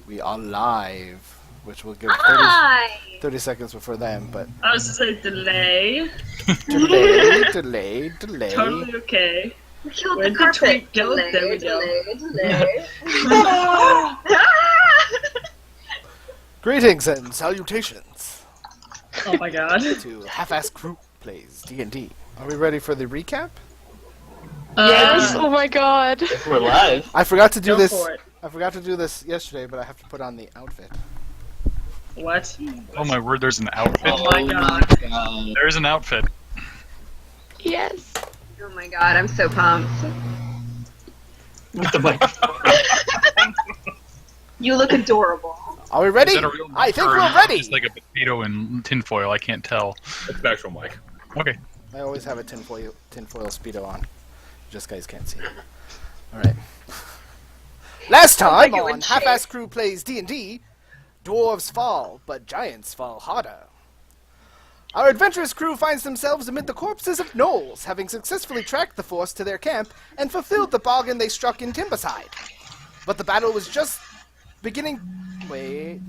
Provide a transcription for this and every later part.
We are live, which will give 30 seconds before them, but I was to say delay. delay. Totally okay. We killed Where'd the the carpet. tweet go? Delay, There we go. delay. Greetings and salutations Oh my god. to Half-Ass Crew Plays D&D. Are we ready for the recap? Yes. Oh my god. If we're live. I forgot to do Go this. for it. I forgot to do this yesterday, but I have to put on the outfit. What? Oh my word, there's an outfit. Oh my god. There's an outfit. Yes. Oh my god, I'm so pumped. With the microphone. You look adorable. Are we ready? Is that a real I think or we're ready. Just like a potato in tinfoil, I can't tell. It's the actual mic. Okay. I always have a tinfoil Speedo on. Just guys can't see. Alright. Last time like it on would Half-Ass Crew Plays D&D, dwarves fall, but giants fall harder. Our adventurous crew finds themselves amid the corpses of gnolls, having successfully tracked the force to their camp and fulfilled the bargain they struck in Timberside. But the battle was just beginning... Wait...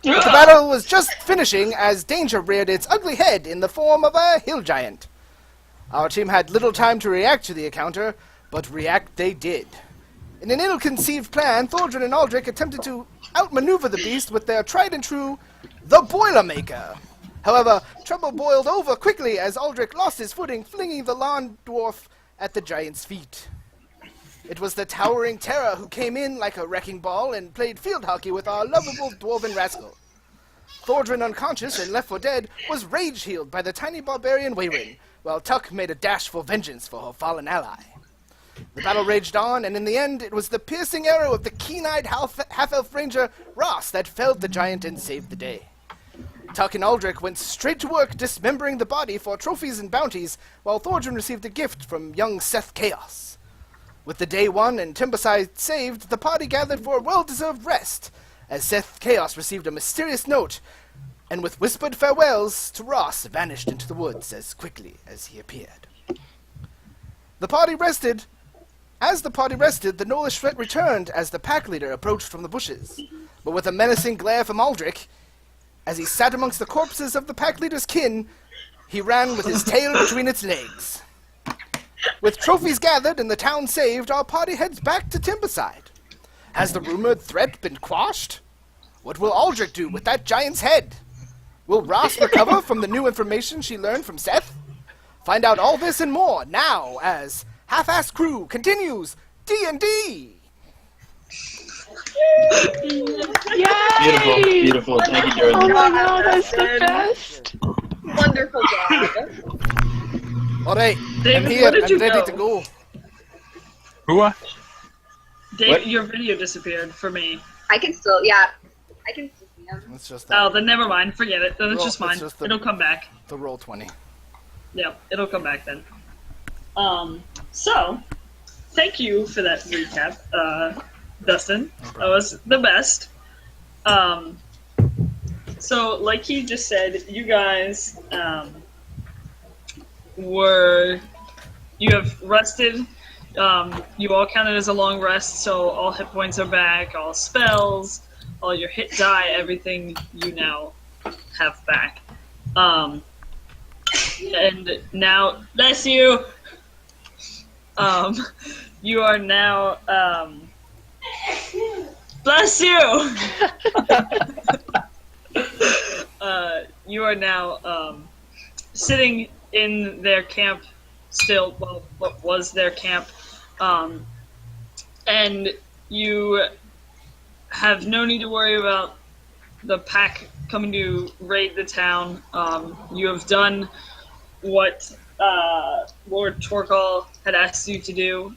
But the battle was just finishing as danger reared its ugly head in the form of a hill giant. Our team had little time to react to the encounter, but react they did. In an ill-conceived plan, Thordrin and Aldrich attempted to outmaneuver the beast with their tried-and-true The Boilermaker. However, trouble boiled over quickly as Aldrich lost his footing, flinging the lawn dwarf at the giant's feet. It was the towering terror who came in like a wrecking ball and played field hockey with our lovable dwarven rascal. Thordrin, unconscious and left for dead, was rage-healed by the tiny barbarian Wayrin, while Tuck made a dash for vengeance for her fallen ally. The battle raged on, and in the end, it was the piercing arrow of the keen-eyed half-elf ranger Ross that felled the giant and saved the day. Tuck and Aldrich went straight to work dismembering the body for trophies and bounties, while Thordrin received a gift from young Seth Chaos. With the day won and Timberside saved, the party gathered for a well-deserved rest, as Seth Chaos received a mysterious note, and with whispered farewells to Ross vanished into the woods as quickly as he appeared. The party rested. As the party rested, the Gnollish threat returned as the pack leader approached from the bushes, but with a menacing glare from Aldrich, as he sat amongst the corpses of the pack leader's kin, he ran with his tail between its legs. With trophies gathered and the town saved, our party heads back to Timberside. Has the rumored threat been quashed? What will Aldrich do with that giant's head? Will Ross recover from the new information she learned from Seth? Find out all this and more now as Half-Ass Crew continues D&D! Yay! Beautiful. Thank you, Jordan. Oh my god, that's the best. Wonderful job. Alright, David, I'm here, where did I'm you ready go? to go. Who? Dave, What? your video disappeared for me. I can still, yeah. I can still see him. It's just Oh, then never mind. Forget it. Then it's Roll- just fine. it's just the- It'll come back. the roll 20. Yeah, it'll come back then. So, thank you for that recap, Dustin. That was the best. So, like he just said, you guys, you have rested. You all counted as a long rest, so all hit points are back, all spells, all your hit die, everything you now have back. And now, bless you. You are now, bless you. You are now sitting in their camp still, well, what was their camp, and you have no need to worry about the pack coming to raid the town. You have done what Lord Torgal had asked you to do,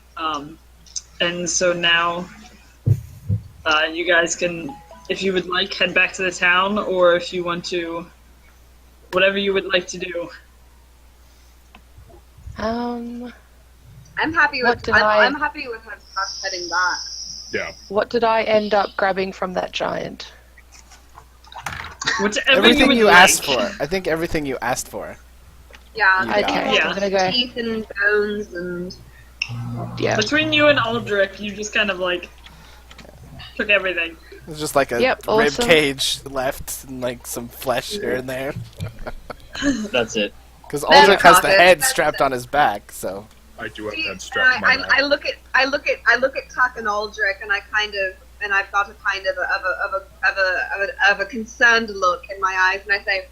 and so now you guys can, if you would like, head back to the town, or if you want to, whatever you would like to do. I'm happy What with. did I- I'm happy with us heading back. Yeah. What did I end up grabbing from that giant? Whatever Everything would you like. asked for. I think everything you asked for. Yeah. You got Okay, Yeah. I'm gonna go. Teeth and bones and. Yeah. Between you and Aldrich, you just kind of like Took everything. It's just like a Yep, rib awesome. cage left and like some flesh here and there. That's it. Because Then Aldrich has the carcass. head strapped on his back, so. I do have See, that strap in my back. I look at Tuck and Aldrich, and I've got a kind of a concerned look in my eyes, and I say,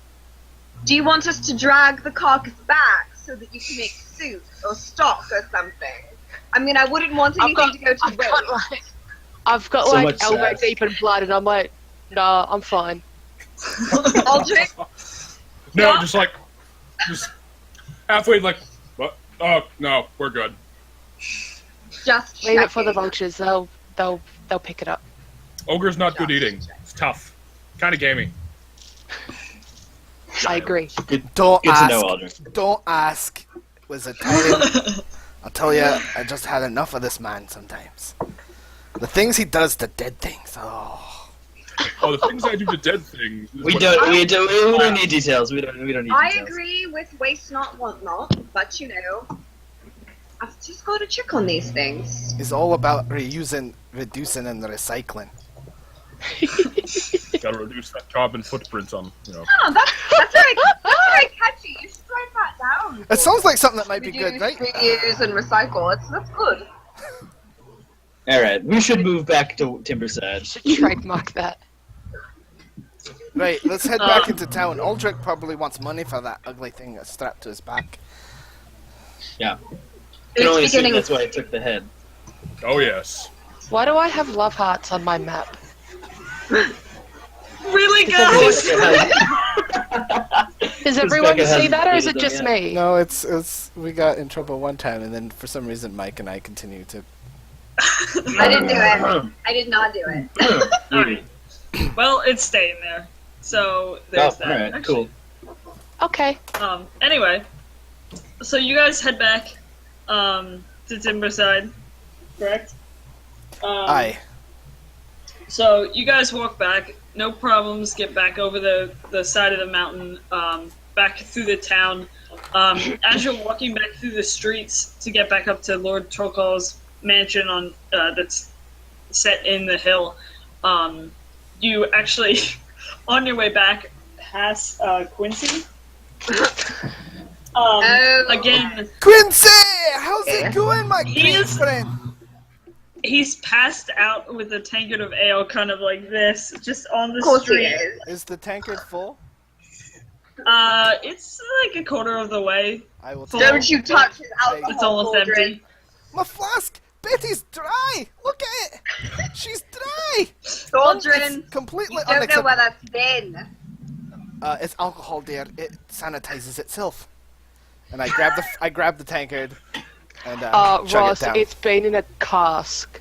"Do you want us to drag the carcass back so that you can make soup or stock or something? I mean, I wouldn't want anything to go to I've got waste." I've got So like much elbow sass. deep in blood, and I'm like, nah, I'm fine. Aldrich, No, Yeah. just halfway, like, what? Oh, no, we're good. just Leave it for the checking. vultures. They'll pick it up. Ogre's not good eating. It's tough. Kind of gamey. I agree. Don't Good to ask. know, Aldrich. Don't ask. Was it time? I'll tell you, I just had enough of this man sometimes. The things he does to dead things. Oh. Oh, the things I do to dead things. is We what- don't need details. We don't need I details. agree with waste not, want not, but you know, I've just got to check on these things. It's all about reusing, reducing, and recycling. Gotta reduce that carbon footprint on, you know. Oh, that's very catchy. You should write that down. It sounds like something that might be Reduce, good, right? reuse, and recycle. That's good. All right, we should move back to Timberside. Should trademark that. Right, let's head back into town. Aldrich probably wants money for that ugly thing that's strapped to his back. Yeah. Can only It's assume beginning. that's why I took the head. Oh, yes. Why do I have love hearts on my map? Really, guys? Does everyone Becca see that, or is hasn't it just done me? No, it's we got in trouble one time, and then for some reason Mike and I continue to. I didn't do it. I did not do it. Alright. Well, it's staying there. So there's Oh, that. alright, Actually, Okay. Anyway, so you guys head back to Timberside, correct? Aye. So you guys walk back, no problems. Get back over the side of the mountain, back through the town. As you're walking back through the streets to get back up to Lord Torkal's mansion on that's set in the hill, you actually, on your way back, pass Quincy. Oh. Again, Quincy, how's Yeah. it going, my He good is- friend? he's passed out with a tankard of ale, kind of like this, just on the Of course he street. is. Is the tankard full? It's like a quarter of the way. I will. Full. Take Don't you touch his alcohol. It's almost cauldron. empty. my flask. Betty's dry. Look at it. She's dry. Cauldron. It's completely You don't know unacceptable. where that's been. It's alcohol, dear. It sanitizes itself. And I grab the tankard and chug Ross, it down. it's been in a cask.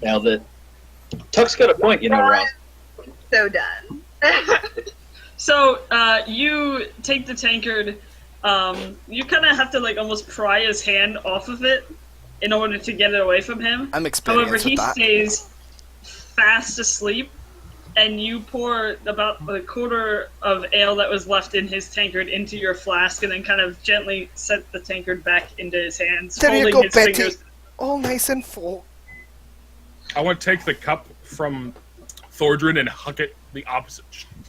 Nailed it. Tuck's got a point, you know, Ross. So done. So, you take the tankard, you kind of have to, like, almost pry his hand off of it in order to get it away from him. I'm However, experienced he with that. stays fast asleep, and you pour about a quarter of ale that was left in his tankard into your flask, and then kind of gently set the tankard back into his hands, There you holding go, his Betty. fingers. All nice and full. I want to take the cup from Thordrin and huck it the opposite,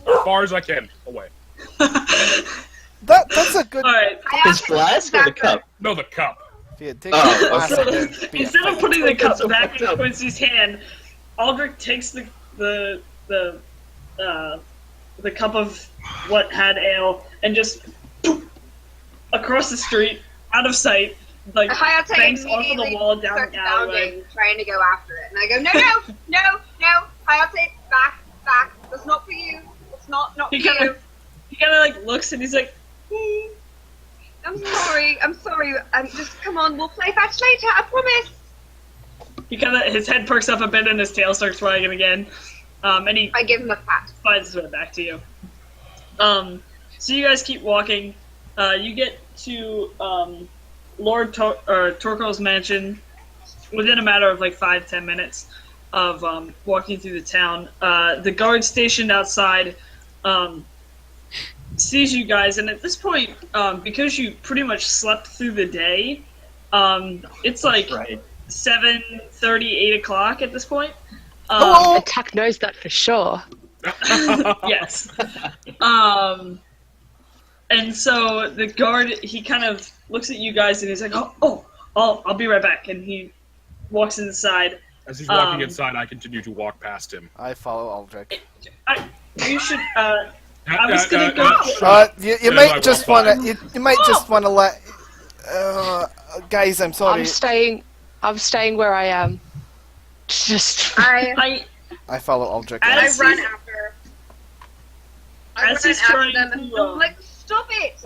as far as I can, away. That's a good. Alright, His flask or the cup? No, the cup. If you take Oh, the flask, okay. it'd be a instead of fight. putting the cup That's so back fucked in up. Quincy's hand, Aldrich takes the cup of what had ale and just poof, across the street, out of sight, like Hayate bangs off of the immediately wall down starts the alleyway. bounding, trying to go after it. And I go, no, Hayate, back. That's not for you. It's not for He you. kind of like looks and he's like, I'm sorry. Just come on, we'll play fetch later, I promise. his head perks up a bit and his tail starts wagging again, and he I give him a pat. finds his way back to you. So you guys keep walking. You get to Lord Torko's mansion within a matter of like 5-10 minutes of walking through the town. The guard stationed outside sees you guys, and at this point, because you pretty much slept through the day, it's like Right. 7:30, 8 o'clock at this point. Hello? And Tuck knows that for sure. Yes. And so the guard, he kind of looks at you guys and he's like, I'll be right back. And he walks inside. As he's walking inside, I continue to walk past him. I follow Aldrich. You should, I was gonna go. You Yeah, might I just will want to. You might just want to let. Guys, I'm sorry. I'm staying where I am. Just. I I follow Aldrich. As run he's- after. as he's trying them and to, I'm like, stop it!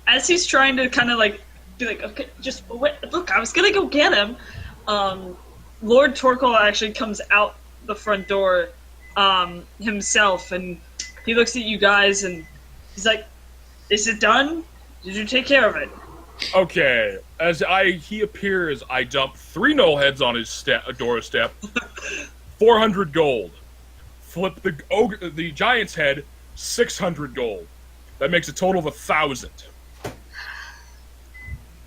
As he's trying to kind of like be like, okay, just wait, look, I was gonna go get him. Lord Torkel actually comes out the front door himself, and he looks at you guys and he's like, "Is it done? Did you take care of it?" Okay, as he appears, I dump 3 knoll heads on his doorstep, 400 gold. Flip the giant's head, 600 gold. That makes a total of 1,000.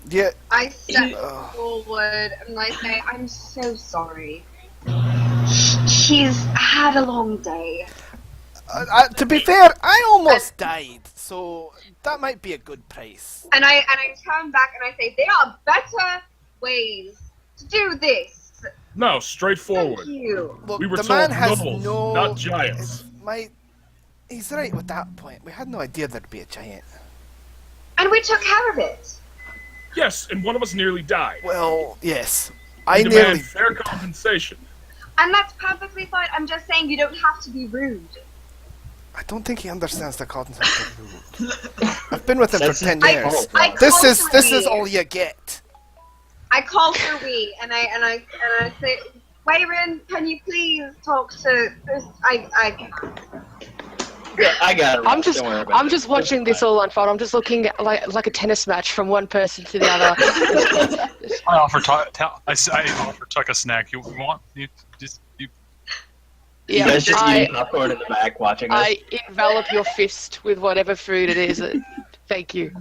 Yeah. I step forward and I say, I'm so sorry. He's had a long day. To be fair, I almost died, so that might be a good price. And I turn back and I say, there are better ways to do this. No, straightforward. Thank you. Look, We were the told man has gnolls, no. not giants. He's right with that point. We had no idea there'd be a giant. And we took care of it. Yes, and one of us nearly died. Well, yes. We I demand nearly. fair compensation. And that's perfectly fine. I'm just saying you don't have to be rude. I don't think he understands the concept of rude. I've been with him for That's 10 his years. fault. I This call is for this is we. all you get. I call for we and I say, Wayron, can you please talk to this? I can't. Yeah, I got it. I'm just Don't worry about I'm it. just watching this all unfold. I'm just looking at like a tennis match from one person to the other. I offer I offer Tuck a snack. You want? You just you. You Yeah, guys just eating popcorn in the back watching us. I envelop your fist with whatever food it is. Thank you.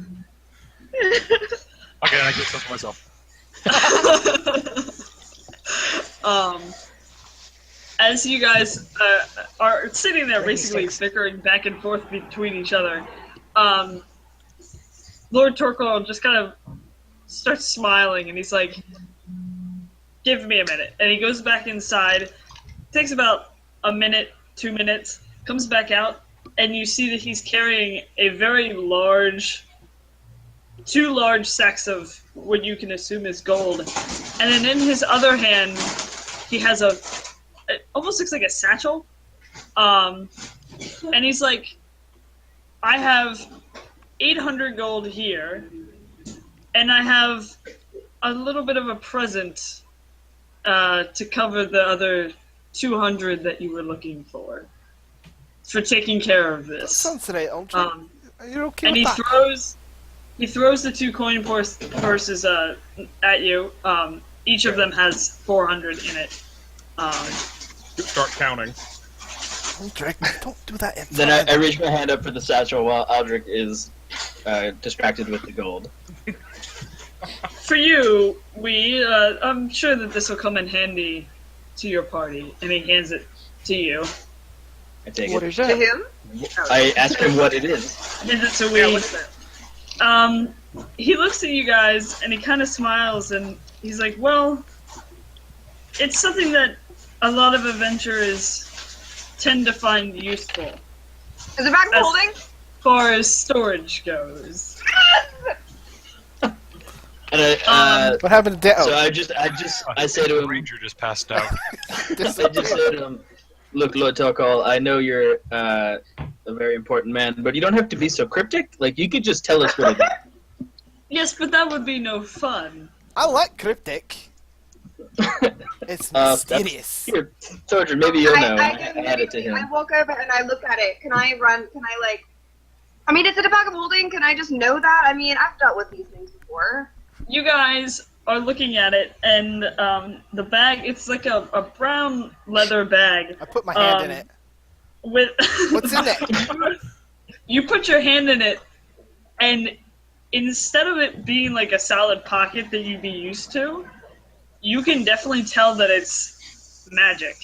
Okay, I get something myself. As you guys are sitting there basically bickering back and forth between each other, Lord Torkel just kind of starts smiling and he's like, "Give me a minute." And he goes back inside, takes about a minute, 2 minutes, comes back out, and you see that he's carrying a very large, 2 large sacks of what you can assume is gold. And then in his other hand, he has it almost looks like a satchel. And he's like, "I have 800 gold here, and I have a little bit of a present to cover the other 200 that you were looking for taking care of this." Sounds right, Aldrich. You're okay And with that? he throws the 2 coin purses at you. Each of them has 400 in it. Start counting. Aldrich, don't do that. In Then front I of reach my hand up for the satchel while Aldrich is distracted with the gold. For you, I'm sure that this will come in handy to your party. And he hands it to you. I take What it. is To it? him? I ask him what it is. Hands it to Yeah, we. what is it? He looks at you guys and he kind of smiles and he's like, "Well, it's something that a lot of adventurers tend to find useful Is it back As- holding? as far as storage goes." And I, What happened to Ditto? so I say to The him, ranger just passed out. I just say to him, "Look, Lord Tokal, I know you're a very important man, but you don't have to be so cryptic. Like, you could just tell us what it is." Yes, but that would be no fun. I like cryptic. It's That's- mysterious. Here, Soldier, maybe you'll know. I I add it to him. I walk over and I look at it. Can I run? Can I I mean, is it a bag of holding? Can I just know that? I mean, I've dealt with these things before. You guys are looking at it, and the bag, it's like a brown leather bag. I put my hand in it. With What's in it? You put your hand in it, and instead of it being like a solid pocket that you'd be used to, you can definitely tell that it's magic.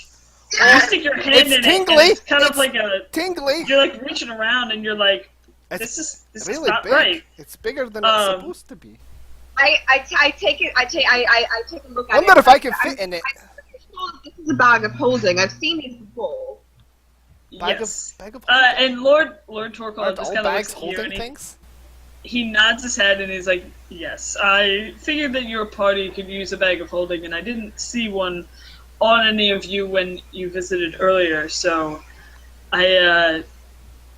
You stick your hand It's in tingly. it, and it's kind of It's like a. Tingly. You're like reaching around, and you're like, It's this is really not big. right. It's bigger than it's supposed to be. I take it. I take a look at I it. wonder if I can fit in it. I'm sure that this is a bag of holding. I've seen these before. Yes. Bag of And Lord Torkoal Aren't just all kind of bags looks at you, holding and things? he nods his head, and he's like, "Yes, I figured that your party could use a bag of holding, and I didn't see one on any of you when you visited earlier, so I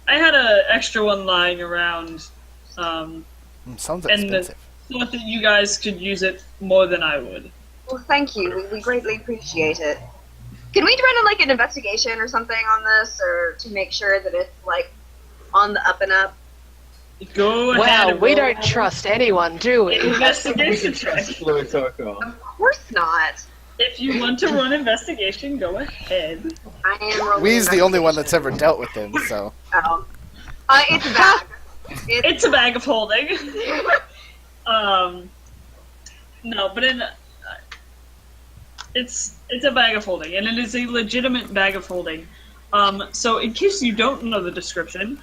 had a extra one lying around. Sounds and expensive. thought that you guys could use it more than I would." Well, thank you. We greatly appreciate it. Can we run like an investigation or something on this, or to make sure that it's like on the up and up? Go ahead. Wow, and we roll don't trust anyone, do we? investigation check. Lord Torkoal. Of course not. If you want to run investigation, go ahead. I am rolling. Wee's the only one that's investigation. ever dealt with him, so. Oh. It's a bag. It's a bag of holding. No, but it's a bag of holding, and it is a legitimate bag of holding. So in case you don't know the description,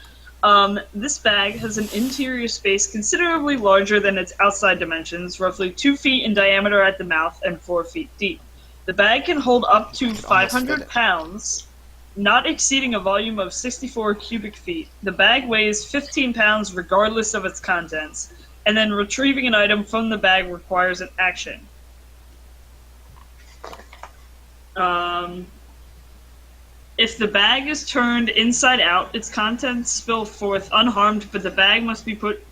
this bag has an interior space considerably larger than its outside dimensions, roughly 2 feet in diameter at the mouth and 4 feet deep. The bag can hold up to Could almost fit 500 it. pounds, not exceeding a volume of 64 cubic feet. The bag weighs 15 pounds regardless of its contents, and then retrieving an item from the bag requires an action. If the bag is turned inside out, its contents spill forth unharmed, but the bag must be put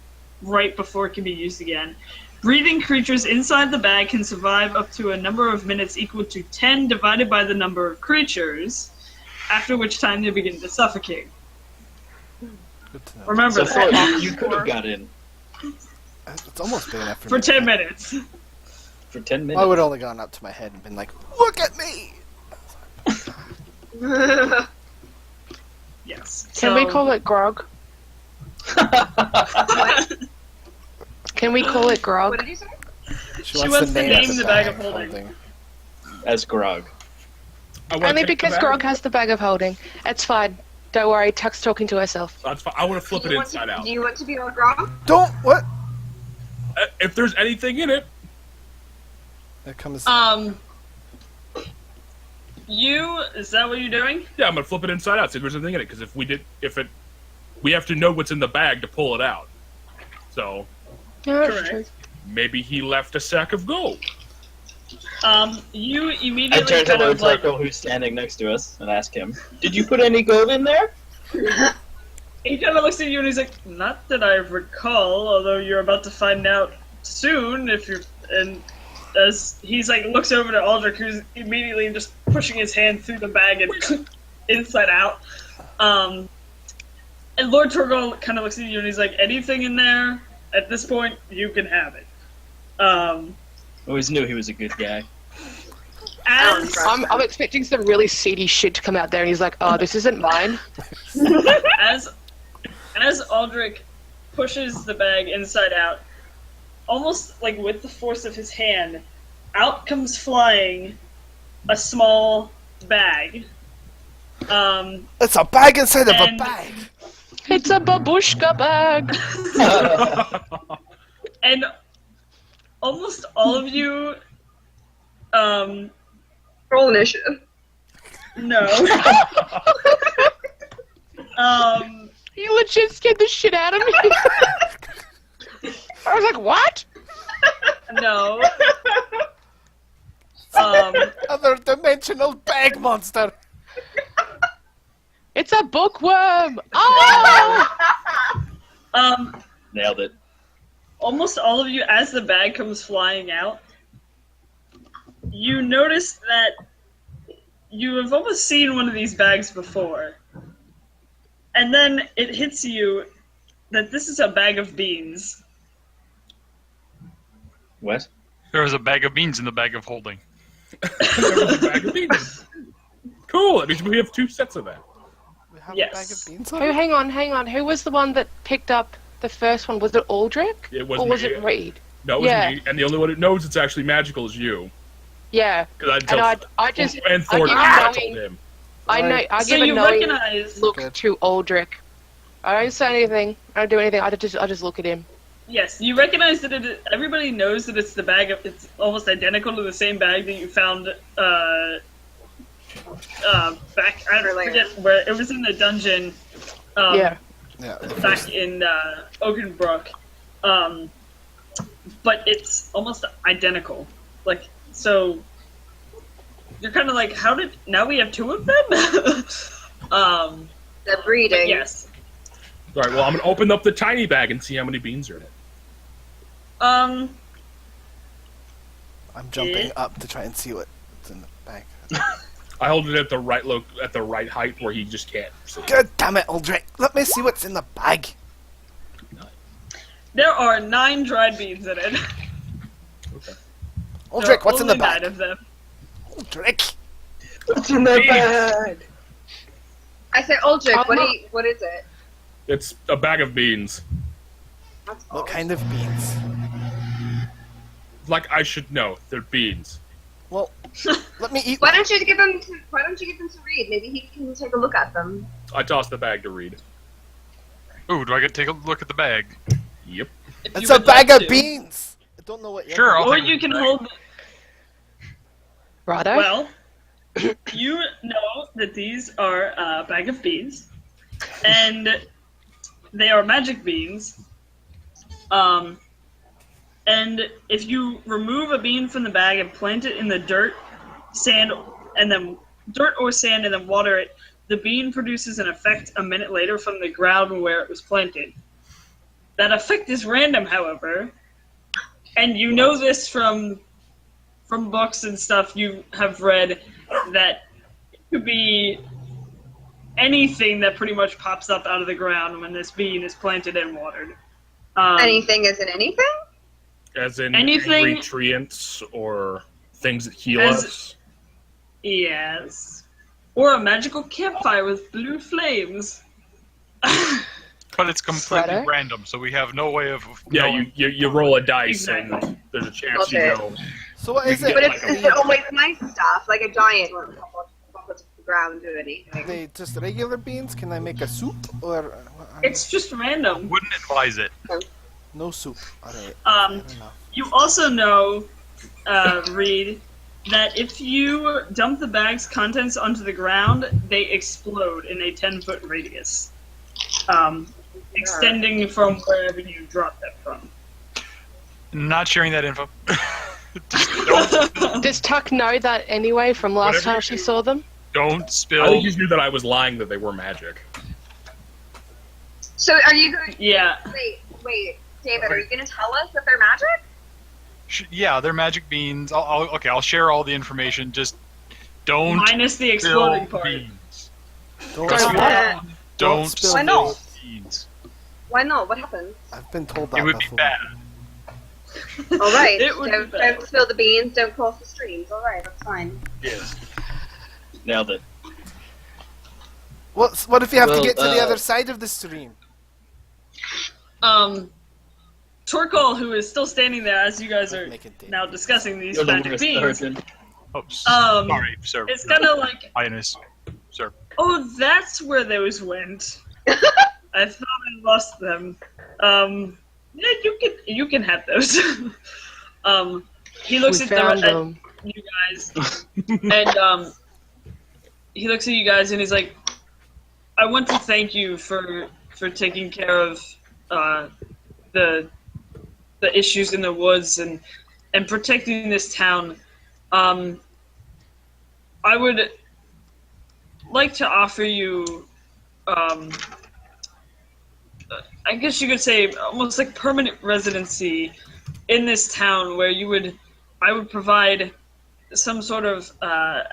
right before it can be used again. Breathing creatures inside the bag can survive up to a number of minutes equal to 10 divided by the number of creatures, after which time they begin to suffocate. Good to know. Remember So that. far, you could have got in It's almost big enough for For me. 10 minutes. for 10 minutes. I would have only gone up to my head and been like, "Look at me!" Yes. Can we call it grog? Can we call it What grog? did you say? She wants to name the bag of holding. As Grog. I wanna Only take the because bag. grog has the bag of holding. It's fine. Don't worry, Tuck's talking to herself. That's fine. I want to flip it inside out. Do you want to be on Grog? Don't what? If there's anything in it, There comes. Is that what you're doing? yeah, I'm gonna flip it inside out. See if there's anything in it. Because we have to know what's in the bag to pull it out. So Yeah, that's Correct. true. maybe he left a sack of gold. You I immediately turn to kind Lord of like Torkoal, who's standing next to us, and ask him, "Did you put any gold in there?" he kind of looks at you and he's like, "Not that I recall, although you're about to find out soon if you're." And as he's like looks over to Aldrich, who's immediately just pushing his hand through the bag and inside out. And Lord Torgal kind of looks at you and he's like, "Anything in there at this point, you can have it." Always knew he was a good guy. As I'm expecting some really seedy shit to come out there, and he's like, "Oh, this isn't mine." as Aldrich pushes the bag inside out, almost like with the force of his hand, out comes flying a small bag. It's a bag inside of a and- bag. It's a babushka bag. And almost all of you, Roll initiative. no. You legit scared the shit out of me. I was like, "What?" No. Other dimensional bag monster. It's a bookworm. Oh! Nailed it. Almost all of you, as the bag comes flying out, you notice that you have almost seen one of these bags before. And then it hits you that this is a bag of beans. What? There was a bag of beans in the bag of holding. There was a bag of beans. Cool. That means we have 2 sets of that. We have Yes. a bag of beans Who? on it? Hang on. Who was the one that picked up the first one? Was it Aldrich? It was Or was me. it Reed? No, it was Yeah. me. And the only one that knows it's actually magical is you. Yeah. Because I'd And tell. I just And I Thor give I knowing- told him. I know I So give a you knowing recognize. look Good. to Aldrich. I don't say anything. I don't do anything. I just look at him. Yes, you recognize that everybody knows that it's the bag of. It's almost identical to the same bag that you found. Back. I forget where it was in the dungeon. Yeah. Yeah. the Back first- in Oakenbrook. But it's almost identical. Like, so you're kind of like, how did now we have two of them? The But breeding. yes. All right. Well, I'm gonna open up the tiny bag and see how many beans are in it. I'm jumping up to try and see what's in the bag. I hold it at the right height where he just can't see. God damn it, Aldrich! Let me see what's in the bag. There are 9 dried beans in it. Aldrich, what's in the Only 9 bag? of them. Aldrich! What's in the bag? I say, Aldrich, I'm not- what is it? It's a bag of beans. That's What all. kind of beans? Like I should know. They're beans. Well, let me eat. Why don't you give them to read? Maybe he can take a look at them. I toss the bag to read. Ooh, do I get to take a look at the bag? Yep. If It's you a would bag like of to. beans. I don't know what. Sure, I'll Or take you can the bag. hold. Righto. Well, you know that these are a bag of beans, and they are magic beans. And if you remove a bean from the bag and plant it in the dirt, sand, and then dirt or sand, and then water it, the bean produces an effect a minute later from the ground where it was planted. That effect is random, however, and you know this from books and stuff you have read, that it could be anything that pretty much pops up out of the ground when this bean is planted and watered. Anything isn't anything? As in Anything- nutrients or things that heal As- us. Yes. Or a magical campfire with blue flames. But it's completely Righto. random, so we have no way of Yeah, knowing. you roll a dice Exactly. and there's a chance you Okay. know. So what We is can it? But get it's, like is it always nice stuff, like a giant one pop up to the ground or anything? They just regular beans? Can I make a soup or It's just random. Wouldn't advise it. no soup? Alright. Um, Fair enough. You also know, Reed, that if you dump the bag's contents onto the ground, they explode in a 10-foot radius, extending from wherever you drop them from. Not sharing that info. Just don't, Does Tuck know that anyway from last Whatever time you she do. saw them? don't I spill. think you knew that I was lying that they were magic. So are you going? Yeah. Wait, David, are you going to tell us that they're magic? Yeah, they're magic beans. I'll share all the information. Just don't Minus the spill exploding part. beans. Don't Don't spill- what? Don't spill Why spill not? beans. Why not? What happened? I've been told that It would be before. bad. All right, It would be don't bad. spill the beans, don't cross the streams. All right, that's fine. Yes. Nailed it. What if you have Well, to get to the other side of the stream? Torkoal, who is still standing there as you guys are Make it David. now discussing these You're the magic worst, beans, Sergeant. Oh, Um, sorry, sir. it's kind of like, Highness, sir. oh, that's where those went. I thought I lost them. Yeah, you can have those. He looks We at found at them. you guys, and he looks at you guys and he's like, "I want to thank you for taking care of the issues in the woods and protecting this town. I would like to offer you, I guess you could say, almost like permanent residency in this town, where I would provide some sort of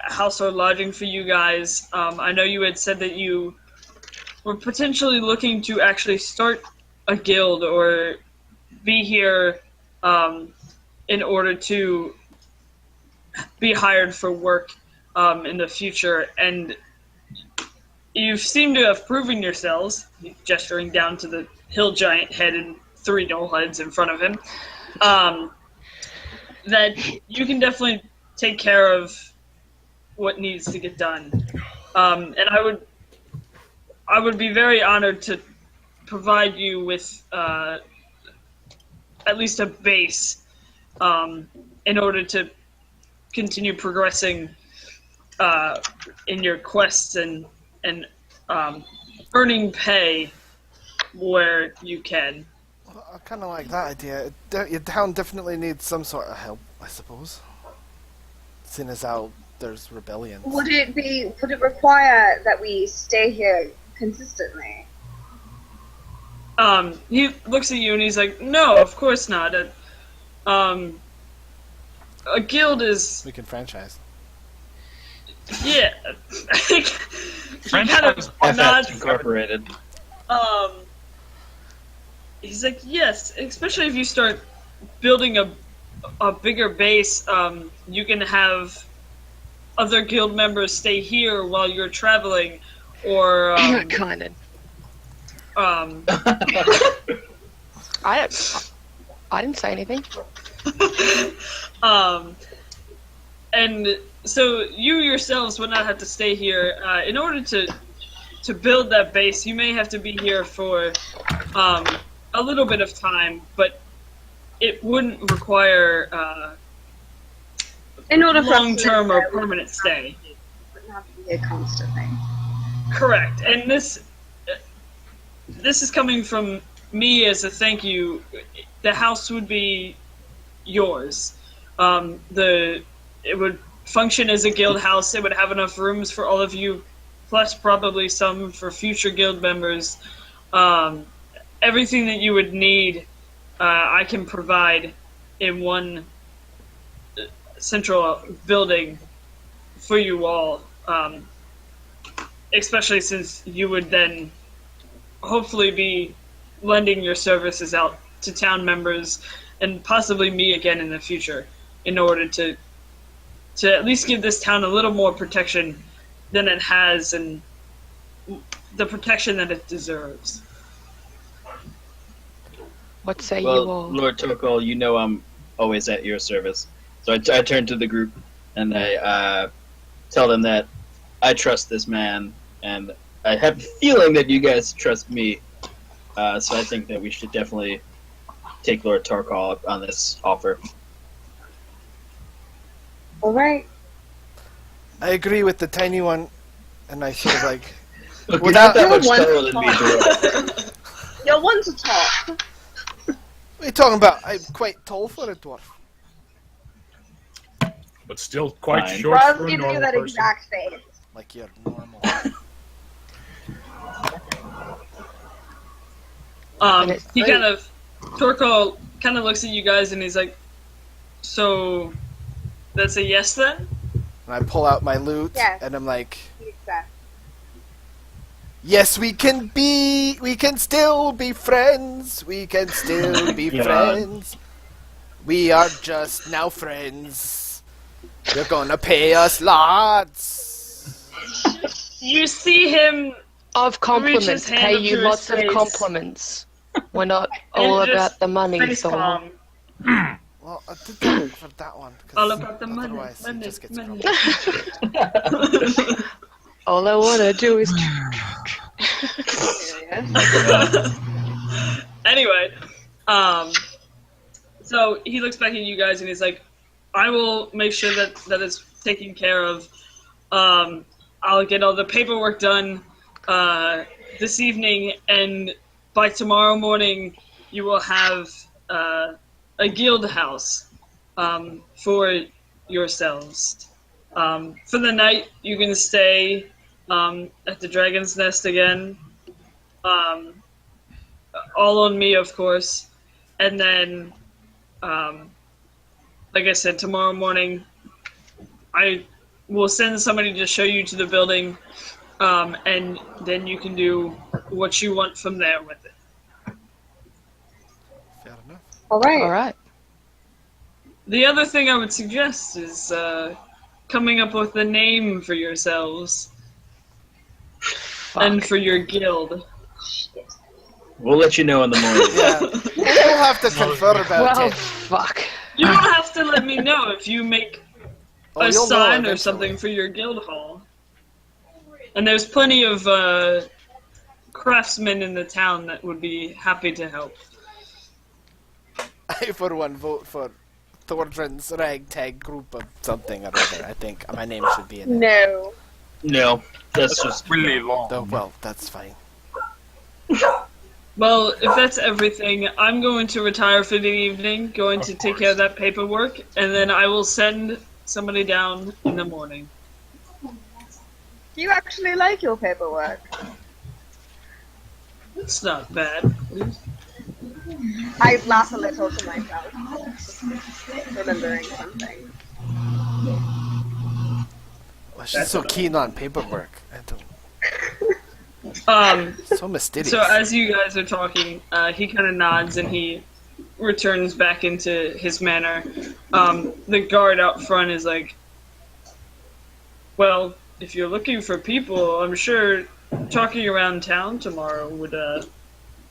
house or lodging for you guys. I know you had said that you were potentially looking to actually start a guild or be here in order to be hired for work in the future, and you seem to have proven yourselves, gesturing down to the hill giant head and 3 gnoll heads in front of him, that you can definitely take care of what needs to get done. And I would be very honored to provide you with at least a base in order to continue progressing in your quests and earning pay where you can. I kind of like that idea. Your town definitely needs some sort of help, I suppose. Seeing as how there's rebellions. Would it require that we stay here consistently? He looks at you and he's like, "No, of course not. A guild is We can franchise. yeah." He kind Franchise of FX nods. Incorporated. He's like, "Yes, especially if you start building a bigger base. You can have other guild members stay here while you're traveling, or kind of. I didn't say anything. And so you yourselves would not have to stay here. In order to build that base, you may have to be here for a little bit of time, but it wouldn't require In order for us to long-term live or there, we permanent stay. wouldn't have to be here constantly. Correct, and this is coming from me as a thank you. The house would be yours. It would function as a guild house. It would have enough rooms for all of you, plus probably some for future guild members. Everything that you would need, I can provide in one central building for you all. Especially since you would then hopefully be lending your services out to town members and possibly me again in the future in order to at least give this town a little more protection than it has and the protection that it deserves. What say you Well, all? Lord Tokol, you know I'm always at your service. So I turn to the group and I tell them that I trust this man, and I have a feeling that you guys trust me. So I think that we should definitely take Lord Torkal up on this offer. All right. I agree with the tiny one, and I feel like Look, Well, you're not that you're much one taller than me, tall. Dwarf. You're one to talk. what are you talking about? I'm quite tall for a dwarf. But still quite Fine. short Rob for a gives you normal that person. exact face. Like you're normal. He kind of, Torko kind of looks at you guys and he's like, "So, that's a yes then?" And I pull out my loot, Yes. and I'm like, Exact. yes, we can still be friends. We can still be Yeah. friends. We are just now friends. You're gonna pay us lots. You see him Of compliments, Reaches hand pay up you to lots his of face. compliments. We're not And all just about the money, face Thor. palm. Well, I did that for that one. 'cause All about the money, otherwise he money, just gets money. grumpy. All I wanna do is. Anyway, so he looks back at you guys and he's like, "I will make sure that is taken care of. I'll get all the paperwork done this evening, and by tomorrow morning, you will have a guild house for yourselves. For the night, you can stay at the Dragon's Nest again. All on me, of course. And then, like I said, tomorrow morning, I will send somebody to show you to the building, and then you can do what you want from there with it." Fair enough. All right. Alright. The other thing I would suggest is coming up with a name for yourselves and for your guild. We'll let you know in the morning. Yeah, we'll have to confer about Well, it. fuck. You don't have to let me know if you make Oh, a you'll know sign or eventually. something for your guild hall. And there's plenty of craftsmen in the town that would be happy to help. I, for one, vote for Thordrin's ragtag group of something or other. I think my name should be in it. No. No, that's just Really long. Oh, well, that's fine. Well, if that's everything, I'm going to retire for the evening, going to take care of that paperwork, and then I will send somebody down in the morning. Do you actually like your paperwork? It's not bad. I laugh a little to myself, remembering something. Well, she's so keen on paperwork. I don't. So mysterious. So as you guys are talking, he kind of nods and he returns back into his manner. The guard out front is like, well, if you're looking for people, I'm sure talking around town tomorrow would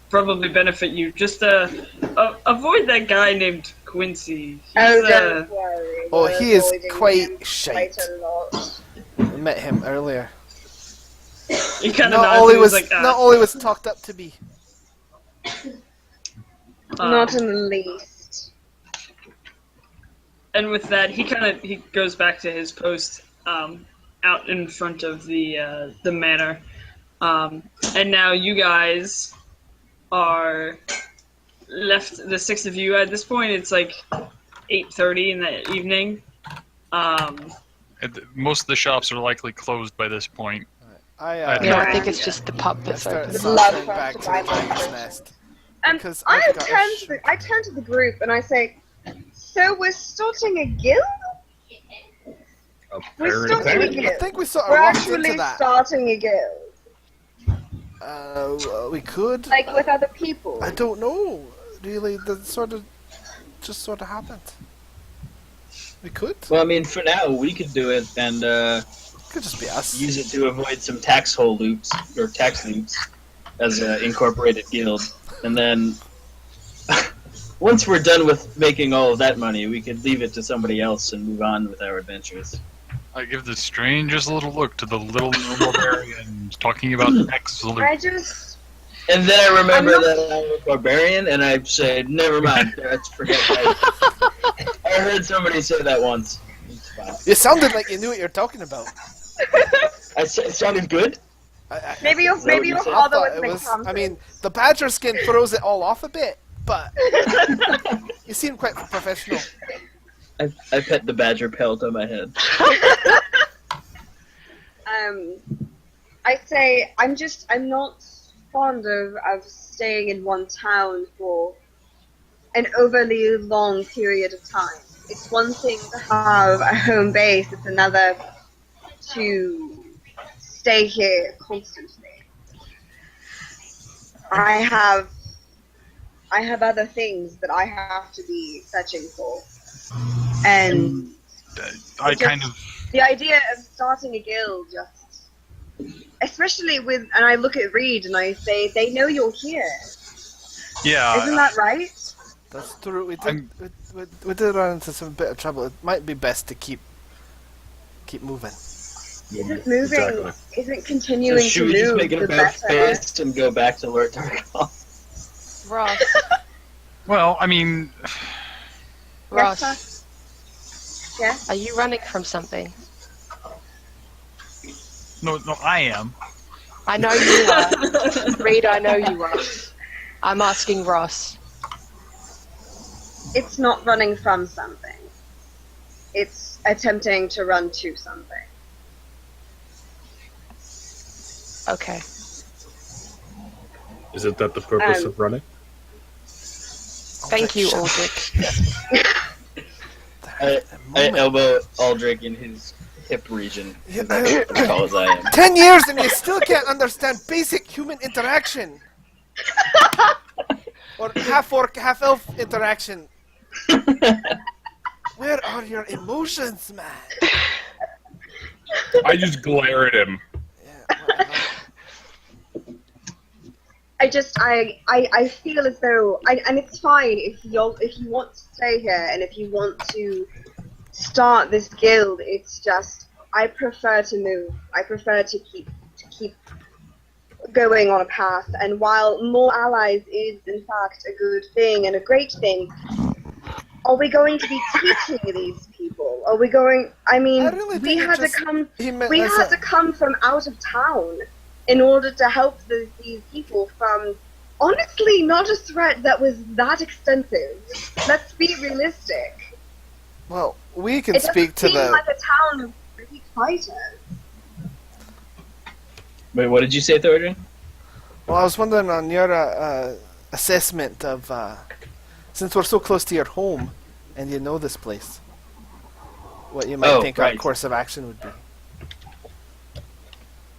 probably benefit you. Just avoid that guy named Quincy. Oh, don't worry. Oh, we're he is avoiding quite him shite. quite a lot. I met him earlier. He kind of Not nods only and was he's like, not only was talked up to be. Not in the least. And with that, he goes back to his post out in front of the manor, and now you guys are left. The six of you at this point. It's like 8:30 in the evening. Most of the shops are likely closed by this point. I Yeah, I think it's just the pub I that's start open. Love sauntering for us back to to buy the dragon's lunch. nest. And Because I I've got a turn to the group and I say, "So we're starting a guild? We're starting a I guild. think we sort of We're walked actually into that. starting a guild, We could. like with other people." I don't know. Really, that sort of happened. We could. well. I mean, for now we could do it and Could just be us. use it to avoid some tax hole loops or tax loops as an incorporated guild, and then once we're done with making all of that money, we could leave it to somebody else and move on with our adventures. I give the strangest little look to the little barbarian talking about excellent. I just And then I remember I'm not- that I'm a barbarian, and I say, never mind, let's forget that. I heard somebody say that once. It's fine. You sounded like you knew what you're talking about. It sounded good? maybe your Is that what you father thought was it an was. accountant. I mean, the badger skin throws it all off a bit, but you seem quite professional. I pet the badger pelt on my head. I say I'm not fond of staying in one town for an overly long period of time. It's one thing to have a home base, it's another to stay here constantly. I have other things that I have to be searching for. And I kind of. the idea of starting a guild just, especially with, and I look at Reed and I say, they know you're here. Yeah. Isn't that right? That's true. We did run into some bit of trouble. It might be best to keep moving. Isn't moving, Exactly. isn't So continuing should to we just move make an the about better? face and go back to Lord Tarkov? Ross. Well, I mean, Yes, Ross, sir? Yes? are you running from something? no, I am. I know you are. Reed, I know you are. I'm asking Ross. It's not running from something. It's attempting to run to something. Okay. Isn't that the purpose of running? Thank you, Aldrich. I elbow Aldrich in his hip region. Yeah, As tall as I am. 10 years and you still can't understand basic human interaction. Or half-orc, half-elf interaction. Where are your emotions, man? I just glare at him. Yeah, I feel as though, and it's fine if you want to stay here and if you want to start this guild. It's just I prefer to move. I prefer to keep going on a path. And while more allies is in fact a good thing and a great thing, are we going to be teaching these people? Are we going? I mean, I really we think it had to just- come. he meant We as had a- to come from out of town in order to help these people from, honestly, not a threat that was that extensive. Let's be realistic. Well, we can It doesn't speak to seem the. like a town of great fighters. Wait, what did you say, Thorgrim? Well, I was wondering on your assessment of, since we're so close to your home, and you know this place, what you might Oh, think our right. course of action would be.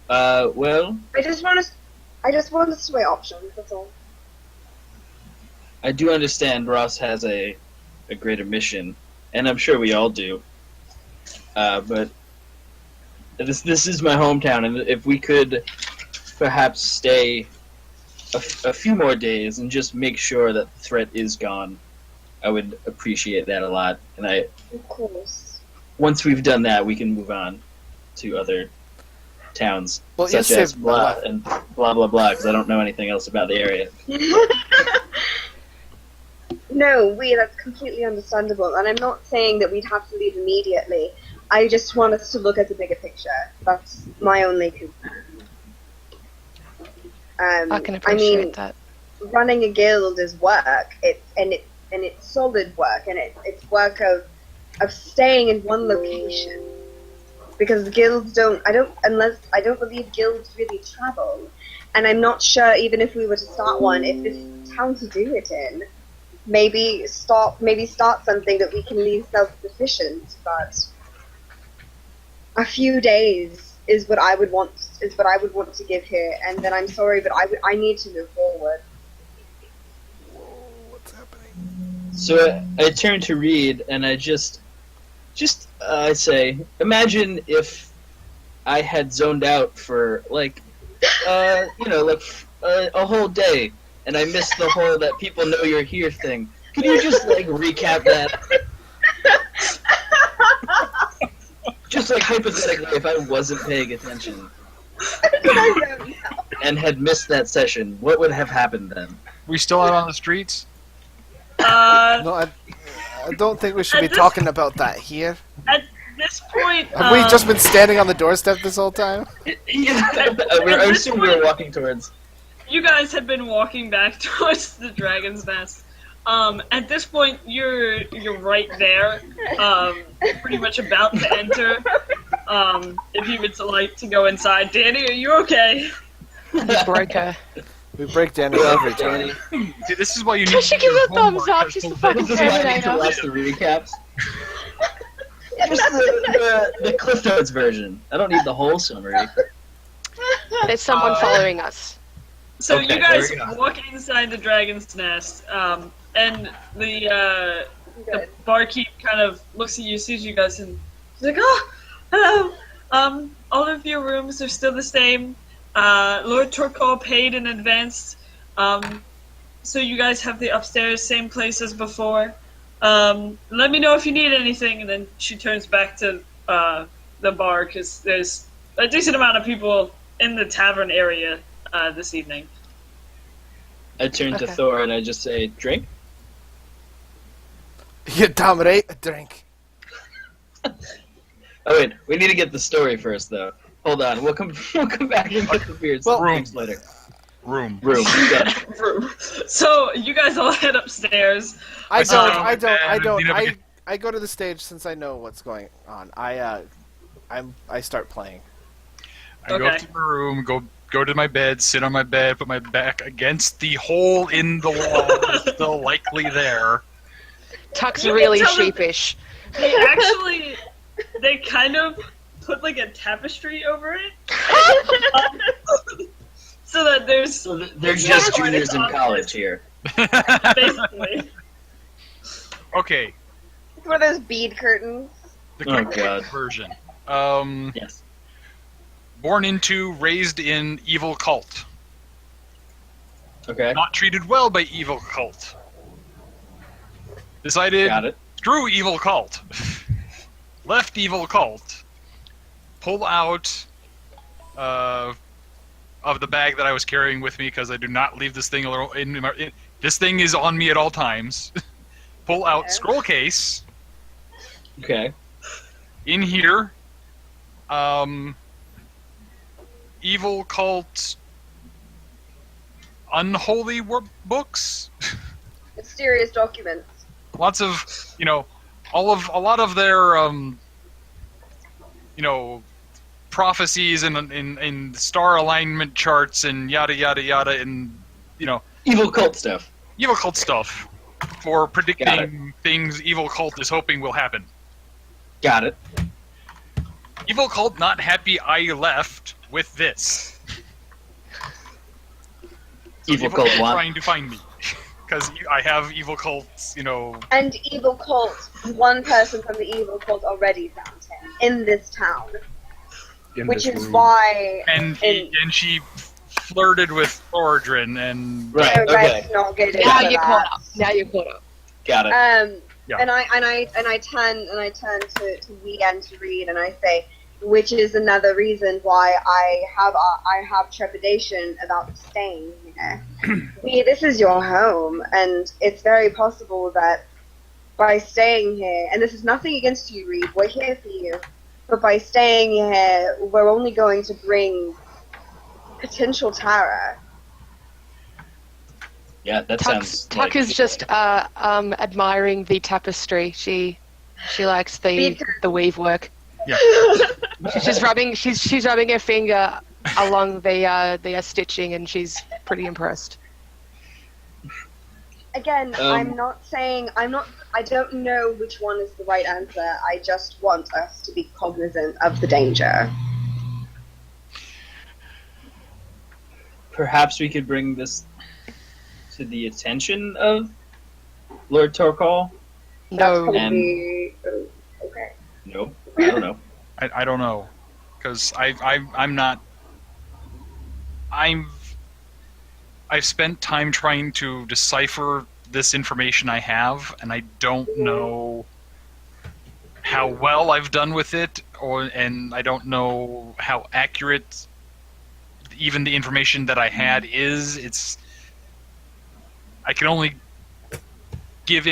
Well, I just want us to weigh options. That's all. I do understand Ross has a greater mission, and I'm sure we all do. But this is my hometown, and if we could perhaps stay a few more days and just make sure that the threat is gone, I would appreciate that a lot. And Of course. once we've done that, we can move on to other towns, Well, you such as saved blah my life. and blah blah blah, because I don't know anything else about the area. No, that's completely understandable, and I'm not saying that we'd have to leave immediately. I just want us to look at the bigger picture. That's my only concern. I can appreciate that. Running a guild is work. It's solid work, and it's work of staying in one location. Because guilds don't believe guilds really travel, and I'm not sure even if we were to start one, if this town to do it in. Maybe start something that we can leave self-sufficient, but a few days is what I would want to give here, and then I'm sorry, but I need to move forward. What's happening? So I turn to Reed, and I I say, imagine if I had zoned out for a whole day, and I missed the whole "that people know you're here" thing. Could you just recap that? Just hypothetically, if I wasn't paying attention and had missed that session, what would have happened then? We still out on the streets? No, I don't think we should be At this- talking about that here. At this point, Have we just been standing on the doorstep this whole time? Yeah, I assume we were walking towards. you guys have been walking back towards the dragon's nest. At this point, you're right there, pretty much about to enter. If you would like to go inside, Danny, are you okay? Broker. We break Danny every time. See, this is why you need Trisha to gives do a thumbs homework up. as She's to the what- fucking This is why I need to Terminator. watch the recaps. Just the Cliff Notes version. I don't need the whole summary. There's someone following us. So Okay, you guys there we go. walk inside the dragon's nest, and the barkeep kind of looks at you, sees you guys, and he's like, "Oh, hello. All of your rooms are still the same. Lord Torkal paid in advance, so you guys have the upstairs, same place as before. Let me know if you need anything." And then she turns back to the bar because there's a decent amount of people in the tavern area this evening. I turn to Okay. Thor and I just say, "Drink." You're damn right, a drink. Oh wait, we need to get the story first, though. Hold on, we'll come back and get the beers. Well- Rooms later. Room. Room. Yeah. Room. So you guys all head upstairs. I I don't. I go to the stage since I know what's going on. I start playing. I go Okay. up to my room, go to my bed, sit on my bed, put my back against the hole in the wall that's still likely there. Tuck's You can really tell them- sheepish. They kind of put like a tapestry over it. So that there's So they're just juniors in college here. basically. Okay, It's one of those bead curtains. the Oh, quick God. version. Yes. Born into, raised in evil cult. Okay. Not treated well by evil cult. Decided, Got it. screw evil cult. left evil cult, pull out of the bag that I was carrying with me because I do not leave this thing alone. This thing is on me at all times. Pull out scroll case. Okay. In here, evil cult, unholy books. Mysterious documents. Lots of, a lot of their, prophecies and star alignment charts and yada yada yada and Evil cult stuff. evil cult stuff for predicting things evil cult is hoping will happen. Got it. Evil cult not happy I left with this. Evil cult want. trying to find me because I have evil cults. And evil cult. One person from the evil cult already found him in this town, In which this is room. why. And she flirted with Thoradrin and Right. Okay. Let's not get into Now you're that. caught up. Now you're caught up. Got it. Yeah. And I turn to Weekend to read, and I say, which is another reason why I have trepidation about staying here. This is your home, and it's very possible that by staying here, and this is nothing against you, Reed, we're here for you, but by staying here, we're only going to bring potential terror. Yeah, that sounds. Tuck is just admiring the tapestry. She likes the weave work. Yeah. She's just rubbing. She's rubbing her finger along the stitching, and she's pretty impressed. Again, I don't know which one is the right answer. I just want us to be cognizant of the danger. Perhaps we could bring this to the attention of Lord Torkal? No. Probably, okay. Nope. I don't know. I don't know, because I'm not. I've spent time trying to decipher this information I have, and I don't know how well I've done with it, and I don't know how accurate even the information that I had is. I can only give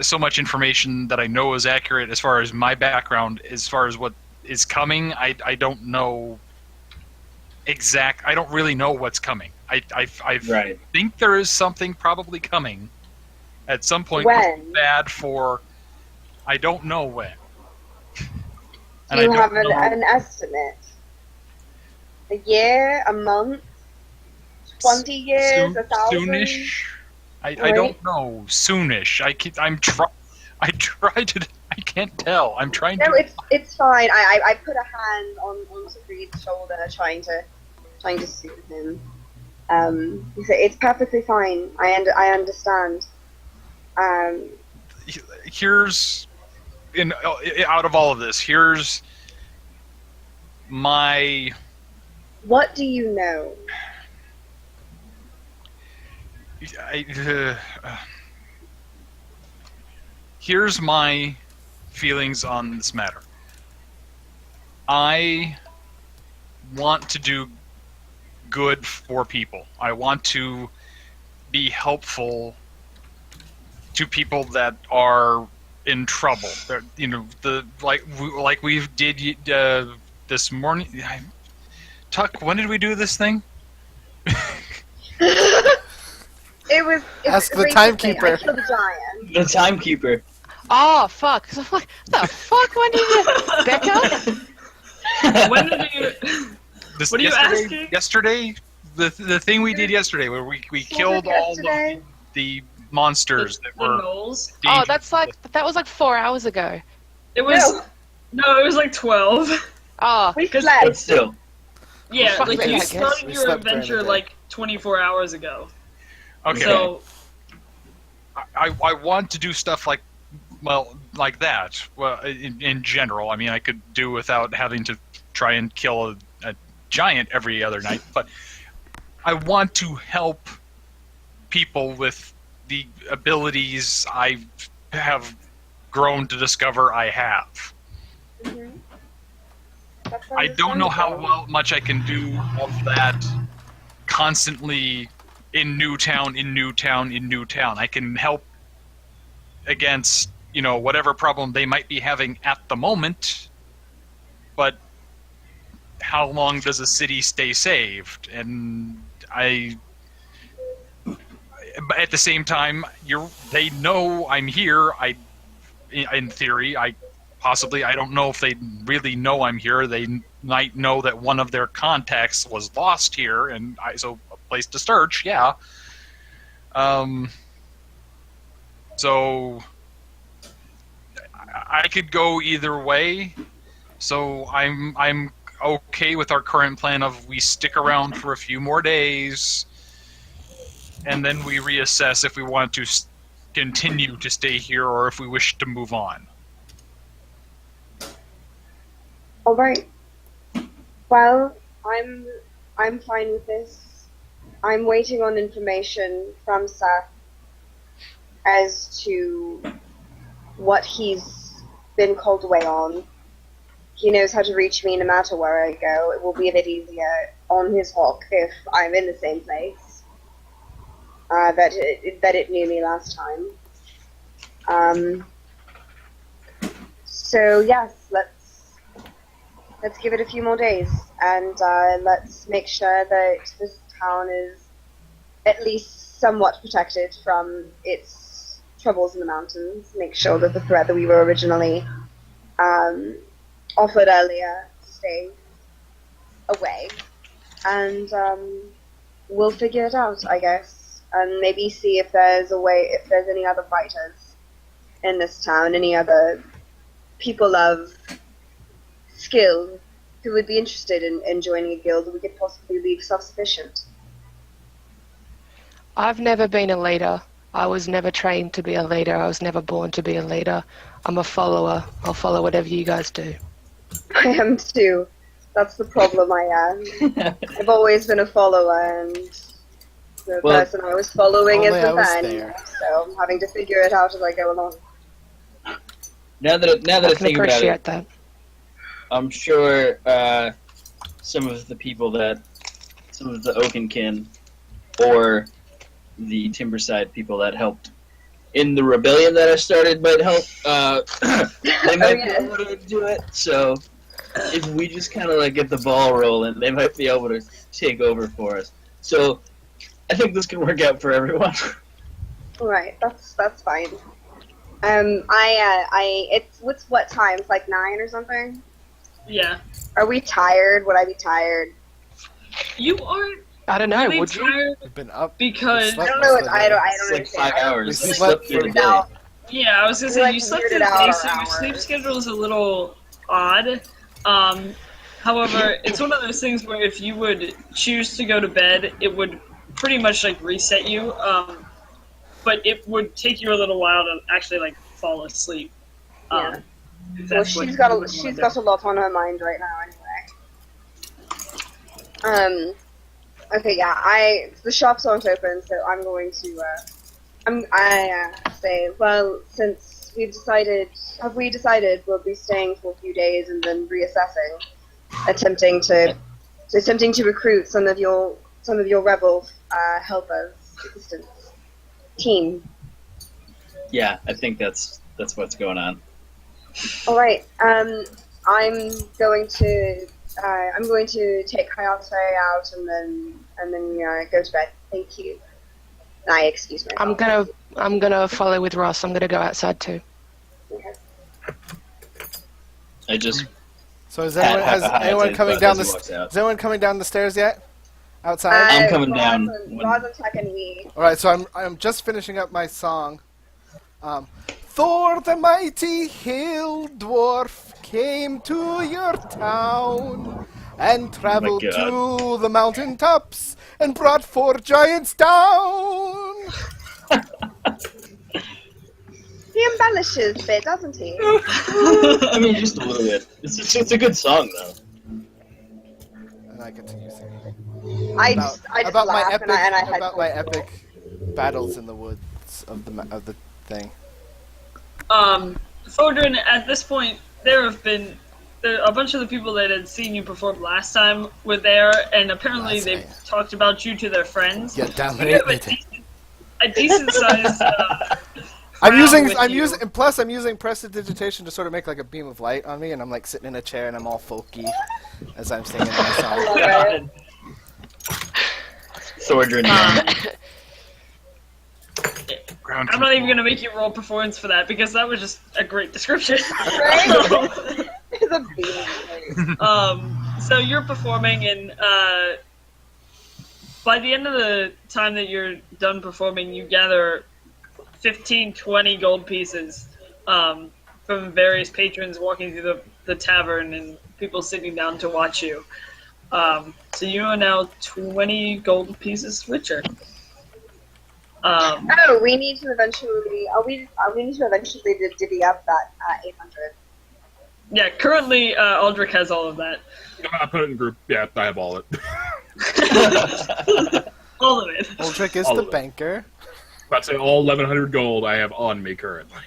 so much information that I know is accurate as far as my background, as far as what is coming. I don't know I don't really know what's coming. I Right. think there is something probably coming at some point. When? Bad for I don't know when. Do you have an estimate? A year? A month? 20 years? 1,000? Soonish. I don't know. Soonish. I can't tell. I'm trying No, to. it's fine. I put a hand onto Reed's shoulder, trying to soothe him. He said, "It's perfectly fine. I understand." Here's out of all of this. Here's my. What do you know? Here's my feelings on this matter. I want to do good for people. I want to be helpful to people that are in trouble. Like we did this morning. Tuck, when did we do this thing? Ask the basically, timekeeper. I killed a giant. The timekeeper. Oh fuck! What the fuck? When did you, Becca? When did you? What are you asking? Yesterday, the thing we did yesterday, where we killed all the monsters that were. Knolls? Oh, that was like 4 hours ago. It was no, it was like 12. Oh, We Because- slept. But still. Yeah, Fuck like me, I you guess. started We your slept during adventure the day. like 24 hours ago. Okay. So I want to do stuff like that. Well, in general, I mean, I could do without having to try and kill a giant every other night, but I want to help people with the abilities I have grown to discover I have. That's I don't know how understandable. much I can do of that constantly in Newtown, in Newtown, in Newtown. I can help against, whatever problem they might be having at the moment, but how long does a city stay saved? And but at the same time, they know I'm here. In theory, I don't know if they really know I'm here. They might know that one of their contacts was lost here, and so a place to search. Yeah. So I could go either way. So I'm okay with our current plan of we stick around for a few more days, and then we reassess if we want to continue to stay here or if we wish to move on. All right. Well, I'm fine with this. I'm waiting on information from Seth as to what he's been called away on. He knows how to reach me no matter where I go. It will be a bit easier on his hawk if I'm in the same place. That it knew me last time. So yes, let's give it a few more days, and let's make sure that this town is at least somewhat protected from its troubles in the mountains. Make sure that the threat that we were originally offered earlier stays away, and we'll figure it out, I guess, and maybe see if there's any other fighters in this town, any other people of skill who would be interested in joining a guild that we could possibly leave self-sufficient. I've never been a leader. I was never trained to be a leader. I was never born to be a leader. I'm a follower. I'll follow whatever you guys do. I am too. That's the problem I am. I've always been a follower, and the person I was following is Only I the was fan, there. so I'm having to figure it out as I go along. Now that I I can think about appreciate it, that. I'm sure some of the Oakenkin or the Timberside people that helped in the rebellion that I started might help. They might be able to do it. So if we just kind of get the ball rolling, they might be able to take over for us. So I think this can work out for everyone. Right, that's fine. It's what time? It's like 9 or something? Yeah. Are we tired? Would I be tired? You aren't I don't know. really Would you? tired We've been up. because Slept I don't know. most of the I don't day. It's like understand. 5 hours. We We slept slept through the weirded day. out. yeah, I was gonna We, say like, you slept weirded in a out day, our so your hours. sleep schedule is a little odd. However, it's one of those things where if you would choose to go to bed, it would pretty much reset you. But it would take you a little while to actually fall asleep. Yeah. If Well, that's what she's you got would wanna do. a lot on her mind right now, anyway. Okay, yeah. The shops aren't open, so I'm going to. Say, well, since have we decided we'll be staying for a few days and then reassessing, attempting to recruit some of your rebel helpers, assistants, team. Yeah, I think that's what's going on. All right. I'm going to take Hayate out and then go to bed. Thank you. I excuse myself. I'm gonna follow with Ross. I'm gonna go outside too. Okay. I just So is Pat anyone, has anyone Hayate coming as down he the walks out. is anyone coming down the stairs yet? Outside. I'm coming down Roz and Tech and we. All right, so I'm just finishing up my song. Thor the mighty hill dwarf came to your town and traveled God. to the mountain tops and brought 4 giants down. He embellishes a bit, doesn't he? I mean, just a little bit. It's a good song, though. And I continue singing I just about my laugh epic and I head about my towards the door. epic battles in the woods of the thing. Fodrin, at this point, there a bunch of the people that had seen you perform last time were there, and apparently Last they've night. talked about you to their friends. You You have dominated. a decent sized. I'm using with you. prestidigitation to sort of make like a beam of light on me, and I'm like sitting in a chair and I'm all folky as I'm singing my song. Love it. Thordrin. Ground I'm not even gonna make you roll performance for that because that was just a great description. Right? It's a beam. So you're performing, and by the end of the time that you're done performing, you gather 15, 20 gold pieces from various patrons walking through the tavern and people sitting down to watch you. So you are now 20 gold pieces richer. Oh, we need to eventually. We need to eventually divvy up that 800. Yeah, currently Aldrich has all of that. I put it in group. Yeah, I have all of it. All of it. Uldrick is All the of it. banker. About to say all 1,100 gold I have on me currently.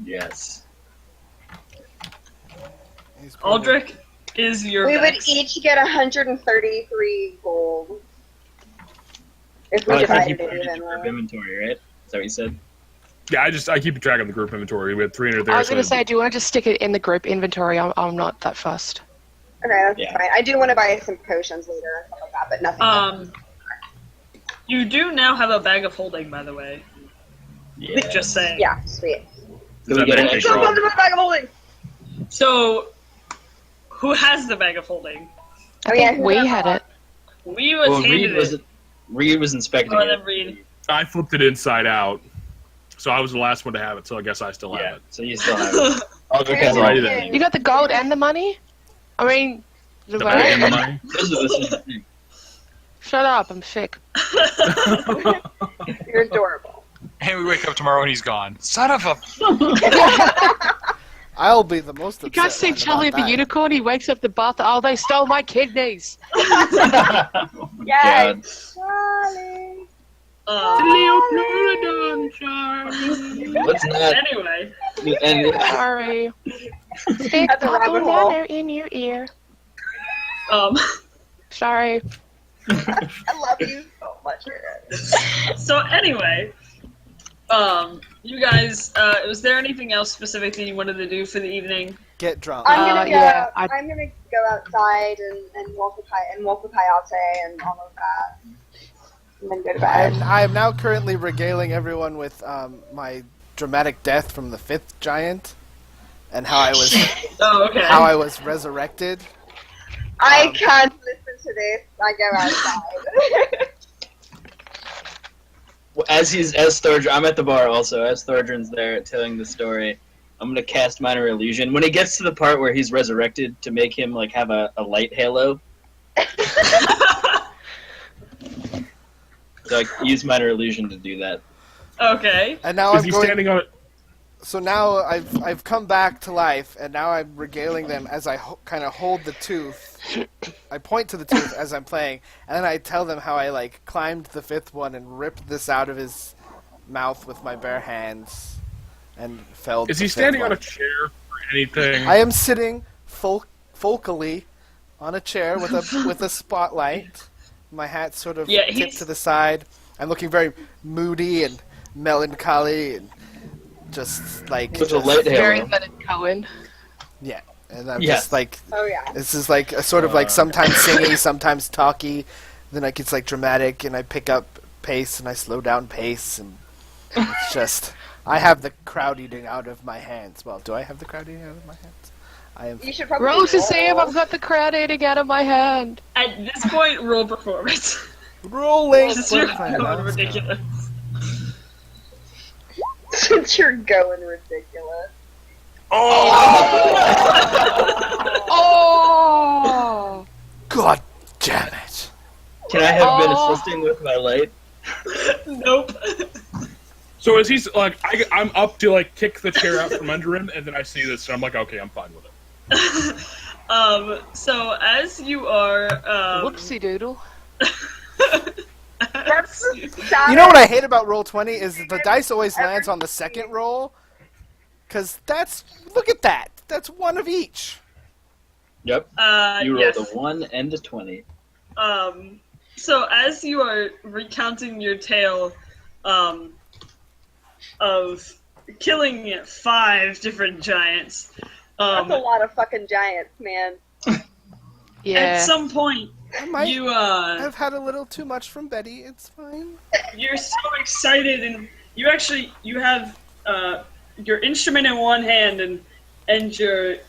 Yes. He's probably- Aldrich is your We would Vex. each get 133 gold if we Oh, I think you divided put it it in evenly. group inventory, right? Is that what you said? Yeah, I keep track of the group inventory. We had 300 there. I was going to so say, do you want to just stick it in the group inventory? I'm not that fussed. Okay, that's Yeah. fine. I do want to buy some potions later and stuff like that, but nothing. You do now have a bag of holding, by the way. Yeah. Just saying. Yeah, sweet. Can we get an Is So extra? come to my bag of holding. So, who has the bag of holding? I Oh, yeah, think we had it. We was Well, handed Reed was inspecting Oh, it. then Reed. I flipped it inside out, so I was the last one to have it. So I guess I still Yeah, have it. so you still have it. Aldrich has Alrighty all then. You got the gold and the money? I mean, the The what? bag and the money. Those are the same thing. Shut up, I'm sick. You're adorable. And we wake up tomorrow and he's gone. Son of a. I'll be the most You upset. guys see one Charlie about the that. Unicorn? He wakes up the bath. Oh, they stole my kidneys. Oh, Yay. God. Charlie. Let's not. Anyway, And, Sorry. Big At the purple rabbit hole. water in your ear. um, Sorry. I love you so much. so anyway, you guys, was there anything else specific that you wanted to do for the evening? Get drunk. I'm gonna go. yeah, I'm gonna go outside and walk with Hayate and all of that, and then go to bed. I am now currently regaling everyone with my dramatic death from the fifth giant, and how Oh, okay. I was resurrected. I can't listen to this. I go outside. as Thordrin, I'm at the bar also. As Thordrin's there telling the story, I'm gonna cast minor illusion. When he gets to the part where he's resurrected, to make him like have a light halo. So I use minor illusion to do that. Okay. And now Is I'm he going. standing on it? So now I've come back to life, and now I'm regaling them as I kind of hold the tooth. I point to the tooth as I'm playing, and then I tell them how I like climbed the fifth one and ripped this out of his mouth with my bare hands, and felled. Is the he fifth standing one. on a chair or anything? I am sitting folkily on a chair with a spotlight. My hat sort of Yeah, tipped he's- to the side. I'm looking very moody and melancholy and just like With a just- light Very halo. Leonard Cohen. yeah, and I'm Yes. just like Oh yeah. this is like a sort of like sometimes singy, sometimes talky. Then like it's like dramatic, and I pick up pace and I slow down pace, and it's just I have the crowd eating out of my hands. Well, do I have the crowd eating out of my hands? I am. You should probably. Roll to see if roll. I've got the crowd eating out of my hand. At this point, roll performance. Rolling. Because you're Fine, going that's ridiculous. Since you're going ridiculous. Oh! God damn it! Can I have been Oh. assisting with my light? Nope. So is he like I'm up to like kick the chair out from under him, and then I see this, and I'm like, okay, I'm fine with it. So as you are, Whoopsie doodle. That's the You know what I hate about Roll20 is the dice always lands on the second roll, because that's look at that. That's one of each. Yep. You rolled yes. a 1 and a 20. So as you are recounting your tale, of killing 5 different giants, That's a lot of fucking giants, man. Yeah. at some point I might you have had a little too much from Betty. It's fine. you're so excited, and you have your instrument in one hand and you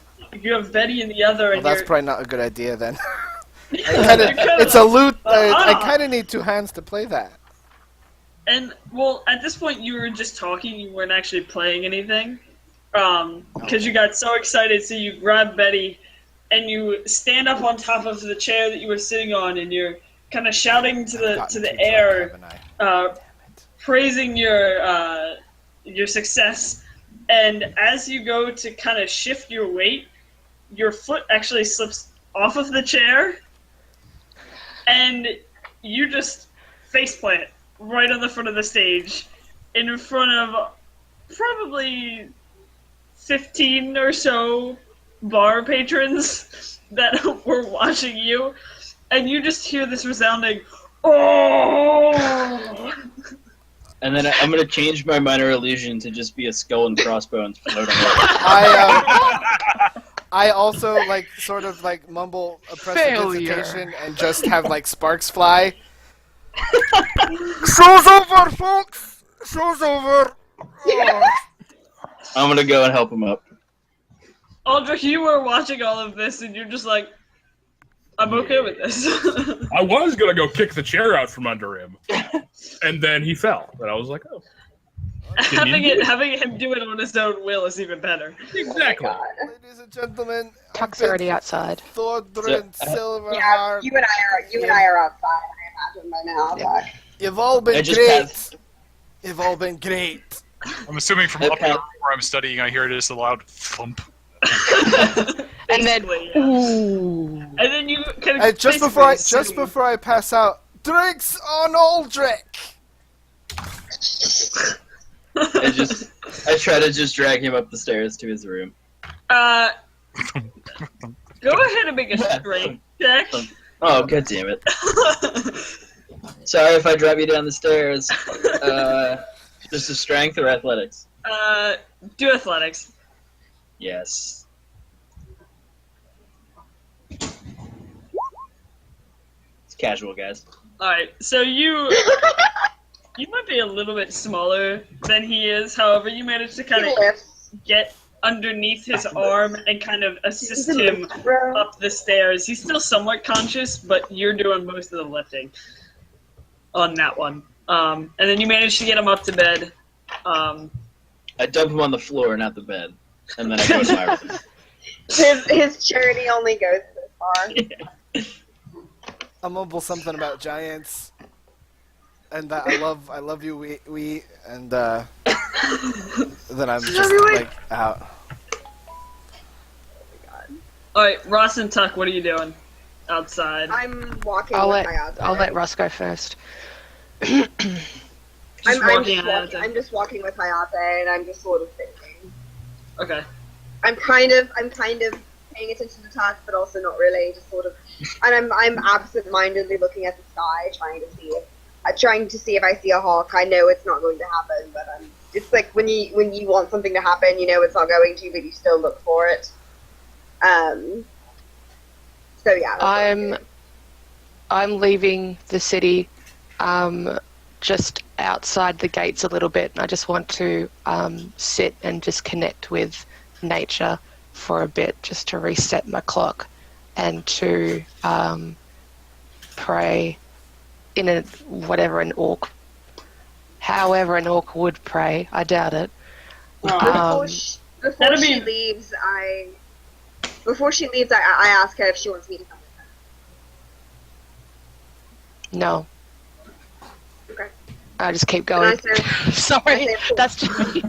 have Betty in the other, Well, and that's you're probably not a good idea then. kinda- It's a lute. I Uh-huh. kind of need 2 hands to play that. And well, at this point, you were just talking. You weren't actually playing anything, because you got so excited. So you grab Betty, and you stand up on top of the chair that you were sitting on, and you're kind of shouting to I've gotten the too air, drunk, haven't I? praising your success. And as you go to kind of shift your weight, your foot actually slips off of the chair, and you just faceplant right on the front of the stage, in front of probably 15 or so bar patrons that were watching you, and you just hear this resounding, "Oh!" And then I'm gonna change my minor illusion to just be a skull and crossbones floating over. I also like sort of like mumble a Failure. prestidigitation and just have like sparks fly. Show's over, folks. Show's over. I'm gonna go and help him up. Aldrich, you were watching all of this, and you're just like, I'm okay with this. I was gonna go kick the chair out from under him, and then he fell. And I was like, oh. having him do it on his own will is even better. Exactly. Ladies and gentlemen, Tuck's already outside. Thordrin Yeah, Silverheart, you and I are outside. I imagine by now. Yeah. you've all been I just great. passed. You've all been great. I'm assuming from up here where I'm studying, I hear just a loud thump. And then, Basically, yeah. ooh. And then you kind of Just before I pass out, drinks on Aldrich. I try to just drag him up the stairs to his room. go ahead and make a strength check. Oh, god damn it. Sorry if I drive you down the stairs. Just a strength or athletics? Do athletics. Yes. It's casual, guys. Alright, so you might be a little bit smaller than he is, however, you managed to kind of get underneath his arm and kind of assist him up the stairs. He's still somewhat conscious, but you're doing most of the lifting on that one. And then you managed to get him up to bed. I dump him on the floor, not the bed. And then I go to my room. His charity only goes so far. I mumble something about giants, and that I love you, we, and then I'm just like out. Alright, Ross and Tuck, what are you doing outside? I'm walking I'll with let my outside. I'll let Russ go first. Just I'm just walking with my ate, and I'm just sort of thinking. Okay. I'm kind of paying attention to Tuck, but also not really. Just sort of, and I'm absent-mindedly looking at the sky, trying to see if I see a hawk. I know it's not going to happen, but it's like when you want something to happen, you know it's not going to, but you still look for it. So yeah. I'm leaving the city, just outside the gates a little bit. I just want to sit and just connect with nature for a bit, just to reset my clock and to pray in however an orc would pray. I doubt it. Before That'll she be- leaves, I ask her if she wants me to come with her. No. Okay. I just keep And I going. say, Sorry, I say, that's just me.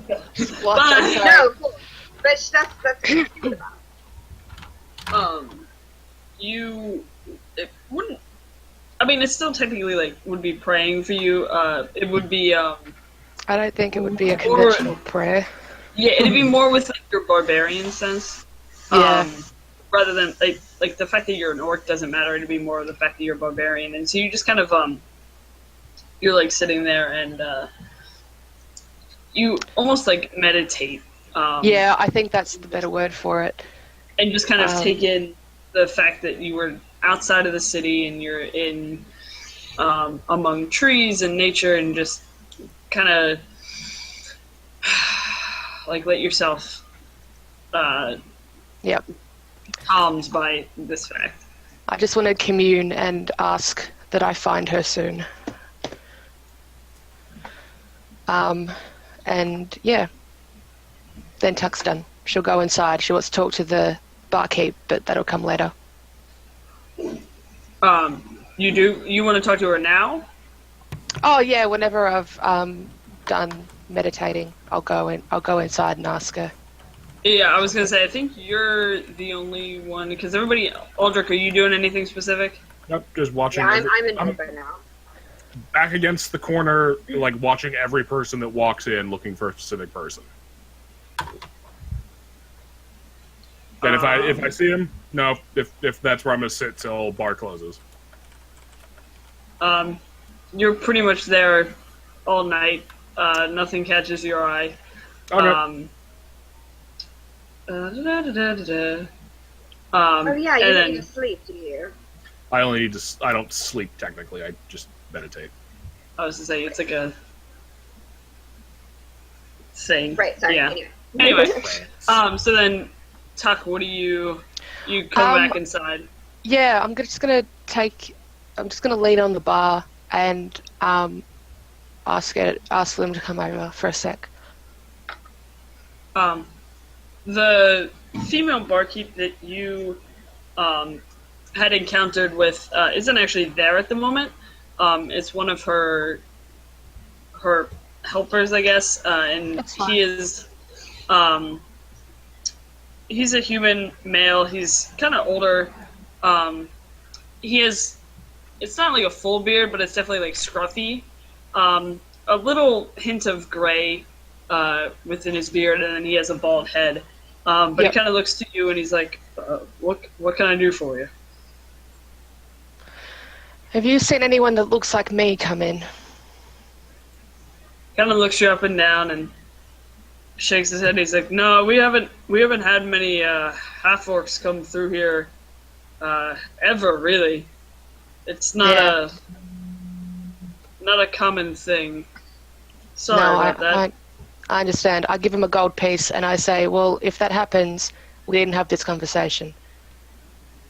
What? Bye. no, cool. But that's good about. It wouldn't. I mean, it still technically would be praying for you. It would be I don't think it would be a conventional prayer. yeah, it'd be more with your barbarian sense. Yeah. Rather than like the fact that you're an orc doesn't matter. It'd be more the fact that you're a barbarian, and so you just kind of you're like sitting there and you almost like meditate. Yeah, I think that's the better word for it. And just kind of take in the fact that you were outside of the city and you're in among trees and nature, and just kind of like let yourself Yep. calmed by this fact. I just want to commune and ask that I find her soon. And yeah, then Tuck's done. She'll go inside. She wants to talk to the barkeep, but that'll come later. You want to talk to her now? Oh yeah, whenever I've done meditating, I'll go inside and ask her. Yeah, I was gonna say I think you're the only one because everybody. Aldrich, are you doing anything specific? Nope, just watching. Yeah, I'm in bed now. Back against the corner, like watching every person that walks in, looking for a specific person. Then if I see him, no. If that's where I'm gonna sit till bar closes. You're pretty much there all night. Nothing catches your eye. Okay. Oh yeah, you and don't then, need to sleep, do you? I only need to. I don't sleep technically. I just meditate. I was to say it's like a thing. Right, sorry. Yeah. Anyway. Anyway, so then, Tuck, what do you come back inside? Yeah, I'm just gonna lean on the bar and ask them to come over for a sec. The female barkeep that you had encountered with isn't actually there at the moment. It's one of her helpers, I guess, and That's fine. he is he's a human male. He's kind of older. He is. It's not like a full beard, but it's definitely like scruffy. A little hint of gray within his beard, and then he has a bald head. But Yep. he kind of looks to you, and he's like, "What can I do for you?" Have you seen anyone that looks like me come in? Kind of looks you up and down and shakes his head. He's like, "No, we haven't had many half orcs come through here ever, really. It's not a common thing. Sorry about that." I understand. I give him a gold piece and I say, well, if that happens, we didn't have this conversation.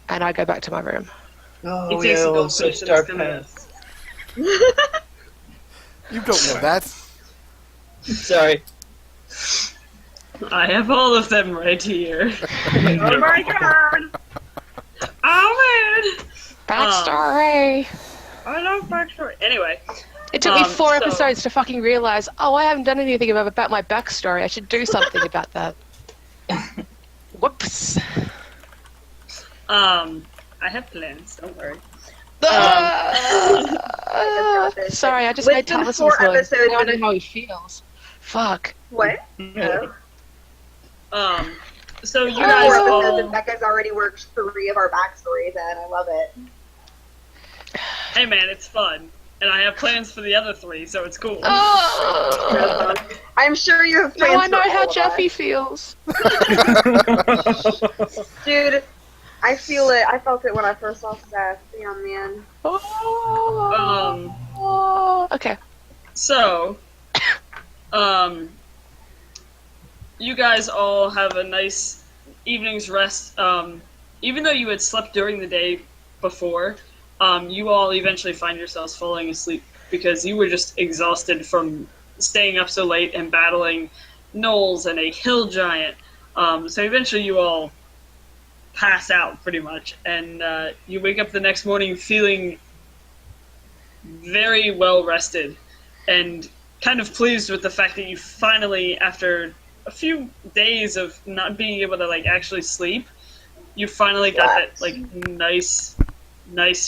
And I go back to my room. Oh, He takes the gold so fish and Star it's gonna- Path. You don't know that. Sorry. I have all of them right here. Oh my god! Oh man! Backstory! I love backstory. Anyway, It took me 4 so- episodes to fucking realize, I haven't done anything about my backstory. I should do something about that. Whoops. I have plans. Don't worry. Sorry, I just With made them Taliesin's 4 noise. episodes Now I in know a- how he feels. Fuck. What? So you 4 guys episodes all. and Becca's already worked 3 of our backstories, and I love it. Hey man, it's fun, and I have plans for the other 3, so it's cool. I'm sure you have plans Now I know for how all of Jeffy us. feels. Dude, I feel it. I felt it when I first saw Seth, the young man. Okay. So, you guys all have a nice evening's rest. Even though you had slept during the day before, you all eventually find yourselves falling asleep because you were just exhausted from staying up so late and battling gnolls and a hill giant. So eventually you all pass out pretty much, and you wake up the next morning feeling very well rested and kind of pleased with the fact that you finally, after a few days of not being able to like actually sleep, you finally got that like nice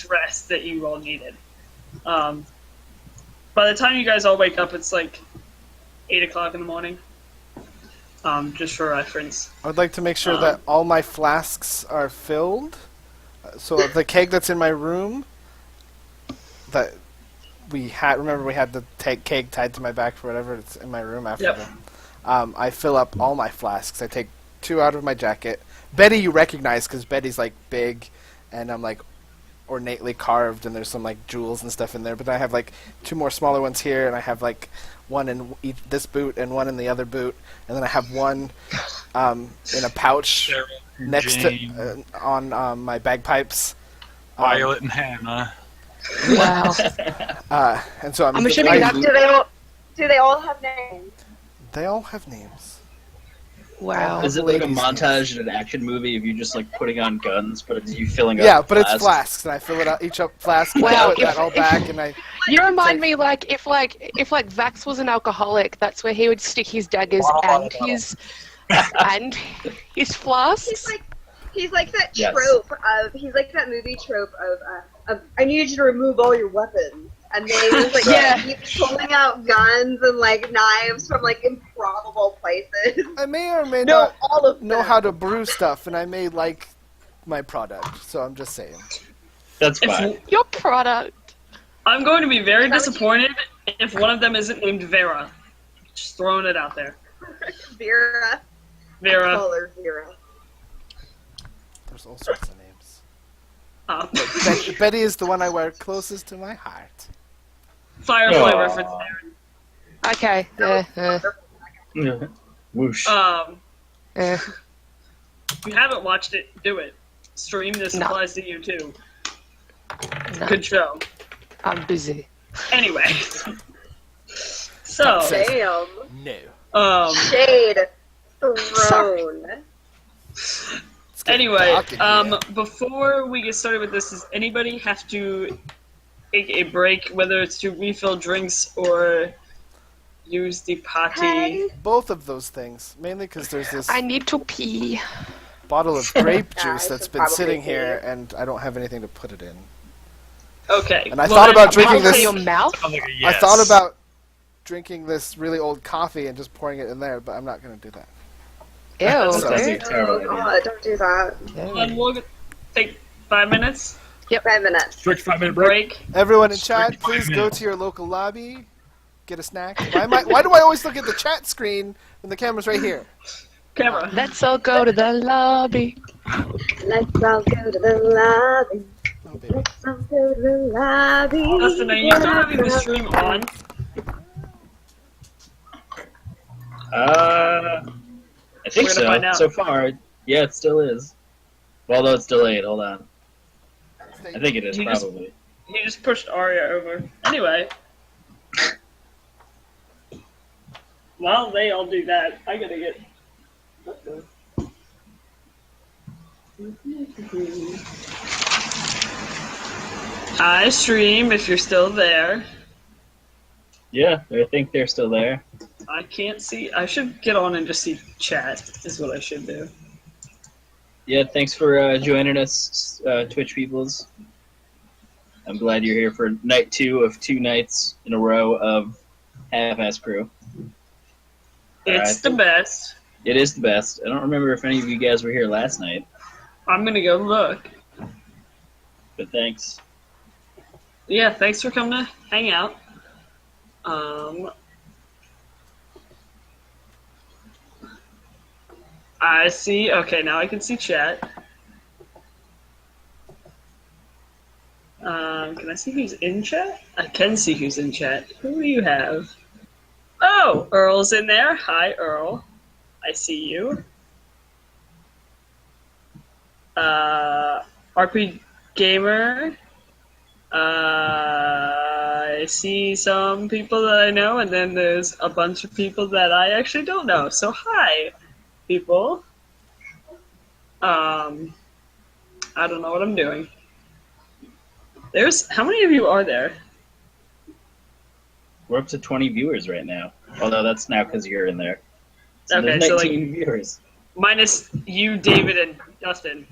rest that you all needed. By the time you guys all wake up, it's like 8 o'clock in the morning. Just for reference. I would like to make sure that all my flasks are filled. So the keg that's in my room, that we had. Remember, we had the keg tied to my back for whatever. It's in my room after. Yep. I fill up all my flasks. I take 2 out of my jacket. Betty, you recognize because Betty's like big, and I'm like ornately carved, and there's some like jewels and stuff in there. But I have like 2 more smaller ones here, and I have like one in this boot and one in the other boot, and then I have one in a pouch Sarah, next Jane, to on my bagpipes. Violet and Hannah. Wow. And so I'm assuming that- Do they all have names? they all have names. Wow. Is it like a Ladies' montage in an action movie of you just like putting on guns, but it's you filling Yeah, up but it's flasks? flasks, and I fill it out each up flask. And Wow, I put that all back, and I You remind me if Vax was an alcoholic, that's where he would stick his daggers and his flasks. He's like that Yes. trope of he's like that movie trope of I need you to remove all your weapons, and they just like Yeah. keep pulling out guns and like knives from like improbable places. I may or may No, not all of know them. how to brew stuff, and I may like my product. So I'm just saying. That's If- fine. Your product. I'm going to be very Is that what you- disappointed if one of them isn't named Vera. Just throwing it out there. Vera. Vera. Call her Vera. There's all sorts of names. Betty Betty is the one I wear closest to my heart. Firefly Aw. reference there. Okay. Whoosh. If you haven't watched it, do it. Stream this No. applies to you too. No, Good show. I'm busy. Anyway. So, Damn. No. Shade Sorry. thrown. It's getting anyway, dark in here. before we get started with this, does anybody have to take a break, whether it's to refill drinks or use the potty? Hey. Both of those things, mainly because there's this I need to pee. bottle of grape Yeah, I juice that's should been probably sitting pee. here, and I don't have anything to put it in. Okay. And I well thought then, about drinking Out of this- your mouth. Sounds like a I yes. thought about drinking this really old coffee and just pouring it in there, but I'm not going to do that. Ew. Sounds like okay. a terrible Oh idea. god, don't do that. Then we'll take 5 minutes 5 minutes. Strict 5-minute break. break. Everyone in Strict chat, please 5 go minutes. to your local lobby, get a snack. Why do I always look at the chat screen when the camera's right here? Camera. Let's all go to the lobby. Let's all go to the lobby. Oh, baby. Let's all go to the lobby. Dustin, are you still having the stream on? I think We're gonna find so. out. So far, yeah, it still is. Well, though it's delayed. Hold on. I think it is You just- probably. He just pushed Arya over. Anyway. While they all do that, I gotta get. Hi, stream, if you're still there. Yeah, I think they're still there. I can't see. I should get on and just see chat, is what I should do. Yeah, thanks for joining us, Twitch peoples. I'm glad you're here for night 2 of 2 nights in a row of Half-Ass Crew. It's the best. It is the best. I don't remember if any of you guys were here last night, I'm gonna go look. but thanks. Yeah, thanks for coming to hang out. I see. Okay, now I can see chat. Can I see who's in chat? I can see who's in chat. Who do you have? Oh, Earl's in there. Hi, Earl. I see you. RP Gamer. I see some people that I know, and then there's a bunch of people that I actually don't know. So hi, people. I don't know what I'm doing. How many of you are there? We're up to 20 viewers right now. Although that's now because you're in there. So Okay, there's so, 19 viewers. Minus you, David, and Dustin.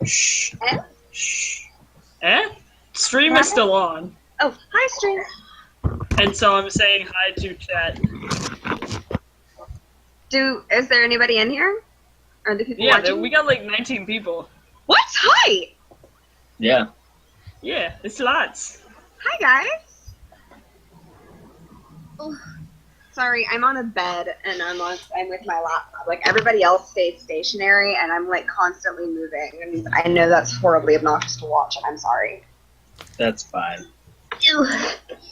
Shh. Shh. Eh? Stream is still on. Oh, hi, stream. And so I'm saying hi to chat. Is there anybody in here? Or the people Yeah, watching? we got like 19 people. What? Hi! Yeah. Yeah, it's lots. Hi guys. Oh, sorry, I'm on a bed and I'm with my laptop. Like everybody else stays stationary, and I'm like constantly moving. And I know that's horribly obnoxious to watch. And I'm sorry. That's fine. Ew.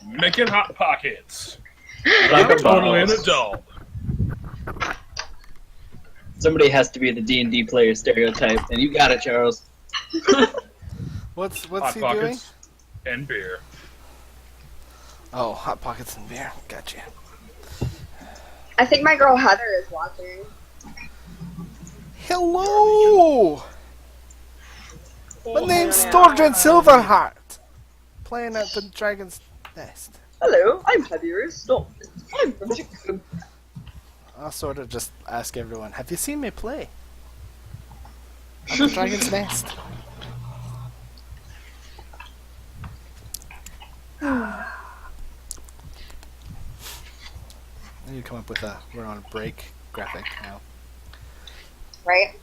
Making hot pockets. Like a Totally an bottle. adult. Somebody has to be the D&D player stereotype, and you got it, Charles. What's Hot he doing? pockets and beer. Oh, hot pockets and beer. Gotcha. I think my girl Heather is watching. Hello. My name's Thordred Silverheart. Playing at the Dragon's Nest. Hello, I'm Heather. Stop. I'm from Chicken. I'll sort of just ask everyone, have you seen me play? At the Dragon's Nest. I need to come up with a we're on a break graphic now. Right?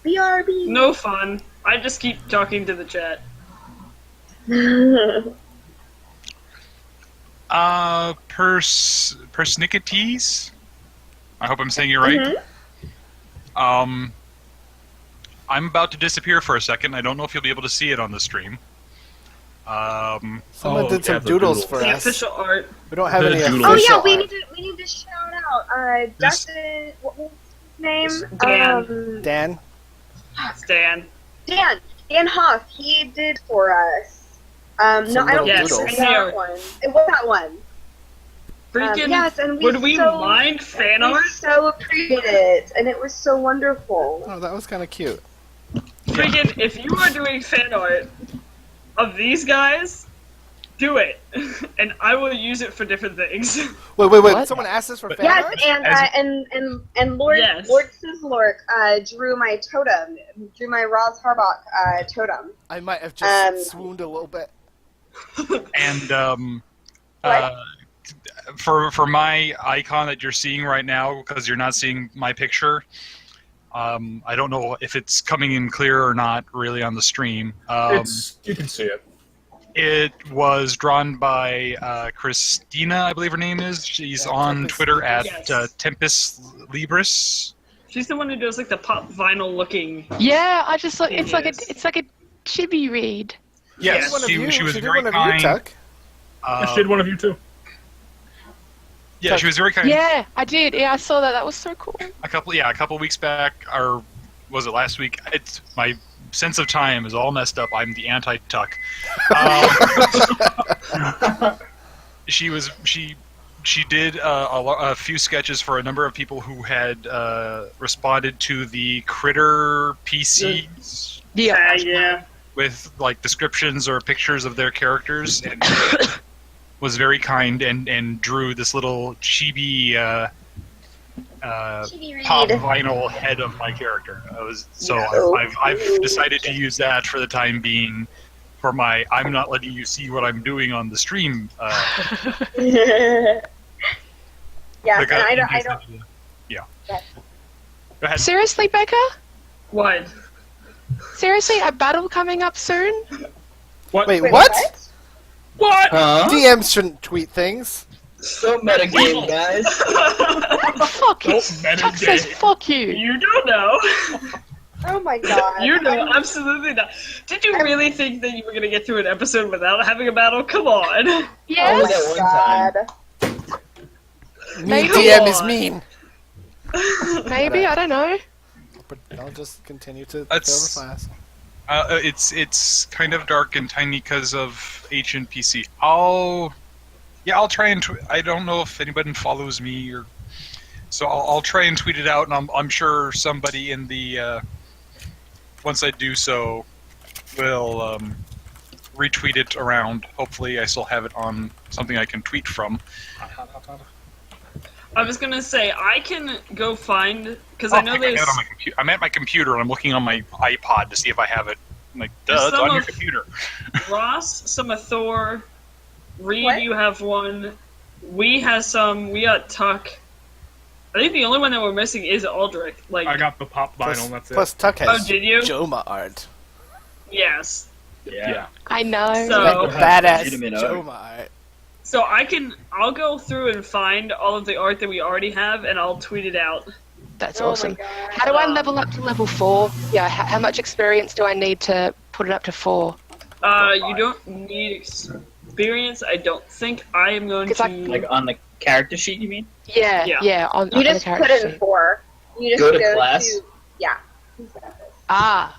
BRB. No fun. I just keep talking to the chat. Persnicates. I hope I'm saying it right. I'm about to disappear for a second. I don't know if you'll be able to see it on the stream. Someone did some yeah, the doodles doodles. for The us. official art. We don't have The any doodles. Oh official yeah, we art. need to shout out. Dustin, what was his name? Dan. Dan? Stan. Dan Hoff. He did for us. No, I don't little think doodles. it was that one. It was that one. Freaking. Yes, and we would we so, mind fan we art? so appreciated it, and it was so wonderful. Oh, that was kind of cute. Freaking, if you are doing fan art of these guys, do it, and I will use it for different things. Wait. What? Someone asked us for fan Yes, art? and Lord Yes. Lord Sizzlork drew my totem, drew my Roz Harbach totem. I might have just swooned a little bit. And What? for my icon that you're seeing right now, because you're not seeing my picture, I don't know if it's coming in clear or not really on the stream. You can see it. It was drawn by Christina, I believe her name is. She's Yeah, on Tempest Twitter at Yes. Tempest Libris. She's the one who does like the pop vinyl looking. Yeah, I just look. It's Yes. like a chibi read. Yes, One of she you. was did very one of kind. you, Tuck. I did one of you too. Yeah, she was very kind. Yeah, I did. Yeah, I saw that. That was so cool. A couple weeks back, or was it last week? It's my sense of time is all messed up. I'm the anti-Tuck. She did a few sketches for a number of people who had responded to the Critter PCs Yeah. with like descriptions or pictures of their characters, and was very kind and drew this little chibi pop vinyl head of my character. I've decided to use that for the time being for my I'm not letting you see what I'm doing on the stream. Yes, Like, and I don't. Yeah. Go ahead. Seriously, Becca? What? Seriously, a battle coming up soon? What? Wait, Wait, what? What? Huh? DMs shouldn't tweet things. So metagame, guys. Fuck you. Don't metagame. Chuck says fuck you. You don't know. Oh my god. You know, absolutely not. Did you really think that you were going to get through an episode without having a battle? Come on. Only Yes. that one time. God. Mean Maybe. DM is Come on. mean. Maybe, I don't know. But I'll just continue to That's- fail the class. It's kind of dark and tiny because of HNPC. I'll try and I don't know if anybody follows me or so I'll try and tweet it out, and I'm sure somebody in the once I do so will retweet it around. Hopefully, I still have it on something I can tweet from. I was going to say, I can go find, because I know think there's... have it on my I'm at my computer and I'm looking on my iPod to see if I have it. I'm like, duh, There's it's some on your of- computer. Ross, some of Thor, Reed, What? you have one. We have some. We got Tuck. I think the only one that we're missing is Aldrich. Like, I got the pop vinyl. Plus, That's it. plus Tuck has oh, did you? Joma art. Yes. Yeah. I know. So- Badass Legitimate Joe art. art. So I'll go through and find all of the art that we already have, and I'll tweet it out. That's Oh my awesome. God. How do I level up to level 4? Yeah, how much experience do I need to put it up to 4? You don't need experience. I don't think. I am going 'Cause to. Like on the character sheet, you mean? Yeah, Yeah. yeah, on You the just character put in sheet. 4. You just Go to class? yeah. Ah,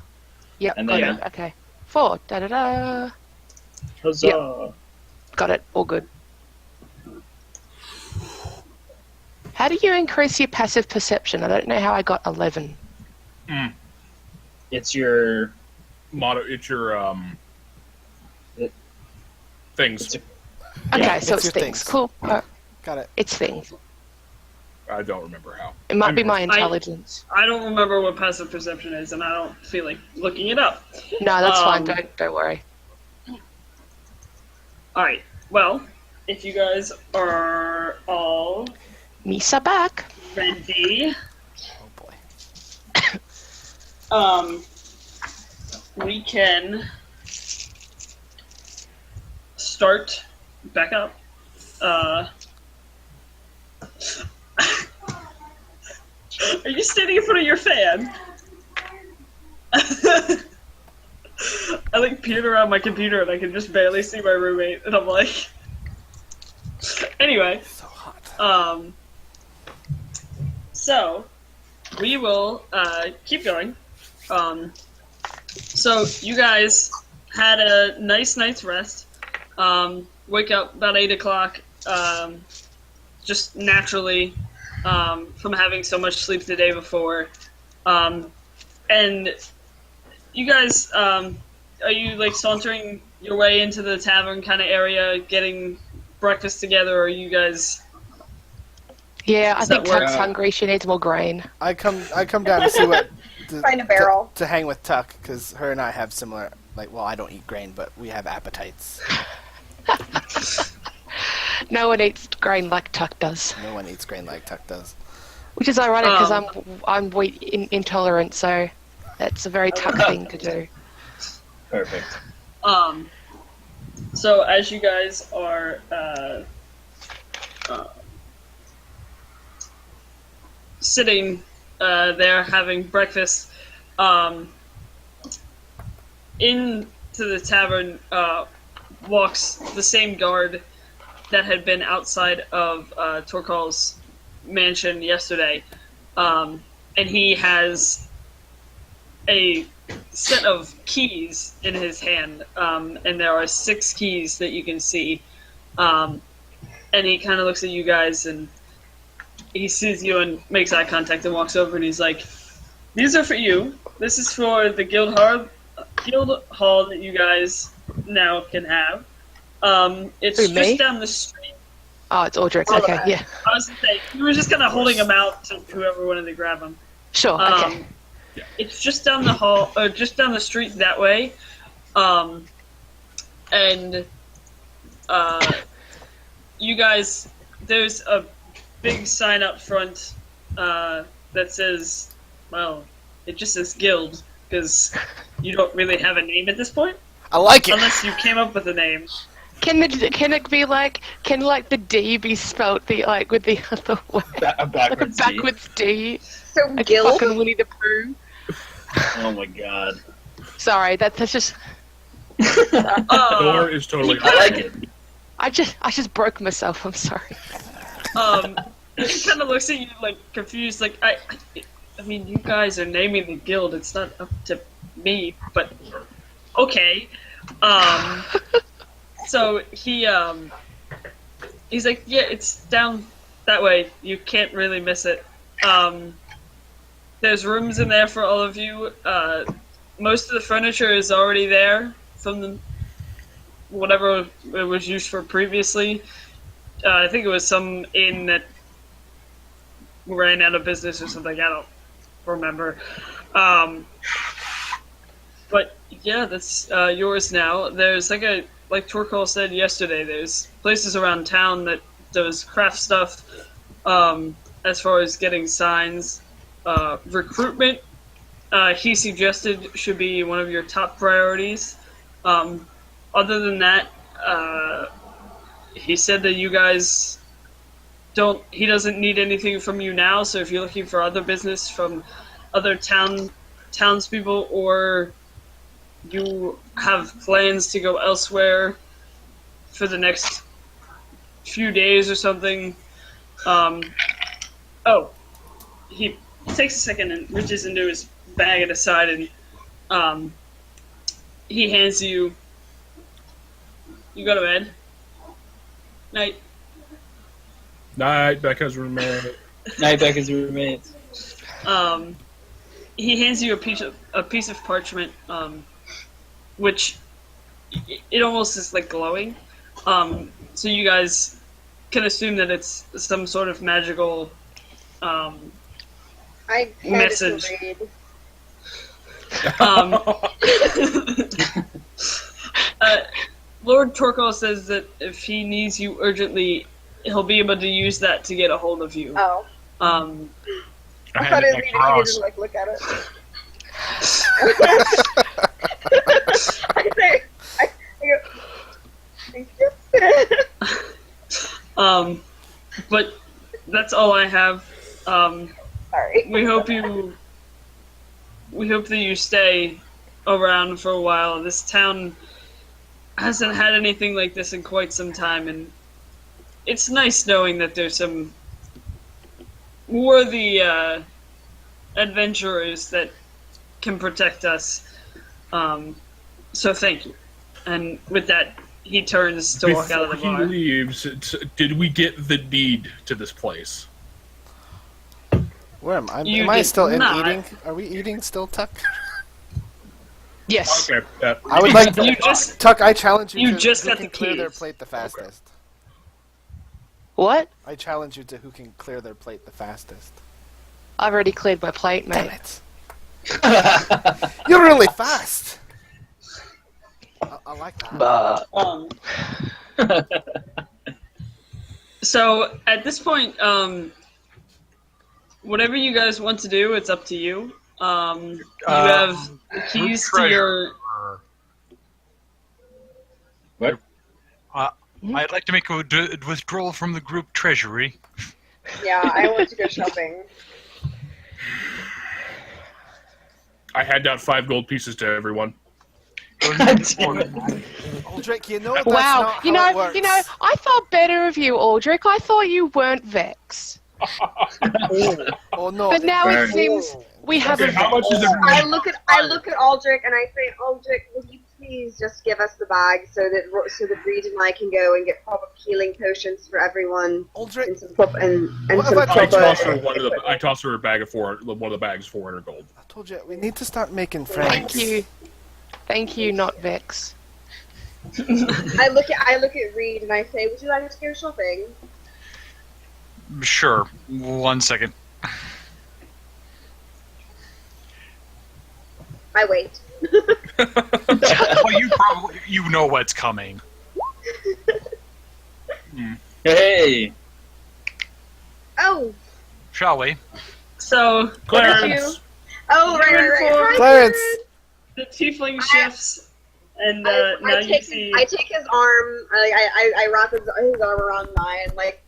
yep, And got then- it. Okay, 4. Da da da. Huzzah! Got it. All good. How do you increase your passive perception? I don't know how I got 11. It's your It's your It- things. it's a- Okay, Yeah, so it's it's your things. things. Cool. Got it. It's things. I don't remember how. It might be my I- intelligence. I don't remember what passive perception is, and I don't feel like looking it up. No, that's fine. Um, Don't worry. All right. Well, if you guys are all Misa back. ready, Oh boy. we can start back up. Are you standing in front of your fan? I like peered around my computer and I can just barely see my roommate, and I'm like. Anyway, So hot. so we will keep going. So you guys had a nice night's rest. Wake up about 8 o'clock, just naturally from having so much sleep the day before. And you guys, are you like sauntering your way into the tavern kind of area, getting breakfast together, or are you guys? Yeah, I Does think that work? Tuck's hungry. She needs more grain. I come down to see what Find a barrel. to hang with Tuck because her and I have similar. Like, well, I don't eat grain, but we have appetites. No one eats grain like Tuck does, No one eats grain like Tuck does. which is ironic because Um, I'm wheat intolerant, so that's a very Tuck thing to do. perfect. So as you guys are sitting there having breakfast, into the tavern walks the same guard that had been outside of Torkal's mansion yesterday, and he has a set of keys in his hand, and there are 6 keys that you can see. And he kind of looks at you guys, and he sees you and makes eye contact and walks over, and he's like, "These are for you. This is for the guild hall that you guys now can have. It's Who, just me? down the street." Oh, it's Aldrich. All of Okay, us. yeah, I was gonna say, you were just kind of holding them out to whoever wanted to grab them. sure. Okay. It's just down the hall, or just down the street that way, and you guys, there's a big sign up front that says, well, it just says guild because you don't really have a name at this point, I like it. unless you came up with a name. Can it be like the D be spelt with the other way? Backwards. D. Backwards D. So Like guild. fucking Winnie the Pooh. Oh my god. Sorry, that's just Thor is totally. I like it. I just broke myself. I'm sorry. He kind of looks at you like confused, like I mean, you guys are naming the guild. It's not up to me, but okay. So he's like, yeah, it's down that way. You can't really miss it. There's rooms in there for all of you. Most of the furniture is already there from whatever it was used for previously. I think it was some inn that ran out of business or something. I don't remember. But yeah, that's yours now. There's like Torkal said yesterday, there's places around town that does craft stuff as far as getting signs. Recruitment he suggested should be one of your top priorities. Other than that, he said that you guys he doesn't need anything from you now, so if you're looking for other business from other townspeople, or you have plans to go elsewhere for the next few days or something, he takes a second and reaches into his bag at the side, and he hands you go to bed. Night. Night, Becca's roommate. Night, Becca's roommates. He hands you a piece of parchment, which it almost is like glowing. So you guys can assume that it's some sort of magical I had message. to read. Lord Torkel says that if he needs you urgently, he'll be able to use that to get a hold of you. Oh. I I had thought it it like needed you cross. to like look at it. I go, thank you. But that's all I have. Sorry. We hope that you stay around for a while. This town hasn't had anything like this in quite some time, and it's nice knowing that there's some worthy adventurers that can protect us. So thank you. And with that, he turns to walk out of the Before bar. he leaves, did we get the deed to this place? Where am I? You Am I did still in not. eating? Are we eating still, Tuck? Yes. Okay. I would like to. You just- Tuck, I challenge you you to just who got can the clear their keys. plate the fastest. What? I challenge you to who can clear their plate the fastest. I've already cleared my plate, Damn mate. it! You're really fast. I like that. So at this point, whatever you guys want to do, it's up to you. You have the keys to your. What? I'd like to make a withdrawal from the group treasury. Yeah, I want to go shopping. I hand out 5 gold pieces to everyone. Aldrich, you know that's Wow. not You how it know, works. I thought better of you, Aldrich. I thought you weren't Vex. Oh no! But now Burn. it seems we have Okay, a how much is I everybody? look at Aldrich and I say, Aldrich, will you please just give us the bag so that Reed and I can go and get proper healing potions for everyone Aldrich, and some proper and What some have I I proper. toss her I toss her a bag of 400. One of the bags 400 gold. I told you we need to start making friends. Thank you. Thank you, not Vex. I look at Reed and I say, would you like to go shopping? Sure. 1 second. I wait. Well, you know what's coming. Hey! Oh, Shall we? So Clarence! oh, right. Hi, Clarence. the tiefling shifts, and I now you take see. I take his arm. I wrap his arm around mine, like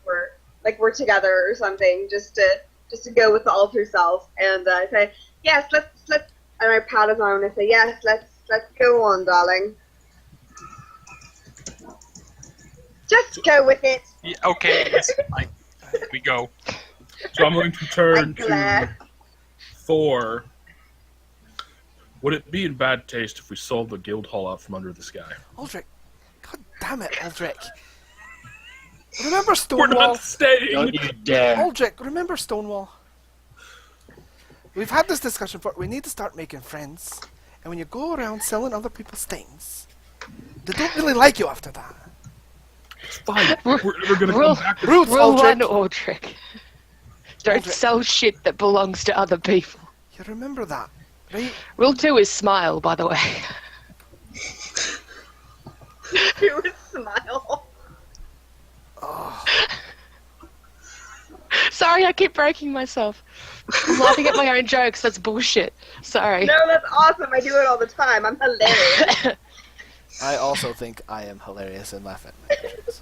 we're together or something, just to go with the altar self. And I say, yes, let's. And I pat his arm and I say, yes, let's go on, darling. Just go with it. Yeah, okay. Yes, we go. So I'm going to turn I'm to glad. Thor. Would it be in bad taste if we sold the guild hall out from under the sky? Aldrich, god damn it, Aldrich. Remember We're Stonewall? not staying! Don't you dare. Aldrich, remember Stonewall? We've had this discussion before. We need to start making friends. And when you go around selling other people's things, they don't really like you after that. It's fine. We're never going to Rule- come back. Roots, Rule Aldrich. 1, Aldrich. Don't Aldrich. sell shit that belongs to other people. You remember that, right? Rule 2 is smile, by the way. You would smile. Oh, Sorry, I I keep breaking myself. I'm laughing at my own jokes. That's bullshit. Sorry. No, that's awesome. I do it all the time. I'm hilarious. I also think I am hilarious and laugh at my jokes.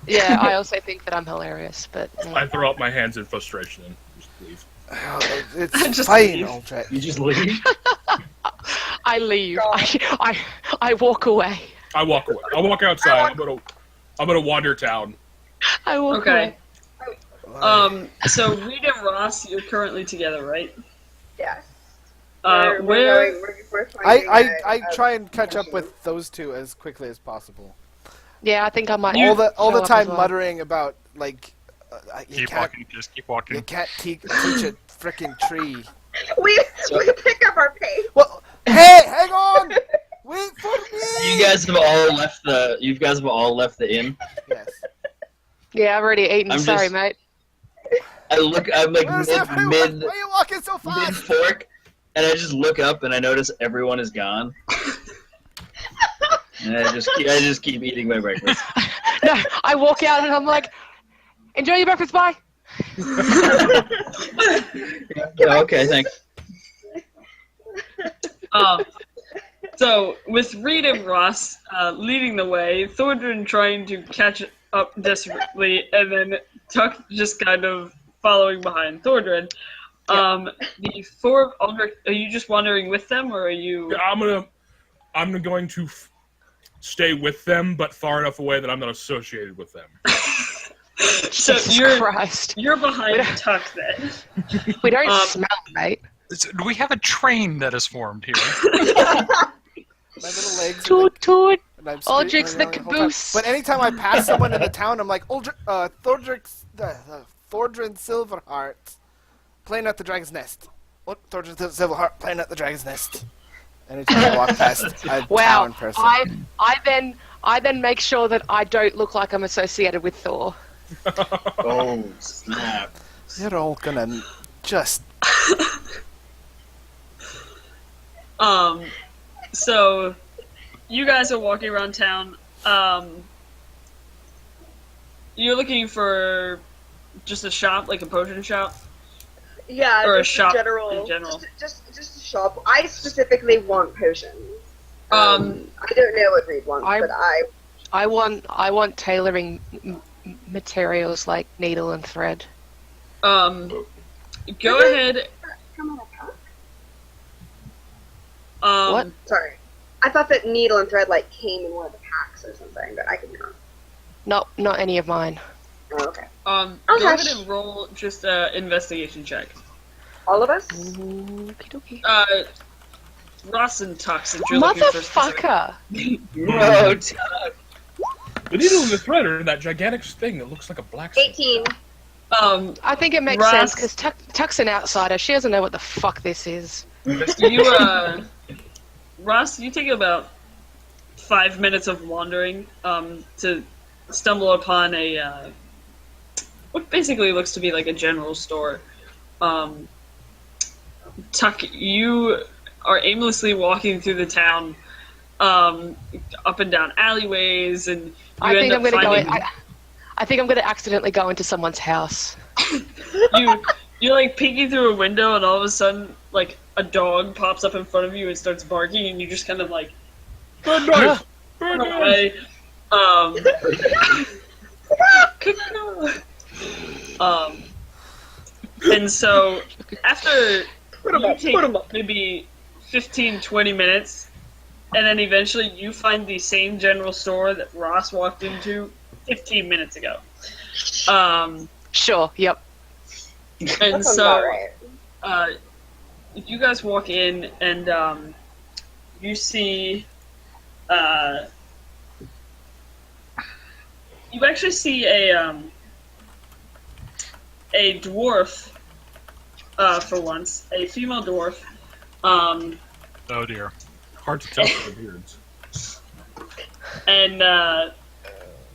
Yeah, I also think that I'm hilarious, but I throw up my hands in frustration and just leave. It's Just fine, leave. Aldrich. You just leave. I leave. I walk away. I walk away. I walk outside. I'm gonna wander town. I walk Okay. away. So Reed and Ross, you're currently together, right? Yes. Where? We're finding I a try and catch up mission. with those two as quickly as possible. Yeah, I think I might. all the show up time as well. muttering about like you Keep can't walking. Just keep walking. you can't teach a frickin' tree. We pick up our pace. Well, hey, hang on! Wait for me! You guys have all left the. You guys have all left the inn. Yes. Yeah, I've already eaten. I'm Sorry, just- mate. I'm like Where's everyone? mid Why are you walking so fast? fork, and I just look up and I notice everyone is gone. And I just keep eating my breakfast. No, I walk out and I'm like, enjoy your breakfast, bye. Yeah, okay, thanks. So with Reed and Ross leading the way, Thordrin trying to catch up desperately, and then Tuck just kind of following behind Thordrin. The four of Aldrich, are you just wandering with them, or are you? Yeah, I'm going to stay with them, but far enough away that I'm not associated with them. So Jesus Christ. you're behind Tuck then. We don't smell, mate. Do we have a train that is formed here? My little legs. Are Toot like, toot. and I'm Aldrich's screaming the the whole time. caboose. But anytime I pass someone in the town, I'm like, Thordrin Silverheart, playing at the Dragon's Nest. What? Thordrin Silverheart, playing at the Dragon's Nest. Anytime I walk past a Wow. town person. I then make sure that I don't look like I'm associated with Thor. Oh snap! You're all gonna just... So you guys are walking around town. You're looking for just a shop, like a potion shop? Yeah, Or a just shop general, in general. Just a shop. I specifically want potions. I don't know what Reed wants, I- but I want tailoring materials like needle and thread. Go ahead. come on a pack. What? Sorry, I thought that needle and thread like came in one of the packs or something, but I could be wrong. No, not any of mine. Oh, okay. Go hush. ahead and roll just an investigation check. All of us? Okie dokie. Ross and Tuck, since you're looking for specific- Motherfucker! No, Tuck. The needle and the thread are in that gigantic thing that looks like a blacksmith. 18. I think it makes Ross- sense because Tuck's an outsider. She doesn't know what the fuck this is. You, Ross, you take about 5 minutes of wandering to stumble upon a what basically looks to be like a general store. Tuck, you are aimlessly walking through the town, up and down alleyways, and you I think end I'm up gonna finding I think I'm gonna accidentally go into someone's house. you're like peeking through a window, and all of a sudden, like a dog pops up in front of you and starts barking, and you just kind of like Bird noise! Bird run noise! away. And so after you take maybe 15, 20 minutes, and then eventually you find the same general store that Ross walked into 15 minutes ago. Sure. Yep. And That sounds so about right. if you guys walk in and you see you actually see a dwarf for once, a female dwarf. Oh dear. Hard to tell from the beards. And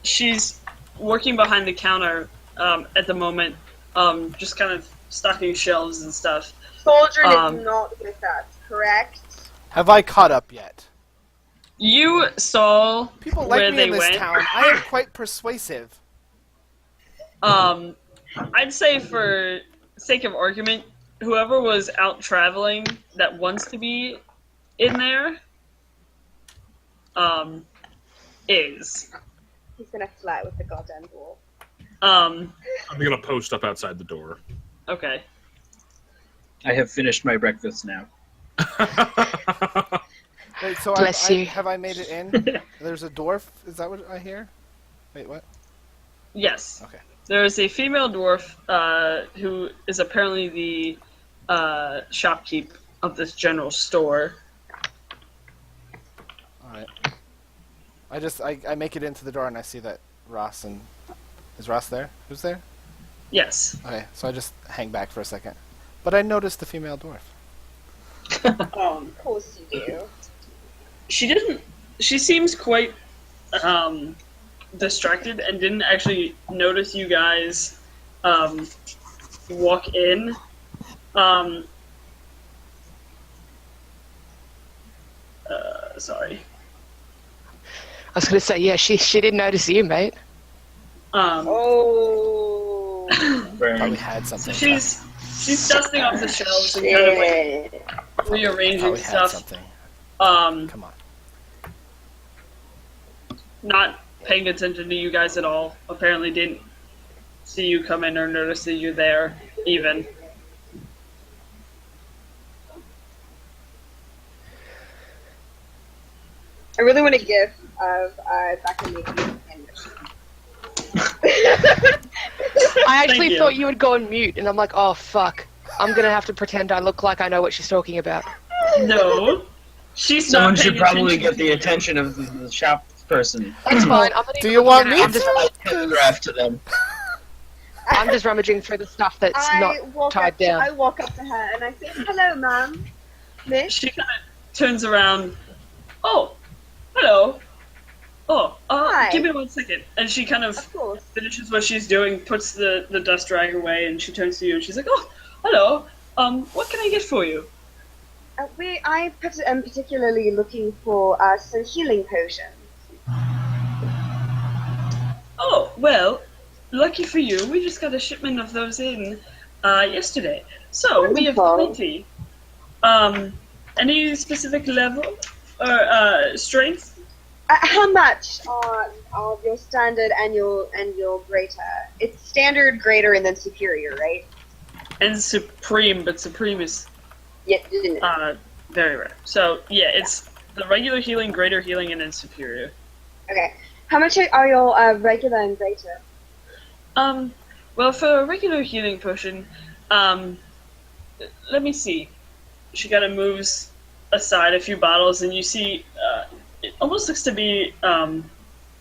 she's working behind the counter at the moment, just kind of stocking shelves and stuff. Soldier is not with us, correct? Have I caught up yet? You saw People where like me they in this went. town. I am quite persuasive. I'd say for sake of argument, whoever was out traveling that wants to be in there, is. He's gonna fly with the goddamn dwarf. Um, I'm gonna post up outside the door. okay. I have finished my breakfast now. Wait, so Bless you. have I made it in? There's a dwarf. Is that what I hear? Wait, what? Yes. Okay. There is a female dwarf who is apparently the shopkeep of this general store. All right. I make it into the door and I see that Ross and is Ross there? Who's there? Yes. Okay, so I just hang back for a second, but I noticed the female dwarf. Of course you do. She didn't. She seems quite distracted and didn't actually notice you guys walk in. Sorry. I was going to say, yeah, she didn't notice you, mate. Oh. Burn. Probably had So something. she's dusting off the shelves and kind of like rearranging Probably had stuff. something. Come on. Not paying attention to you guys at all. Apparently didn't see you come in or notice that you're there, even. I really want a gif of Becca making a I actually you. thought you would go on mute, and I'm like, oh, fuck. I'm going to have to pretend I look like I know what she's talking about. No. She's Someone not should paying probably attention. get the attention of the shop person. That's fine. I'm not Do even you want looking me at it. to? Telegraph to them. I'm just rummaging through the stuff that's not tied down. I walk up to her and I say, "Hello, ma'am, miss." She kind of turns around. Oh, hello. Oh, Hi. give me 1 second. And she kind of Of course. finishes what she's doing, puts the dust rag away, and she turns to you and she's like, oh, hello. What can I get for you? I am particularly looking for some healing potions. Oh, well, lucky for you, we just got a shipment of those in yesterday. So, we have Wonderful. plenty. Any specific level or strength? How much of your standard and your greater? It's standard, greater, and then superior, right? And supreme, but supreme is Yeah. very rare. So, yeah, it's the regular healing, greater healing, and then superior. Okay. How much are your regular and greater? Well, for a regular healing potion, let me see. She kind of moves aside a few bottles, and you see, it almost looks to be,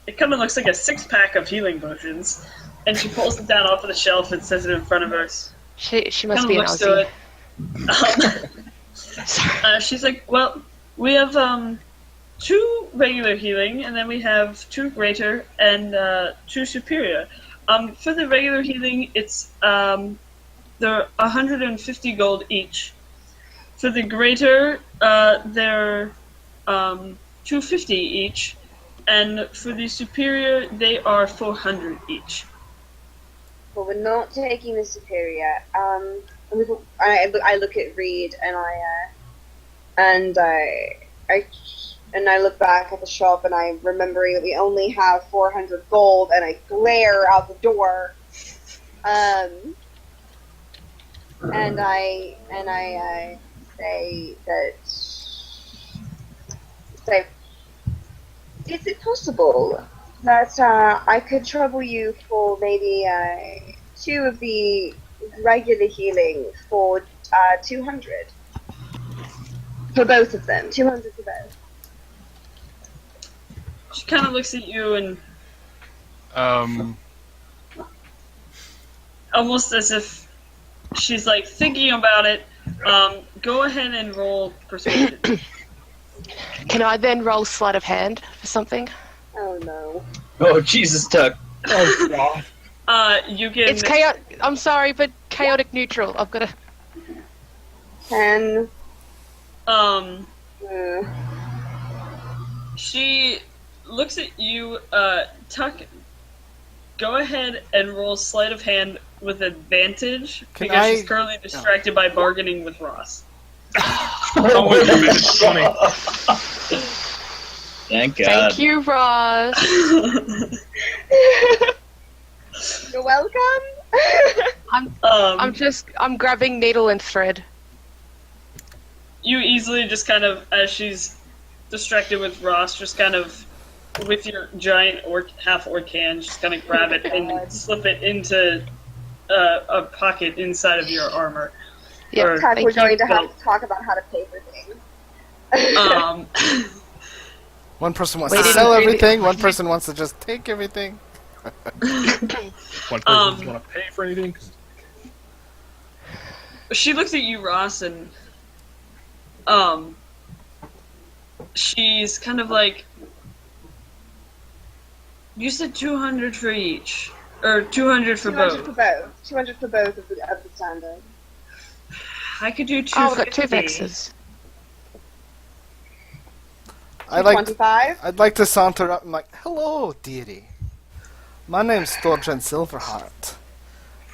it kind of looks like a 6-pack of healing potions. And she pulls it down off of the shelf and sets it in front of her. She must Kind be of an looks to Aussie. it. She's like, well, we have 2 regular healing, and then we have 2 greater and 2 superior. For the regular healing, it's they're 150 gold each. For the greater, they're 250 each, and for the superior, they are 400 each. Well, we're not taking the superior. I look at Reed and I look back at the shop and I remembering that we only have 400 gold and I glare out the door. And I say that. Say, is it possible that I could trouble you for maybe 2 of the regular healing for 200? For both of them, 200 for both. She kind of looks at you and almost as if she's like thinking about it. Go ahead and roll persuasion. Can I then roll sleight of hand for something? Oh no. Oh, Jesus, Tuck. Oh god. You can. It's chaotic. I'm sorry, but chaotic neutral. I've got to. 10. She looks at you. Tuck go ahead and roll sleight of hand with advantage Can because I- she's currently distracted by bargaining with Ross. Oh, wait a minute, it's funny. Thank God. Thank you, Ross. You're welcome. I'm grabbing needle and thread. You easily just kind of, as she's distracted with Ross, just kind of, with your giant half orc hand, just kind of grab it and slip it into a pocket inside of your armor. Yeah, Or- Tuck, thank we're you. going to have to talk about how to pay for things. Um, One person wants Wait, to sell wait, everything. One person wants to just take everything. One person doesn't want to pay for anything. 'Cause she looks at you, Ross, and she's kind of like, you said 200 for each, or 200 for 200 both. for both. 200 for both of the standard. I could do Oh, I've got 2 250. vexes. I'd like to saunter up and like, hello, dearie. My name's Thorjan Silverheart.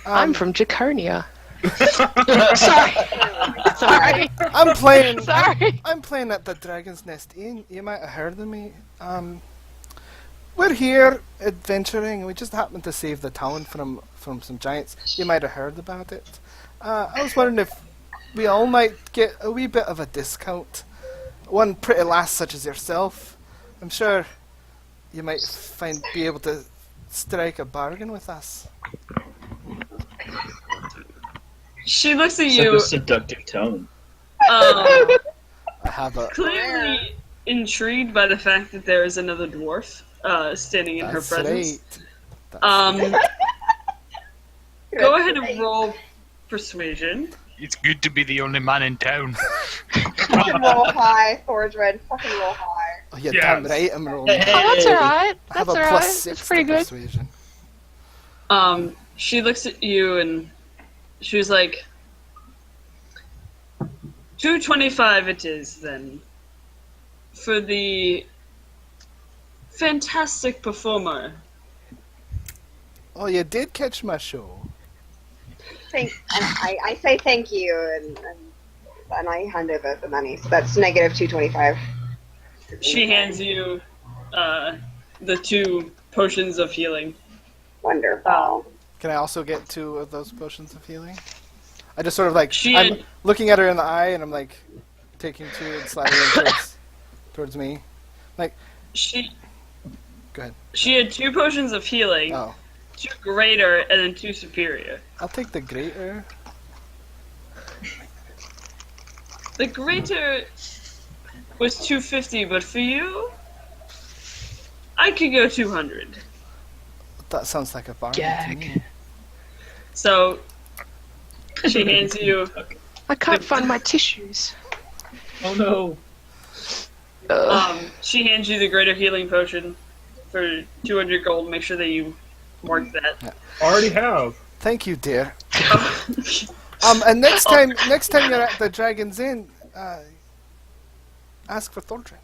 I'm from Jaconia. Sorry. Sorry. I'm playing. Sorry. I'm playing at the Dragon's Nest Inn. You might have heard of me. We're here adventuring. We just happened to save the town from some giants. You might have heard about it. I was wondering if we all might get a wee bit of a discount. One pretty lass such as yourself. I'm sure you might be able to strike a bargain with us. She looks at Such you, a seductive tone. I have a. clearly intrigued by the fact that there is another dwarf standing in her That's presence. right. Go ahead and roll persuasion. It's good to be the only man in town. Fucking roll high, Thordrad. Fucking roll high. Oh, yeah, Yes. damn right. I'm rolling. Oh, that's alright. I have That's a alright. plus 6 That's pretty to good. persuasion. She looks at you and she was like, 225 it is then. For the fantastic performer. Oh, you did catch my show. I say thank you, and I hand over the money. So that's negative 225. She hands you the 2 potions of healing. Wonderful. Can I also get 2 of those potions of healing? I just sort of like, She I'm had- looking at her in the eye and I'm like taking 2 and sliding them towards me. Like, She go ahead. She had 2 potions of healing, Oh, 2 greater, and then 2 superior. I'll take the greater. The greater was 250, but for you, I could go 200. That sounds like a bargain to Gag. me. So she hands you. I can't find my tissues. Oh no. She hands you the greater healing potion for 200 gold. Make sure that you mark that. already have. Thank you, dear. And next time you're at the Dragon's Inn, ask for Thordrad.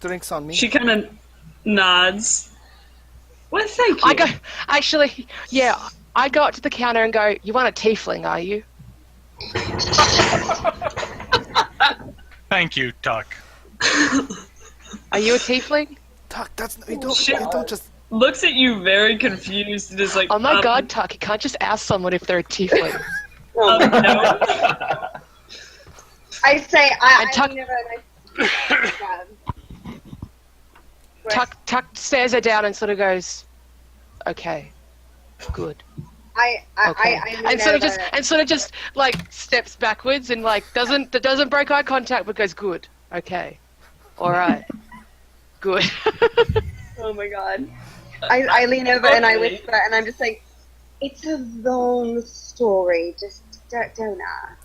Drinks on me. She kind of nods. Well, thank you. I go, actually, yeah, I go up to the counter and go, you want a tiefling, are you? Thank you, Tuck. Are you a tiefling? Tuck, you Shit. don't just. Looks at you very confused and is like, Oh my god, Tuck, you can't just ask someone if they're a tiefling. no. I say And Tuck- I never. Tuck stares her down and sort of goes, okay, good. I Okay. And sort of just like steps backwards and like doesn't break eye contact but goes, good, okay, all right, good. Oh my god. I lean over and I Okay. whisper and I'm just like, it's a long story. Just don't ask.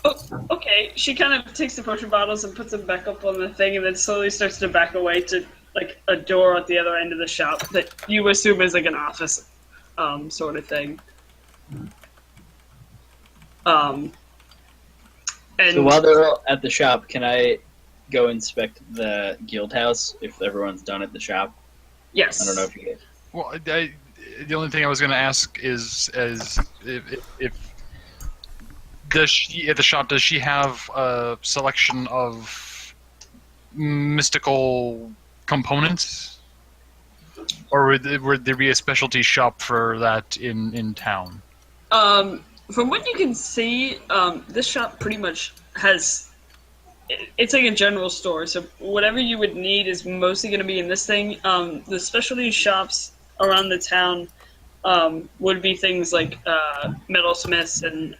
Oh, okay. She kind of takes the potion bottles and puts them back up on the thing, and then slowly starts to back away to like a door at the other end of the shop that you assume is like an office, sort of thing. And So while they're all at the shop, can I go inspect the guild house if everyone's done at the shop? Yes. I don't know if you. Well, the only thing I was going to ask is if does she at the shop, does she have a selection of mystical components, or would there be a specialty shop for that in town? From what you can see, this shop pretty much has. It's like a general store, so whatever you would need is mostly going to be in this thing. The specialty shops around the town would be things like metalsmiths and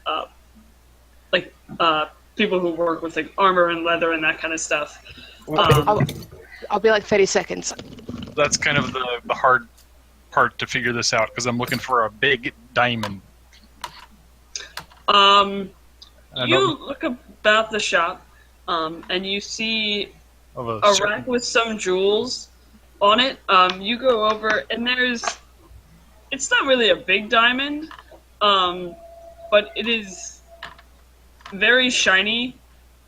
people who work with like armor and leather and that kind of stuff. I'll be like 30 seconds. That's kind of the hard part to figure this out, because I'm looking for a big diamond. You look about the shop, and you see a rack with some jewels on it. You go over, and it's not really a big diamond, but it is very shiny,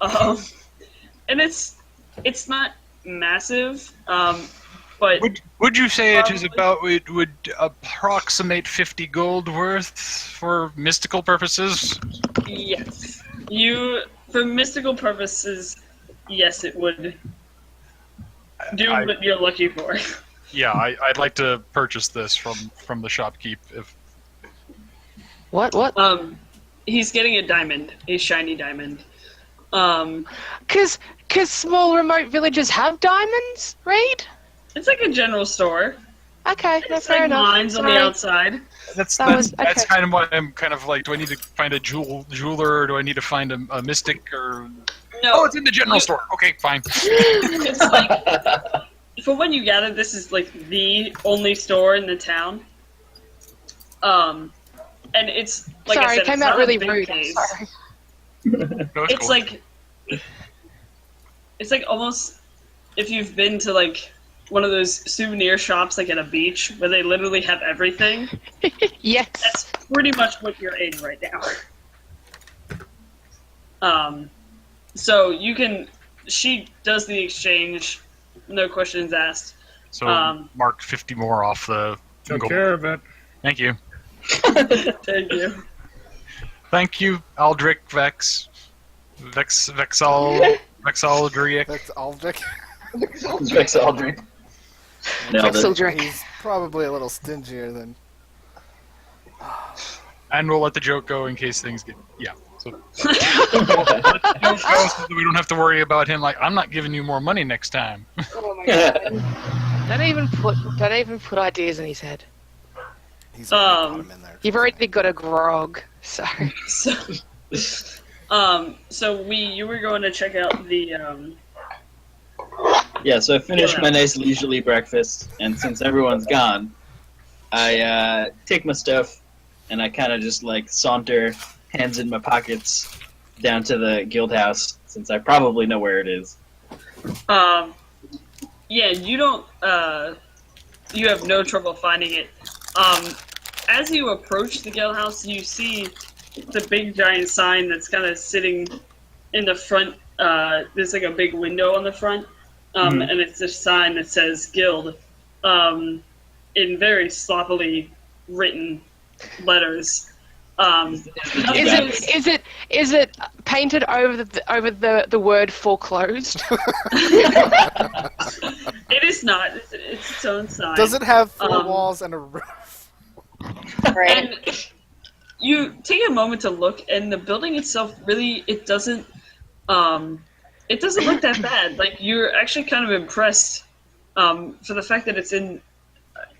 and it's not massive, but would you say it is about, it would approximate 50 gold worth for mystical purposes? yes, for mystical purposes, yes, it would do what you're looking for. Yeah, I'd like to purchase this from the shopkeep. If What? He's getting a diamond, a shiny diamond. Cause small remote villages have diamonds, right? It's like a general store. Okay, that's It's fair like enough. lines on the Sorry. outside. that's Okay. kind of what I'm kind of like. Do I need to find a jeweler, or do I need to find a mystic, or? No, Oh, it's in the general store. Okay, fine. it's like, for when you gather, this is like the only store in the town. And it's like Sorry, I said, it came it's out not really a big rude. I'm place. sorry. No, It's cool. like almost if you've been to like one of those souvenir shops like at a beach where they literally have everything. Yes. That's pretty much what you're in right now. So you can. She does the exchange, no questions asked. So mark 50 more off the Took gold. care of it. Thank you. Thank you. Thank you, Aldrich Vexaldriac. That's Aldrich. Vex Aldrich. Nailed it. Vexeldrick. He's probably a little stingier than. And we'll let the joke go in case things get... Yeah. So, let the joke go so that we don't have to worry about him like, I'm not giving you more money next time. Oh my god. Don't even put ideas in his head. He's already got him in there. You've already got a grog, so. So you were going to check out the Yeah, so I finished my nice leisurely breakfast, and since everyone's gone, I take my stuff, and I kind of just like saunter, hands in my pockets, down to the guild house, since I probably know where it is. Yeah, you don't you have no trouble finding it. As you approach the guild house, you see the big giant sign that's kind of sitting in the front. There's like a big window on the front, and it's a sign that says guild in very sloppily written letters. Is it painted over the word foreclosed? It is not. It's its own sign. Does it have four walls and a roof? And you take a moment to look, and the building itself really it doesn't look that bad. Like you're actually kind of impressed for the fact that it's in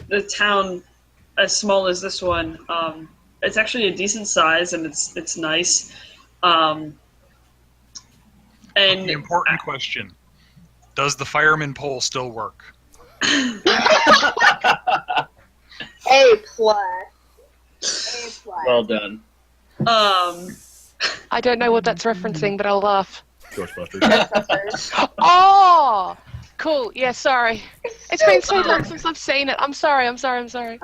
the town as small as this one. It's actually a decent size, and it's nice. And The important question: does the fireman pole still work? A plus. A plus. Well done. I don't know what that's referencing, but I'll laugh. Ghostbusters. Oh, cool. Yeah, sorry. It's been so long since I've seen it. I'm sorry. Oh, it's okay.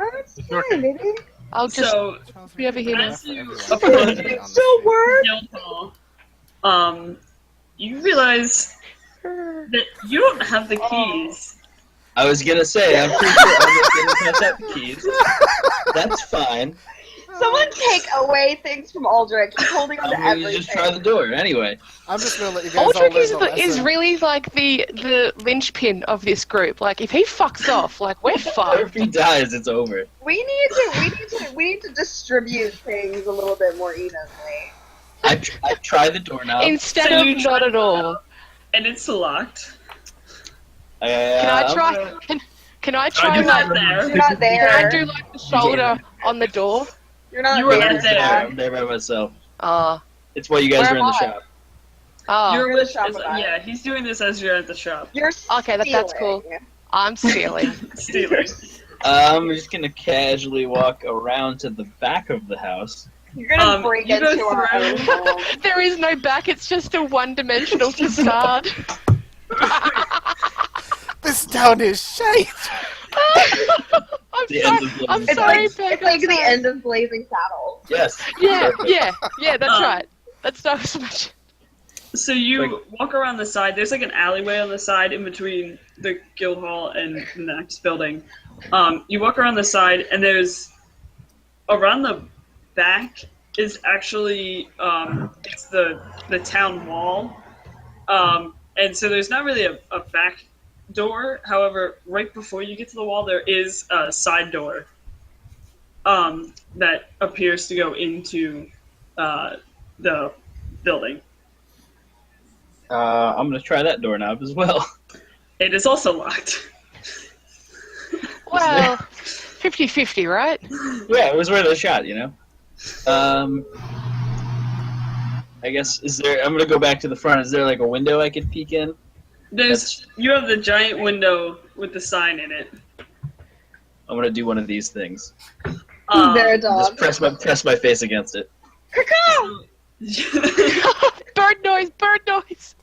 fine, baby. I'll just so be over here now. as you Everyone approach on the Still work. Guildhall, you realize that you don't have the keys I was gonna say, I'm pretty sure I'm just gonna pass out the keys. That's fine. Someone take away things from Aldrich. He's holding on to I'm gonna everything. just try the door anyway. I'm just gonna let you guys all Aldrich learn the is lesson. really like the linchpin of this group. Like, if he fucks off, like, we're If fucked. he dies, it's over. We need to distribute things a little bit more evenly. I try the doorknob. Instead So of you not try- at all. And it's locked. Can I try? Can I try You're like? not there. You're not Can there. I do like the shoulder on the door? You're not You were there. not there. I'm there by myself. Ah. It's while you guys Where were in am the I? shop. Oh. You're You're the with, shop is- guy. yeah, he's doing this as you're at the shop. You're Okay, that's cool. stealing. I'm stealing. Stealing. I'm just gonna casually walk around to the back of the house. You're gonna break you go into our own through- home. There is no back. It's just a one-dimensional facade. This town is shite. I'm The sorry. end of I'm Blazing sorry, It's Peg. like I'm the sorry. end of Blazing Saddles. Yes. Yeah, Perfect. yeah, that's Um, right. That's not so much. So you walk around the side. There's like an alleyway on the side in between the guild hall and the next building. You walk around the side, and there's around the back is actually it's the town wall, and so there's not really a back door. However, right before you get to the wall, there is a side door that appears to go into the building. I'm gonna try that doorknob as well. It is also locked. Well, 50-50, right? Yeah, it was worth a shot, you know. I guess I'm gonna go back to the front. Is there like a window I could peek in? You have the giant window with the sign in it. I'm gonna do one of these things. Um, There, Just dog. press my face against it. Bird noise, bird noise.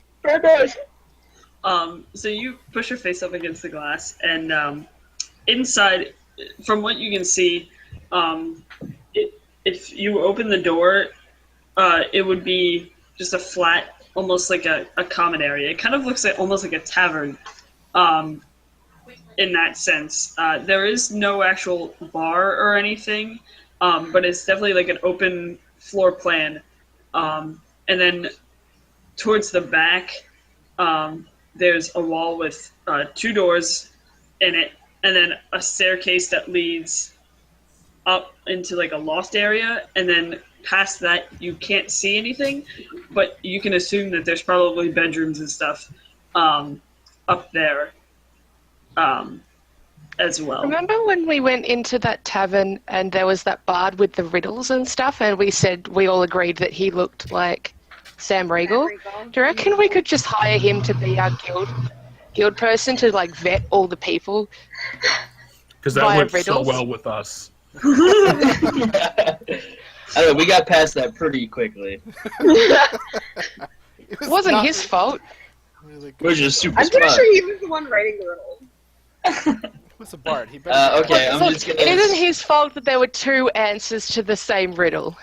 So you push your face up against the glass, and inside, from what you can see, if you open the door, it would be just a flat, almost like a common area. It kind of looks like almost like a tavern, in that sense. There is no actual bar or anything, but it's definitely like an open floor plan. And then towards the back, there's a wall with 2 doors in it, and then a staircase that leads up into like a loft area, and then past that you can't see anything, but you can assume that there's probably bedrooms and stuff up there as well. Remember when we went into that tavern and there was that bard with the riddles and stuff, and we all agreed that he looked like Sam Riegel? Do you reckon we could just hire him to be our guild person to like vet all the people? Because that Via went so riddles? well with us. I don't know, we got past that pretty quickly. It It wasn't not his fault. Really good. We're just super I'm pretty smart. sure he was the one writing the riddle. What's a bard? He better Okay, I'm Look, just gonna. it isn't his fault that there were 2 answers to the same riddle.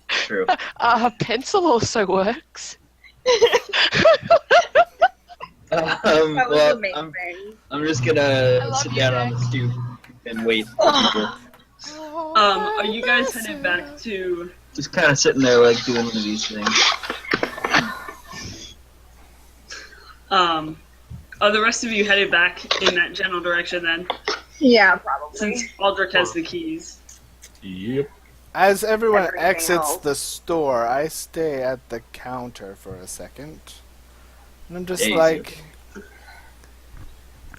True. Pencil also works. That was Well, amazing. I'm just I gonna love sit you, down on the Jack. stoop and wait. Are you guys headed back to? Just kind of sitting there, like doing one of these things. Are the rest of you headed back in that general direction then? Yeah, probably. Since Aldrich has the keys. Yep. As everyone Everything exits else. the store, I stay at the counter for a second. And I'm just Easy. like...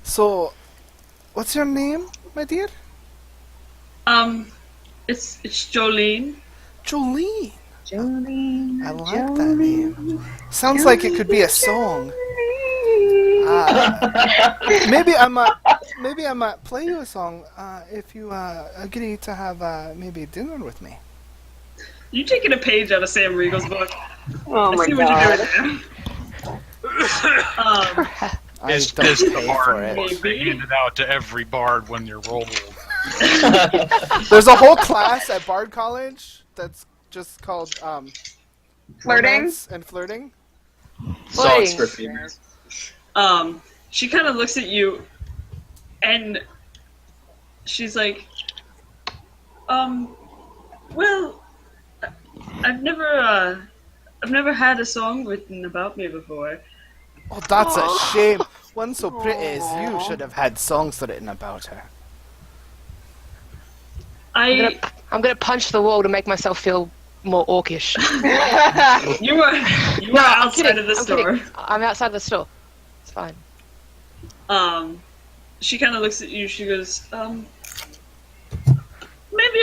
So, what's your name, my dear? It's Jolene. Jolene. Jolene. I like that name. Sounds like it could be a song. Maybe I might play you a song if you agree to have maybe dinner with me. You taking a page out of Sam Riegel's book? Oh I my see god. what you're doing there. I Is don't the pay bard for it. book they hand it out to every bard when you're rolled. There's a whole class at Bard College that's just called Flirting? romance and flirting. Songs for females. she kind of looks at you, and she's like, well, I've never had a song written about me before. Oh, that's a shame. One so pretty as you should have had songs written about her. I I'm gonna punch the wall to make myself feel more orcish. you are I'm outside kidding, of the I'm store. kidding. I'm outside the store. It's fine. She kind of looks at you. She goes, maybe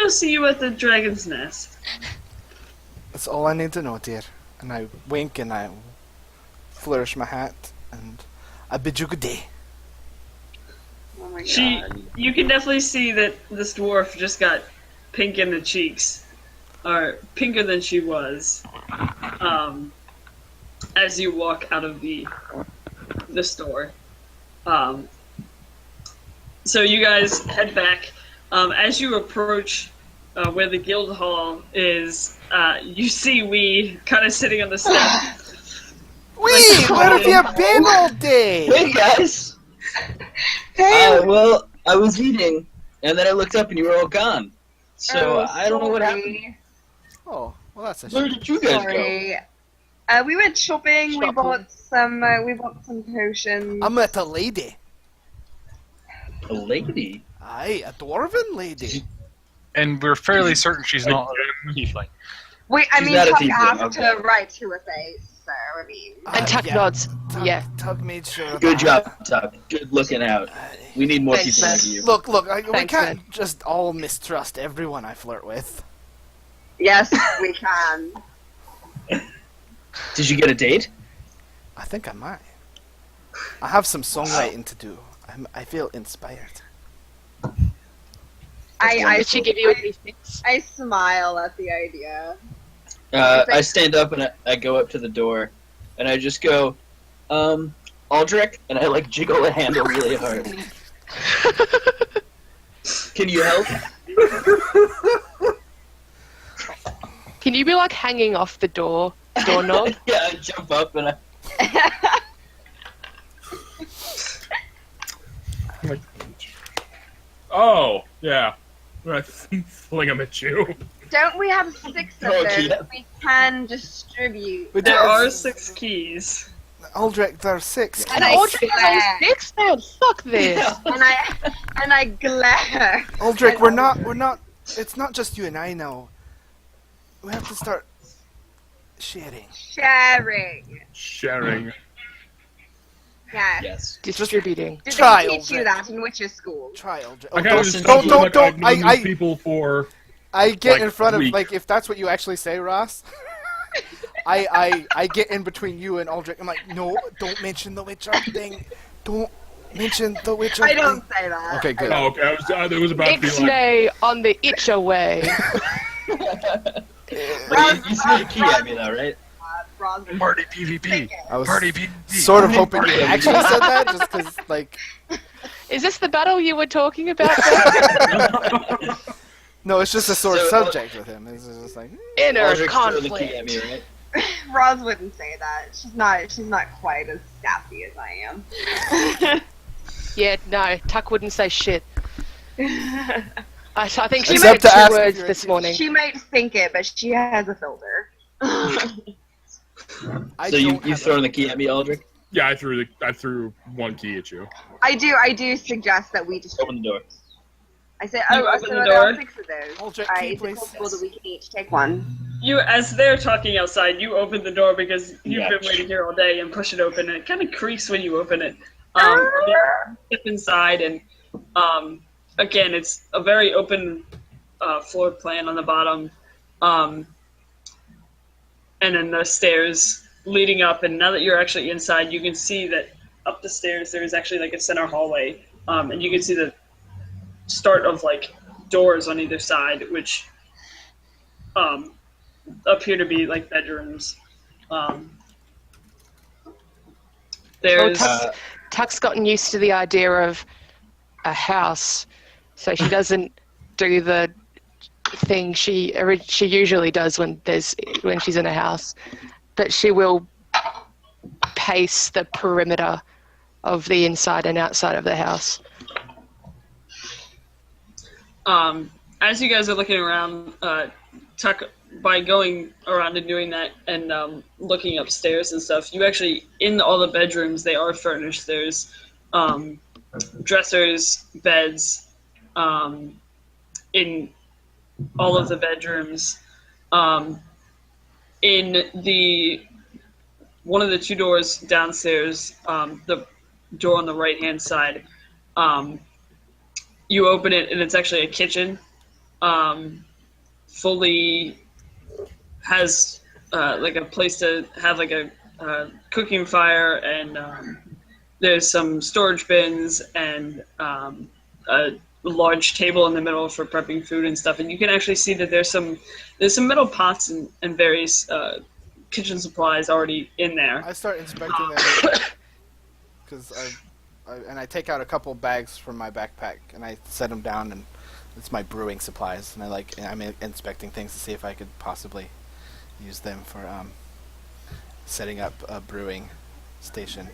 I'll see you at the Dragon's Nest. That's all I need to know, dear. And I wink and I flourish my hat and I bid you good day. Oh my god. You can definitely see that this dwarf just got pink in the cheeks, or pinker than she was, as you walk out of the store. So you guys head back. As you approach where the guild hall is, you see Wee kind of sitting on the step. Wee! Where have you been all day? Hey guys! Well, I was eating, and then I looked up and you were all gone. So I don't know what happened. Oh, well that's a Where shame. did you guys Sorry. We went shopping. We bought some potions. I met a lady. go? A lady? Aye, a dwarven lady. And we're fairly certain she's not a tiefling. Wait, I She's mean, not a Tuck tiefling, asked okay. her right to her face, so I mean. Ah, And Tuck yeah. nods. Tug, Yeah. Tug made sure of Good that. job, Tuck. Good looking out. We need more Thanks, people man. like you. Look, we Thanks, can't man. just all mistrust everyone I flirt with. Yes, we can. Did you get a date? I think I might. I have some songwriting to do. I feel inspired. Did she give you a D6? I smile at the idea. I stand up and I go up to the door, and I just go, Aldrich, and I like jiggle a handle really hard. Can you help? Can you be like hanging off the doorknob? Yeah, I jump up and I. Oh, yeah. I fling them at you. Don't we have 6 of Oh, those yeah. we can distribute? We There do- are 6 keys. Aldrich, there are 6. And I Audrey has glare. only 6 man. Fuck this. And I glare. Aldrich, we're not. It's not just you and I now. We have to start sharing. Sharing. Sharing. Yes. Yes. Distributing. Did Try, they teach you Aldrich. that in Witcher School? Try, Aldrich. I Oh, kind of don't, just don't, like don't. I've known these people for. I get like, in front of week. like if that's what you actually say, Ross. I get in between you and Aldrich. I'm like, no, don't mention the Witcher thing. Don't mention the Witcher. I don't thing. say that. Okay, good. Oh, okay. It was about to be like. Ixnay on the itch away. But you threw the key at me though, right? Bronze. Party PvP. I was Party PvP. sort of hoping you actually said that, just because, like, Is this the battle you were talking about? no, it's just a sore So, subject with him. It's just like, Inner Aldrich threw the key at conflict. me, right? Roz wouldn't say that. She's not quite as sassy as I am. Yeah, no, Tuck wouldn't say shit. I think she Except said to 2 ask if words you're this a morning. She might think it, but she has a filter. I So you don't have throwing the key at me, Aldrich? Yeah, I threw one key at you. I do suggest that we just. Open the door. I say, You oh, open so the there are door? 6 of those. Aldrich, Alright, key, is it please. possible that we can each take one? You, as they're talking outside, you open the door because you've Yeah. been waiting here all day and push it open, and it kind of creaks when you open it. Step inside, and again, it's a very open floor plan on the bottom, and then the stairs leading up. And now that you're actually inside, you can see that up the stairs there is actually like a center hallway, and you can see the start of like doors on either side, which appear to be like bedrooms. There's Tuck's gotten used to the idea of a house, so she doesn't do the thing she usually does when she's in a house, but she will pace the perimeter of the inside and outside of the house. As you guys are looking around, Tuck, by going around and doing that and looking upstairs and stuff, you actually, in all the bedrooms, they are furnished. There's dressers, beds, in all of the bedrooms. In one of the 2 doors downstairs, the door on the right-hand side, you open it and it's actually a kitchen. Fully has like a place to have like a cooking fire, and there's some storage bins and a large table in the middle for prepping food and stuff. And you can actually see that there's some metal pots and various kitchen supplies already in there. I start inspecting them because I take out a couple bags from my backpack and I set them down, and it's my brewing supplies, and I'm inspecting things to see if I could possibly use them for setting up a brewing station.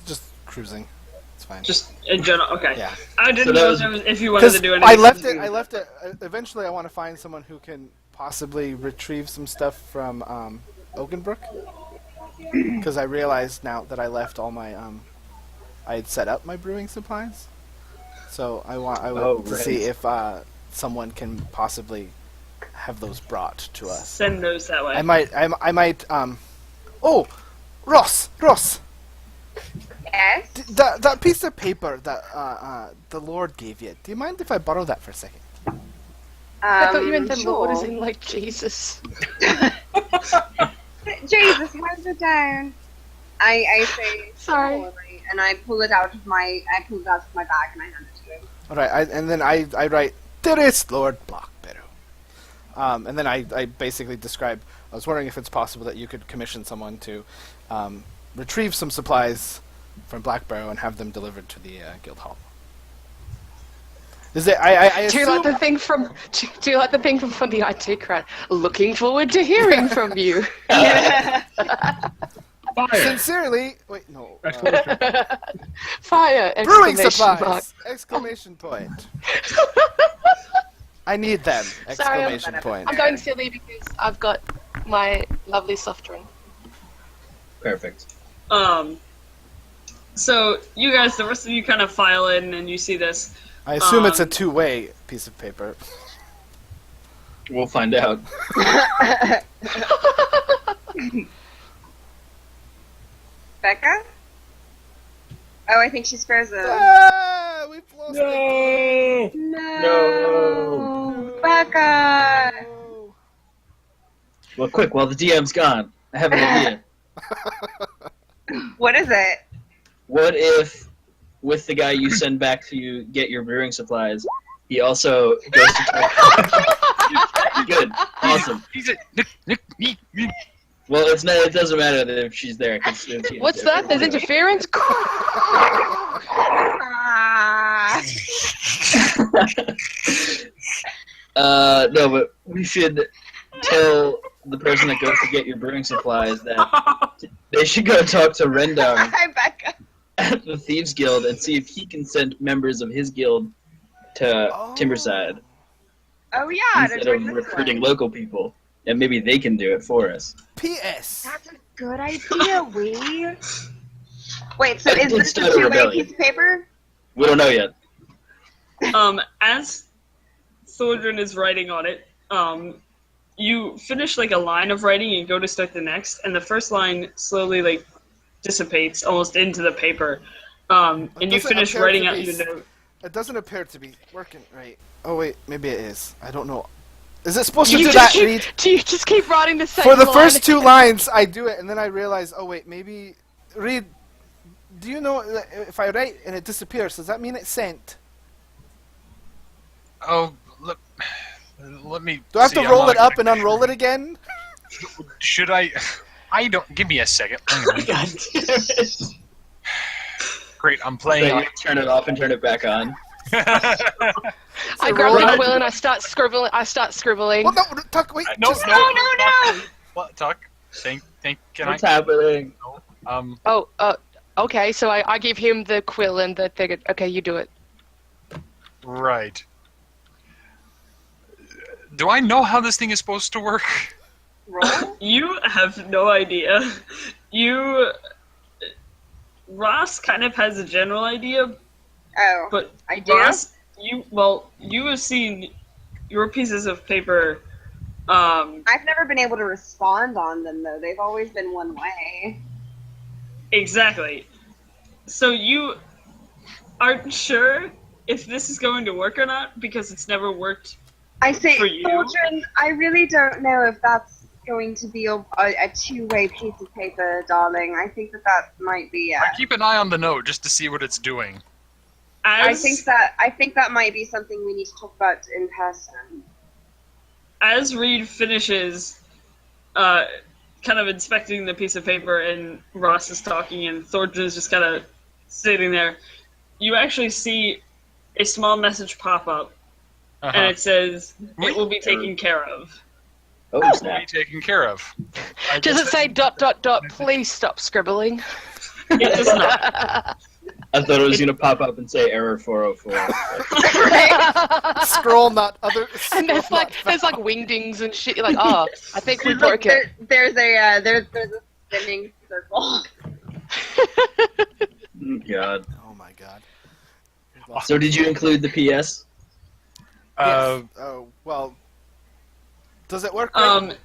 Just cruising. It's fine. Just in general, okay. Yeah. I didn't know if you wanted to do anything. I left it. Eventually, I want to find someone who can possibly retrieve some stuff from Oakenbrook, because I realized now that I left all my I had set up my brewing supplies, so I would to see if someone can possibly have those brought to us. Send those that way. I might. Oh, Ross. Yes. That piece of paper that the Lord gave you. Do you mind if I borrow that for a second? I thought you meant the sure. Lord as in like Jesus. Jesus, where's it down? I say Sorry. slowly, and I pull it out of my bag and I hand it to him. All right, and then I write, "Dearest Lord Blockbarrow," and then I basically describe. I was wondering if it's possible that you could commission someone to retrieve some supplies from Blackbarrow and have them delivered to the guild hall. Is it? I Do you assume. like the thing from? Do you like the thing from the IT crowd? Looking forward to hearing from you. Fire! Sincerely, wait, no. Fire! Brewing Exclamation mark. supplies! Exclamation point. I need them! Sorry, Exclamation point. I'm going silly because I've got my lovely soft drink. Perfect. So you guys, the rest of you kind of file in and you see this. I assume it's a two-way piece of paper. We'll find out. Becca? Oh, I think she's frozen. Ah, we've lost it. No. Becca! Well, quick, while the DM's gone, I have an idea. What is it? What if, with the guy you send back to get your brewing supplies, he also goes to Good. Awesome. He's a Well, it's not. It doesn't matter if she's there. What's that? There's interference? Ah. No, but we should tell the person that goes to get your brewing supplies that they should go talk to Rendar Hi, Becca. at the Thieves Guild and see if he can send members of his guild to Timberside Oh, yeah. instead of recruiting local people. And maybe they can do it for us. P.S. That's a good idea, Wee. Wait, so But is it's this a still a two-way rebellion. piece of paper? We don't know yet. As Thordrin is writing on it, you finish like a line of writing and go to start the next, and the first line slowly like dissipates almost into the paper. And you doesn't finish appear writing to out be your note. It doesn't appear to be working right. Oh wait, maybe it is. I don't know. Is it supposed to Do do you that, just Reed? keep, do you just keep writing the same For the line? first two lines, I do it, and then I realize, oh wait, maybe... Reed, do you know that if I write and it disappears, does that mean it's sent? Oh, let me. Do I have see, to I'm roll not it up gonna- and unroll it again? Should I? I don't. Give me a second. Hang on. God damn it. Great, I'm So playing. you turn it off and turn it back on. I grab the quill and I start scribbling. Well, no, Tuck, wait. No, just- no, no. What, Tuck? Can What's I? happening? Oh, okay. So I give him the quill and the thing. Okay, you do it. Right. Do I know how this thing is supposed to work? Roll? You have no idea. Ross kind of has a general idea, Oh, but I do? Ross, you have seen your pieces of paper. I've never been able to respond on them, though. They've always been one way. Exactly. So you aren't sure if this is going to work or not because it's never worked. I say, For you? Aldrin, I really don't know if that's going to be a two-way piece of paper, darling. I think that might be. I keep an eye on the note just to see what it's doing. I think that might be something we need to talk about in person. As Reed finishes kind of inspecting the piece of paper and Ross is talking and Thornton is just kind of sitting there, you actually see a small message pop up and it says, "It will be taken care of." Oh, Be snap. taken care of. Does it say ... Please stop scribbling. It does not. I thought it was going to pop up and say error 404. Scroll not other. And there's like wingdings and shit. You're like, oh, I think we broke it. There's a spinning circle. God. Oh my god. So did you include the PS? Yes. Oh well. Does it work? Right? 'Cause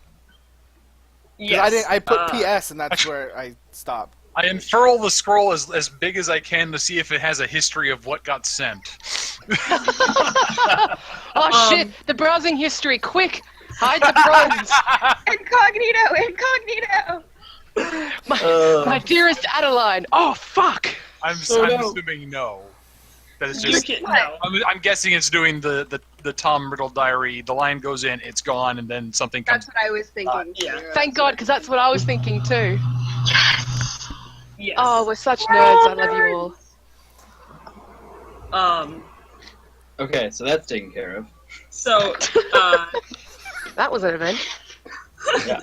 Yes. I put PS and that's where I stopped. I unfurl the scroll as big as I can to see if it has a history of what got sent. Oh shit! The browsing history, quick! Hide the Incognito! my dearest Adeline. Oh fuck! I'm Oh, no. assuming no. That it's You just. can, no. I'm guessing it's doing the Tom Riddle diary. The line goes in, it's gone, and then something comes. That's what I was thinking. yeah. too. Thank God, because that's what I was thinking too. Yes. Oh, we're such nerds. I love you all. Okay, so that's taken care of. So, That was an event. Yeah.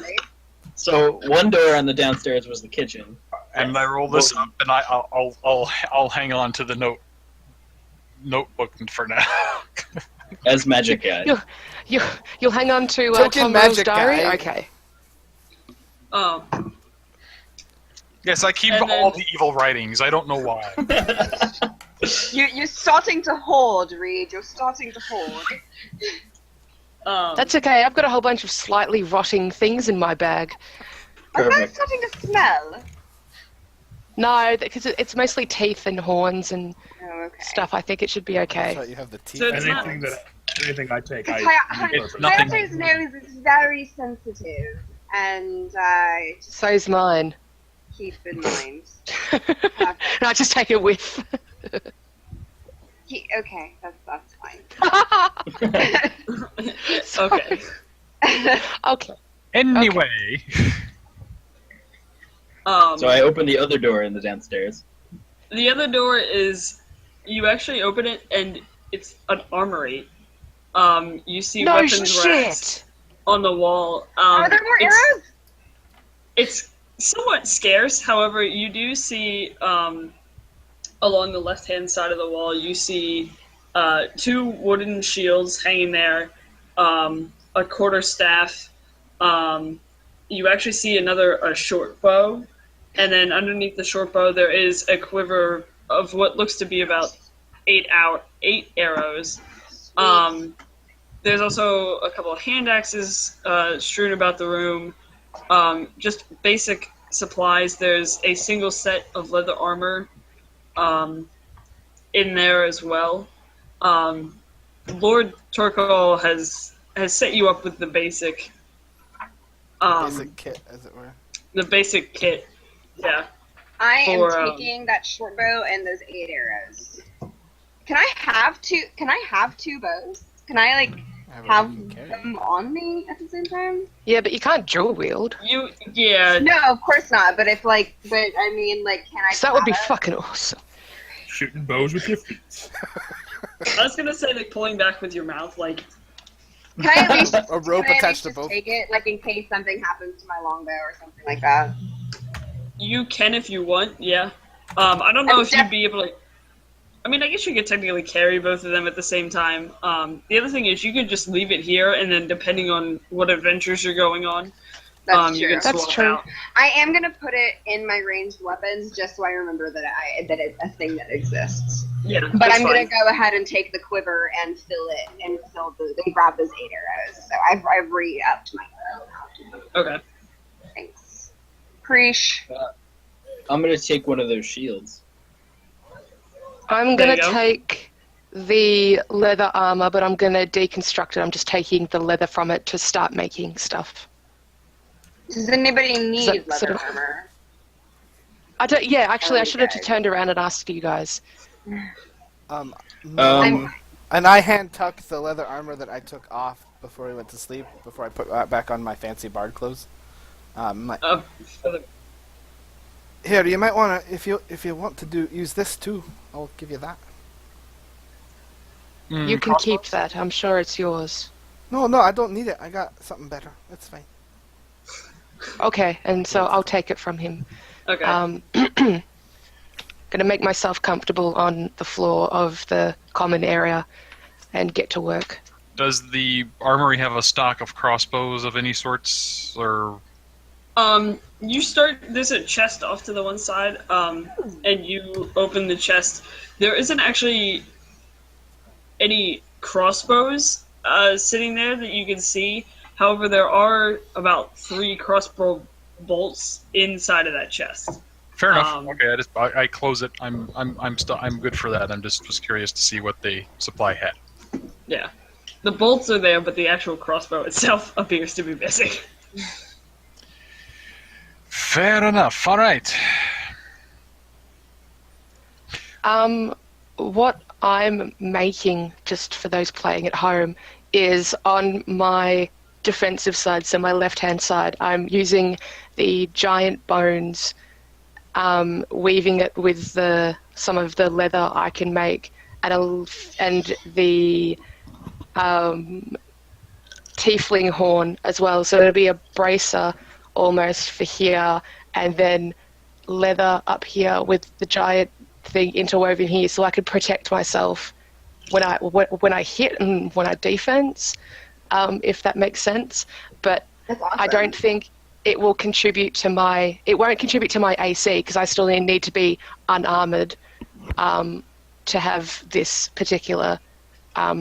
So one door on the downstairs was the kitchen. And I roll this up, and I'll hang on to the notebook for now. As magic guy. You'll hang on to Token Tom Riddle's magic diary. guy. Okay. Yes, I keep And then- all the evil writings. I don't know why. You're starting to hoard, Reed. You're starting to hoard. That's okay. I've got a whole bunch of slightly rotting things in my bag. Are you guys Perfect. starting to smell? No, because it's mostly teeth and horns and Oh, okay. stuff. I think it should be I okay. thought you have the teeth. So it's not- Anything I take, It's nothing. Hayato's nose is very sensitive, and just So's mine. keep in mind. And I just take a whiff. Okay, that's fine. okay. Okay. Anyway, So I opened the other door in the downstairs. The other door is, you actually open it and it's an armory. You see No weapons shit. racks on the wall. Are there more arrows? It's somewhat scarce. However, you do see along the left-hand side of the wall, you see 2 wooden shields hanging there, a quarterstaff. You actually see a short bow, and then underneath the short bow there is a quiver of what looks to be about 8 arrows. There's also a couple of hand axes strewn about the room. Just basic supplies. There's a single set of leather armor in there as well. Lord Torkal has set you up with the basic Basic kit, as it were. the basic kit. Yeah. I am For, taking that short bow and those 8 arrows. Can I have two bows? Can I have you can carry. them on me at the same time? Yeah, but you can't dual wield. Yeah. No, of course not. But can I? So that would be have it? fucking awesome. Shooting bows with your feet. I was gonna say pulling back with your mouth, Can I at least A rope can I at attached least to just both. take it, like in case something happens to my longbow or something like that? You can if you want, yeah. I don't know if you'd be able to. I mean, I guess you could technically carry both of them at the same time. The other thing is you could just leave it here, and then depending on what adventures you're going on, That's you true. can That's swap true. out. I am gonna put it in my ranged weapons just so I remember that it's a thing that exists. Yeah, But that's I'm gonna fine. go ahead and take the quiver and fill it and grab those 8 arrows. So I've re-upped my bow. Okay. Thanks. Preach. I'm gonna take one of those shields. I'm There gonna you go. take the leather armor, but I'm gonna deconstruct it. I'm just taking the leather from it to start making stuff. Does anybody need that leather sort of- armor? I don't. Yeah, actually, I Okay. should have turned around and asked you guys. No. Um, And I hand tuck the leather armor that I took off before we went to sleep, before I put back on my fancy bard clothes. For the- Here, you might want to, if you want to use this too, I'll give you that. You can keep that. I'm sure it's yours. No, I don't need it. I got something better. That's fine. Okay, and so I'll take it from him. Okay. Gonna make myself comfortable on the floor of the common area and get to work. Does the armory have a stock of crossbows of any sorts, or You start. There's a chest off to the one side, and you open the chest. There isn't actually any crossbows sitting there that you can see. However, there are about 3 crossbow bolts inside of that chest. fair enough? Okay, I close it. I'm good for that. I'm just was curious to see what the supply had. Yeah, the bolts are there, but the actual crossbow itself appears to be missing. Fair enough. All right. What I'm making, just for those playing at home, is on my defensive side, so my left-hand side, I'm using the giant bones, weaving it with some of the leather I can make, and the tiefling horn as well. So it'll be a bracer almost for here, and then leather up here with the giant thing interwoven here, so I could protect myself when I hit and when I defense, if that makes sense. But That's awesome. I don't think it will contribute to my. It won't contribute to my AC because I still need to be unarmored to have this particular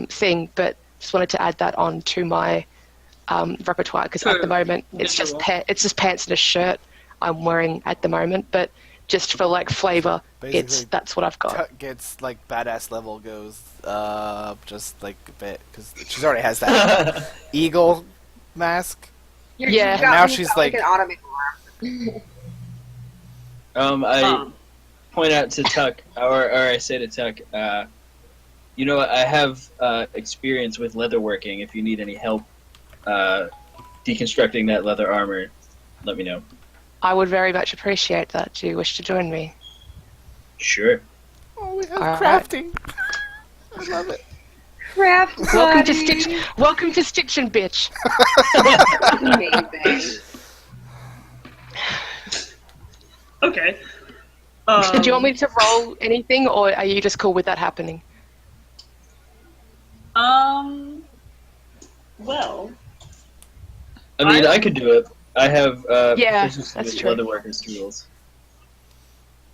thing. But just wanted to add that on to my repertoire because at the moment it's just pants and a shirt I'm wearing at the moment. But just for like flavor, Basically, that's what I've got. Tuck gets like badass level goes just like a bit because she already has that eagle mask. Yeah. You've got- Now you've she's got, like- an automatic arm. I point out to Tuck, or I say to Tuck, you know, I have experience with leatherworking. If you need any help deconstructing that leather armor, let me know. I would very much appreciate that. Do you wish to join me? Sure. Oh, we have Alright. crafting. I love it. Craft Welcome to buddy. Stitch. Welcome to Stitchin', bitch. Amazing. Okay. Do you want me to roll anything, or are you just cool with that happening? Well, I mean, I could do it. I have Yeah, proficiency that's with true. leatherworkers tools.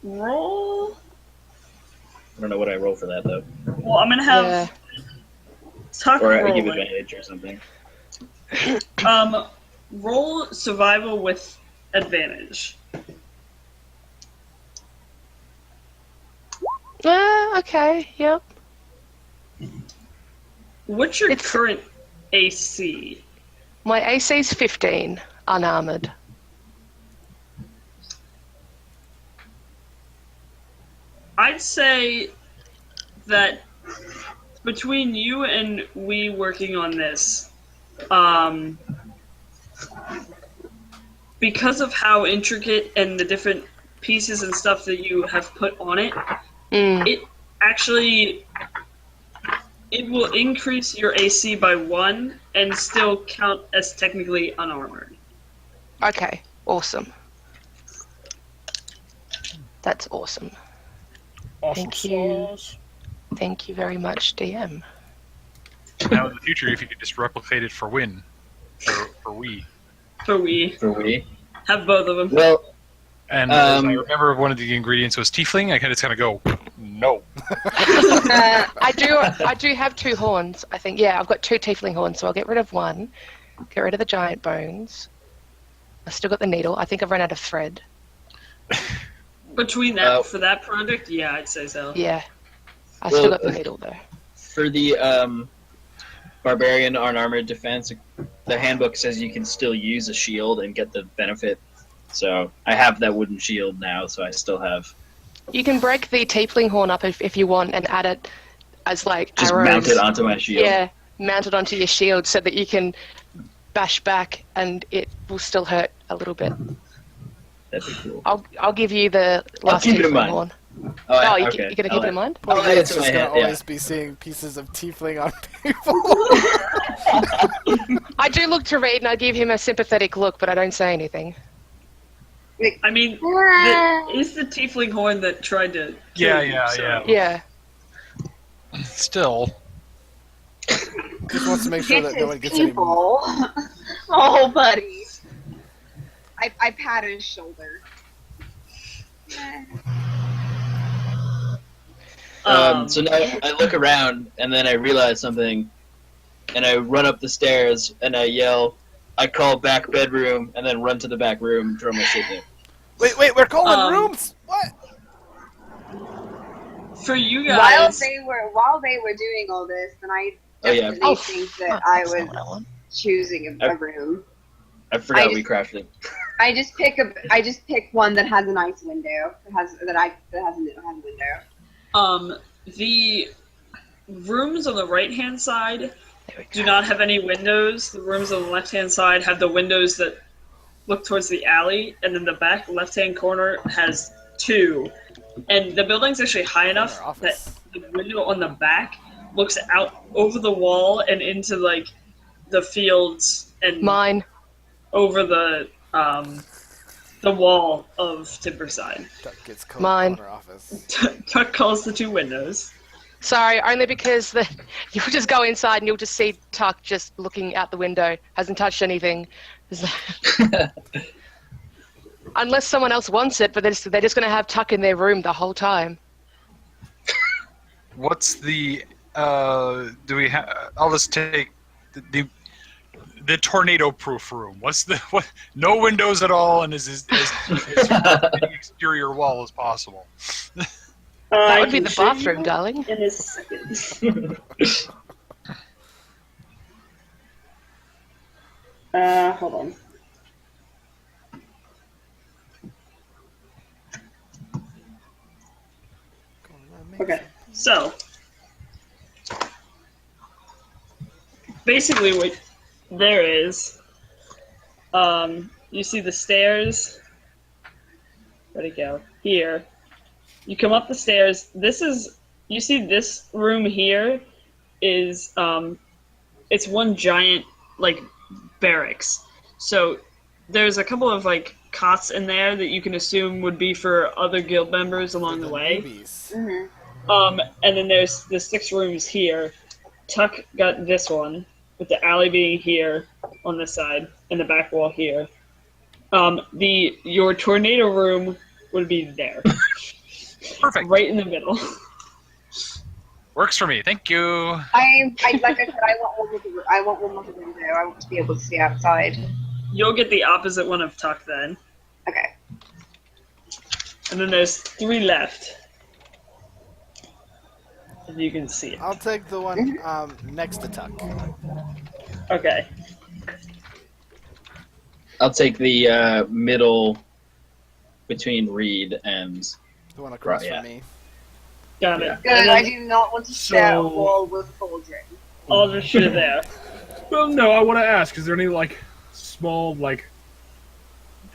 roll. I don't know what I roll for that though, Well, I'm gonna have Yeah. Tuck or I roll give it. advantage or something. Roll survival with advantage. Okay. Yep. What's your It's- current AC? My AC's 15, unarmored. I'd say that between you and we working on this, because of how intricate and the different pieces and stuff that you have put on it, Mm. it actually It will increase your AC by 1 and still count as technically unarmored. Okay, awesome. That's awesome. Awesome Thank you. sauce. Thank you very much, DM. Now in the future, if you could just replicate it for win, for we. For we For we. have both of them. Well, And as I remember one of the ingredients was tiefling. I kind of go, no. I do have 2 horns. I think I've got 2 tiefling horns, so I'll get rid of one. Get rid of the giant bones. I still got the needle. I think I've run out of thread. Between that for that project, yeah, I'd say so. Yeah, I Well, still got the needle though. for the barbarian unarmored defense, the handbook says you can still use a shield and get the benefit. So I have that wooden shield now, so I still have. You can break the tiefling horn up if you want and add it as like Just arrows. mount it onto my shield. Yeah, mount it onto your shield so that you can bash back and it will still hurt a little bit. That'd be cool. I'll give you the last keep it in tiefling mind. horn. Oh, You're okay. gonna keep it in mind? Oh, Well, yeah, it's it's in just my gonna head, yeah. always be seeing pieces of tiefling on people. I do look to Reed and I give him a sympathetic look, but I don't say anything. I mean, is the tiefling horn that tried to kill you, so- Yeah. Still, Just wants to make sure that no one gets any. people. Oh, buddy. I pat his shoulder. So now I look around, and then I realize something, and I run up the stairs, and I yell, I call back bedroom, and then run to the back room, throw my shit there. Wait, we're calling rooms. What? For you While guys, they were doing all this, then I Oh, yeah. definitely think that I was choosing a room. I forgot I we just- crafted. I just pick one that has a nice window. That has a window. The rooms on the right-hand side do not have any windows. The rooms on the left-hand side have the windows that look towards the alley, and then the back left-hand corner has 2. And the building's actually high enough Our that office. the window on the back looks out over the wall and into like the fields and Mine. over the wall of Timberside. Duck gets called Mine. in our office. Tuck calls the 2 windows. Sorry, only because you'll just go inside and you'll just see Tuck just looking out the window. Hasn't touched anything. Unless someone else wants it, but they're just going to have Tuck in their room the whole time. what's the? Do we have? I'll just take the tornado-proof room. What's the what? No windows at all, and as any exterior wall as possible. That would be the bathroom, darling. In a second. Hold on. Okay, so basically what there is, you see the stairs. Where'd it go? Here. You come up the stairs. You see this room here is, it's one giant, like, barracks. So there's a couple of, like, cots in there that you can assume would be for other guild members along the way. Newbies. And then there's the 6 rooms here. Tuck got this one, with the alley being here on this side, and the back wall here. Your tornado room would be there. Perfect. Right in the middle. Works for me. Thank you. Like I said, I want one with a window. I want to be able to see outside. You'll get the opposite one of Tuck then. Okay. And then there's 3 left. If you can see it. I'll take the one next to Tuck. Okay. I'll take the middle between Reed and. The one across Right, yeah. from me. Got it. Yeah. Good. And I then do not want to share a So- wall with cauldron. all the shit there. Well, no, I want to ask: is there any like small like?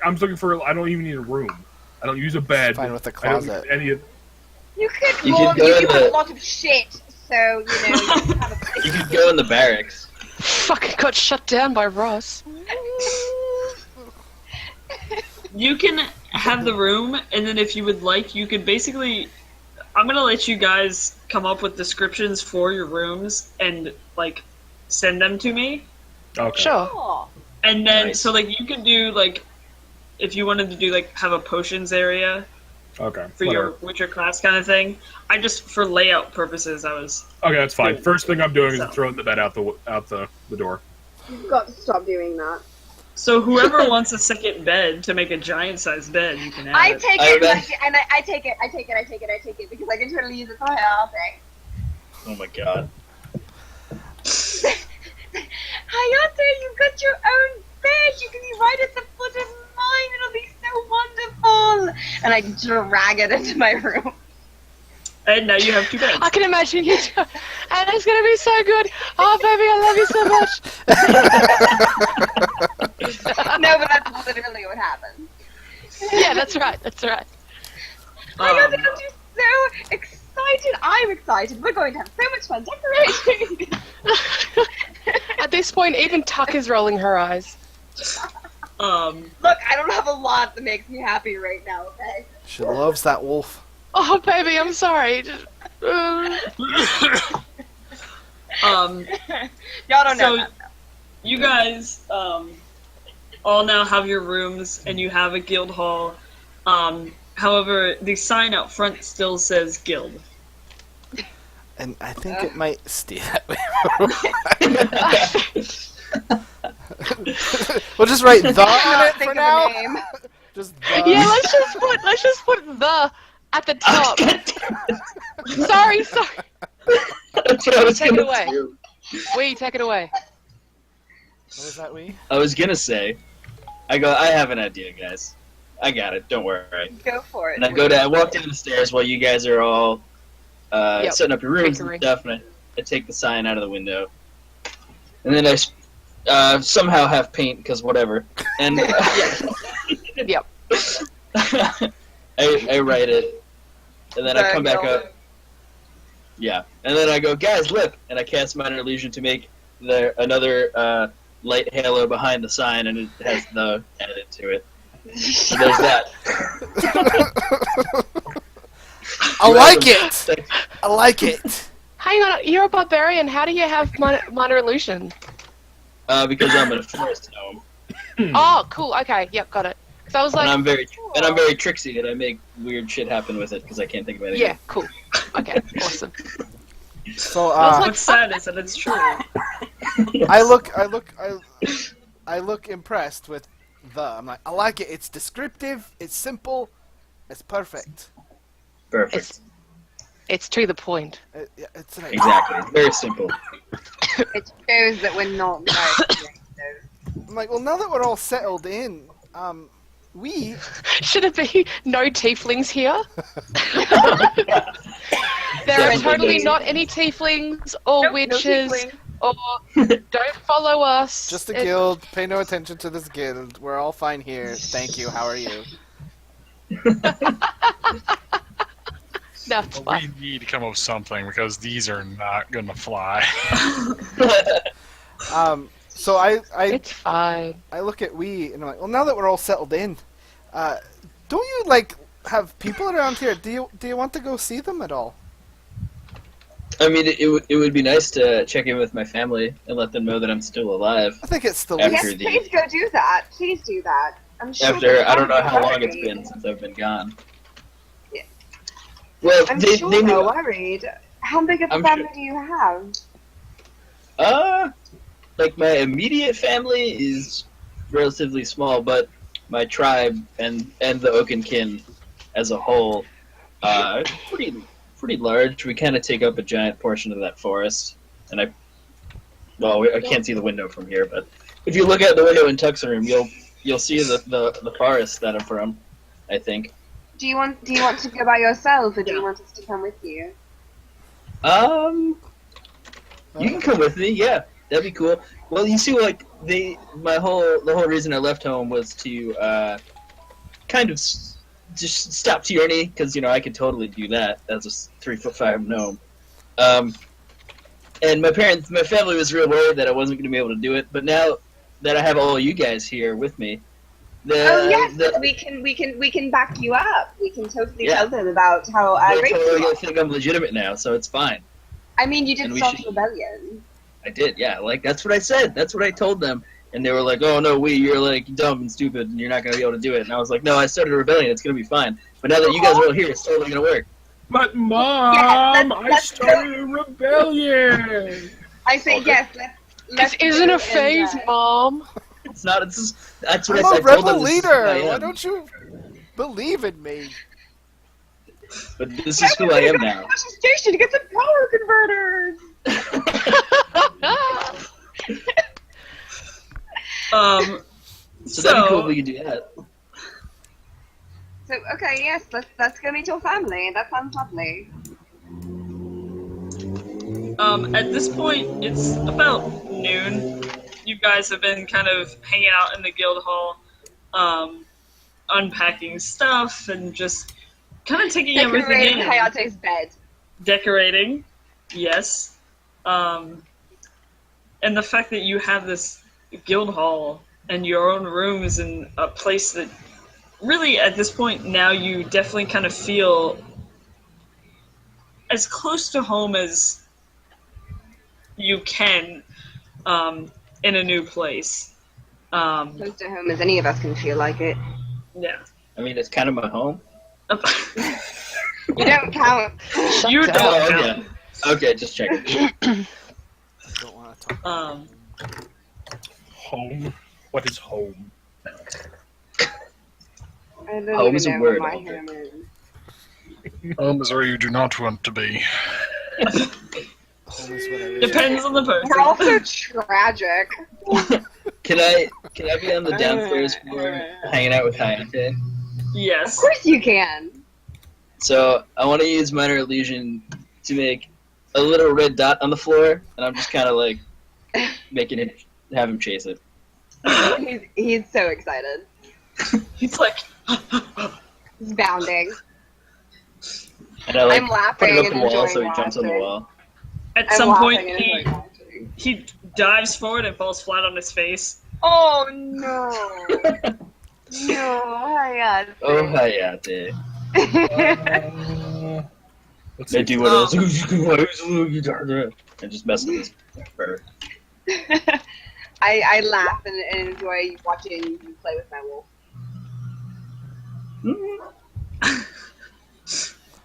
I'm looking for. I don't even need a room. I don't use a bed. Fine with the I don't closet. use any of. You could You can go you to have the- a lot of shit. so you can have a place. You could go in the barracks. Fucking got shut down by Ross. You can have the room, and then if you would like, you could basically. I'm gonna let you guys come up with descriptions for your rooms and like send them to me. Okay. Sure. Oh. And then, Nice. so like you could do like, if you wanted to do like have a potions area Okay. for whatever. your Witcher class kind of thing. I just for layout purposes, I was. Okay, that's fine. Yeah. First thing I'm doing is So. throwing the bed out the door. You've got to stop doing that. So whoever wants a second bed to make a giant-sized bed, you can have I it. take I it, bet- and I take it because I can totally use it for Hayate. Oh my god. Hayate, you've got your own bed. You can be right at the foot of mine. It'll be so wonderful. And I drag it into my room. And now you have two beds. I can imagine you two. And it's gonna be so good. Oh, baby, I love you so much. No, but that's literally what happened. Yeah, that's right. That's right. Hayate, I'm just so excited. I'm excited. We're going to have so much fun decorating. At this point, even Tuck is rolling her eyes. Look, I don't have a lot that makes me happy right now, okay? She loves that wolf. Oh, baby, I'm sorry. Y'all don't know So that. you guys all now have your rooms and you have a guild hall. However, the sign out front still says guild. And I think it might stay that way. We'll just write the on Not it think for of now. a name. Just Yeah, let's just put the at the top. Sorry. That's what I was Take it gonna away. do. We take it away. What is that, we? I was gonna say, I have an idea, guys. I got it. Don't worry. Go for it. And I walk down the stairs while you guys are all Yep. setting up your rooms Bickering. and stuff, and I take the sign out of the window, and then I somehow have paint because whatever, and Yep. I write it, and then I come back up. Yeah, and then I go, guys, look, and I cast minor illusion to make another light halo behind the sign, and it has the added to it. So there's that. I like it. I like it. Hang on, you're a barbarian. How do you have minor illusion? Because I'm in a forest gnome, Oh, cool. Okay, yep, got it. So I was and like, I'm very tricksy, and I make weird shit happen with it because I can't think of anything. yeah, cool. Okay, awesome. So What's sad is that it's true. I look impressed with the. I'm like, I like it. It's descriptive. It's simple. It's perfect. Perfect. It's to the point. It's an Exactly. It's very simple. It shows that we're not guys doing those. I'm like, well, now that we're all settled in, we. Should it be no tieflings here? There are Definitely. totally not any tieflings or Nope, no witches tiefling. or don't follow us. Just a It- guild. Pay no attention to this guild. We're all fine here. Thank you. How are you? That's Well, fine. we need to come up with something because these are not gonna fly. So I It's fine. look at we and I'm like, well, now that we're all settled in, don't you like have people around here? Do you want to go see them at all? I mean, it would be nice to check in with my family and let them know that I'm still alive. I think it's the After least. Yes, the- please go do that. Please do that. I'm sure. After they're I don't know how long worried. it's been since I've been gone. Yeah. Well, I'm they sure knew. they're worried. How big of a I'm family sure- do you have? Like my immediate family is relatively small, but my tribe and the Oakenkin as a whole, pretty large. We kind of take up a giant portion of that forest, and I can't see the window from here, but if you look out the window in Tuck's room, you'll see the forest that I'm from. I think. Do you want to go by yourself, or do you Yeah. want us to come with you? You can come with me. Yeah, that'd be cool. Well, you see, like the whole reason I left home was to kind of just stop tyranny because I could totally do that as a 3'5" gnome. And my family was real worried that I wasn't going to be able to do it. But now that I have all you guys here with me, Oh yes, we can back you up. We can totally Yeah. tell them about how they're great totally you going are. to think I'm legitimate now, so it's fine. I mean, you did And we start should- a rebellion. I did, yeah. Like, that's what I said. That's what I told them. And they were like, oh, no, you're, like, dumb and stupid, and you're not going to be able to do it. And I was like, no, I started a rebellion. It's going to be fine. But now that you guys are all here, it's totally going to work. But Mom, I let's started a rebellion. I say yes. Let's This isn't go a phase, and, Mom. It's not, it's just, that's what I'm I a said. I told rebel them this is who leader. I am. Why don't you believe in me? But this is who I am now. Push the station to get some power converters. So that'd be cool if we could do that. So okay, yes, let's go meet your family. That sounds lovely. At this point, it's about noon. You guys have been kind of hanging out in the guild hall, unpacking stuff and just kind of taking everything Decorating in. Hayate's bed. Decorating, yes. And the fact that you have this guild hall and your own rooms and a place that really at this point now you definitely kind of feel as close to home as you can in a new place. Close to home as any of us can feel like it. Yeah. I mean, it's kind of my home. You don't count. You down. don't Oh, know. okay, just checking. Don't want to talk. Home? What is home? I don't Home is a even know word, what my Aldrich. home is. Home is where you do not want to be. Home is what I wish. Depends on the person. We're also tragic. Can I be on the downstairs floor hanging out with Hayate? Of Yes. course you can. So I want to use minor illusion to make a little red dot on the floor, and I'm just kind of like making it, have him chase it. He's so excited. He's like, He's bounding. And I like I'm put laughing it up and the wall enjoying so he jumps on the watching. wall. at I'm some laughing point and he enjoying watching. he dives forward and falls flat on his face. Oh no. No, Hayate. Oh Hayate. Let's They see. do what else? And just mess with his fur. I laugh and enjoy watching you play with my wolf.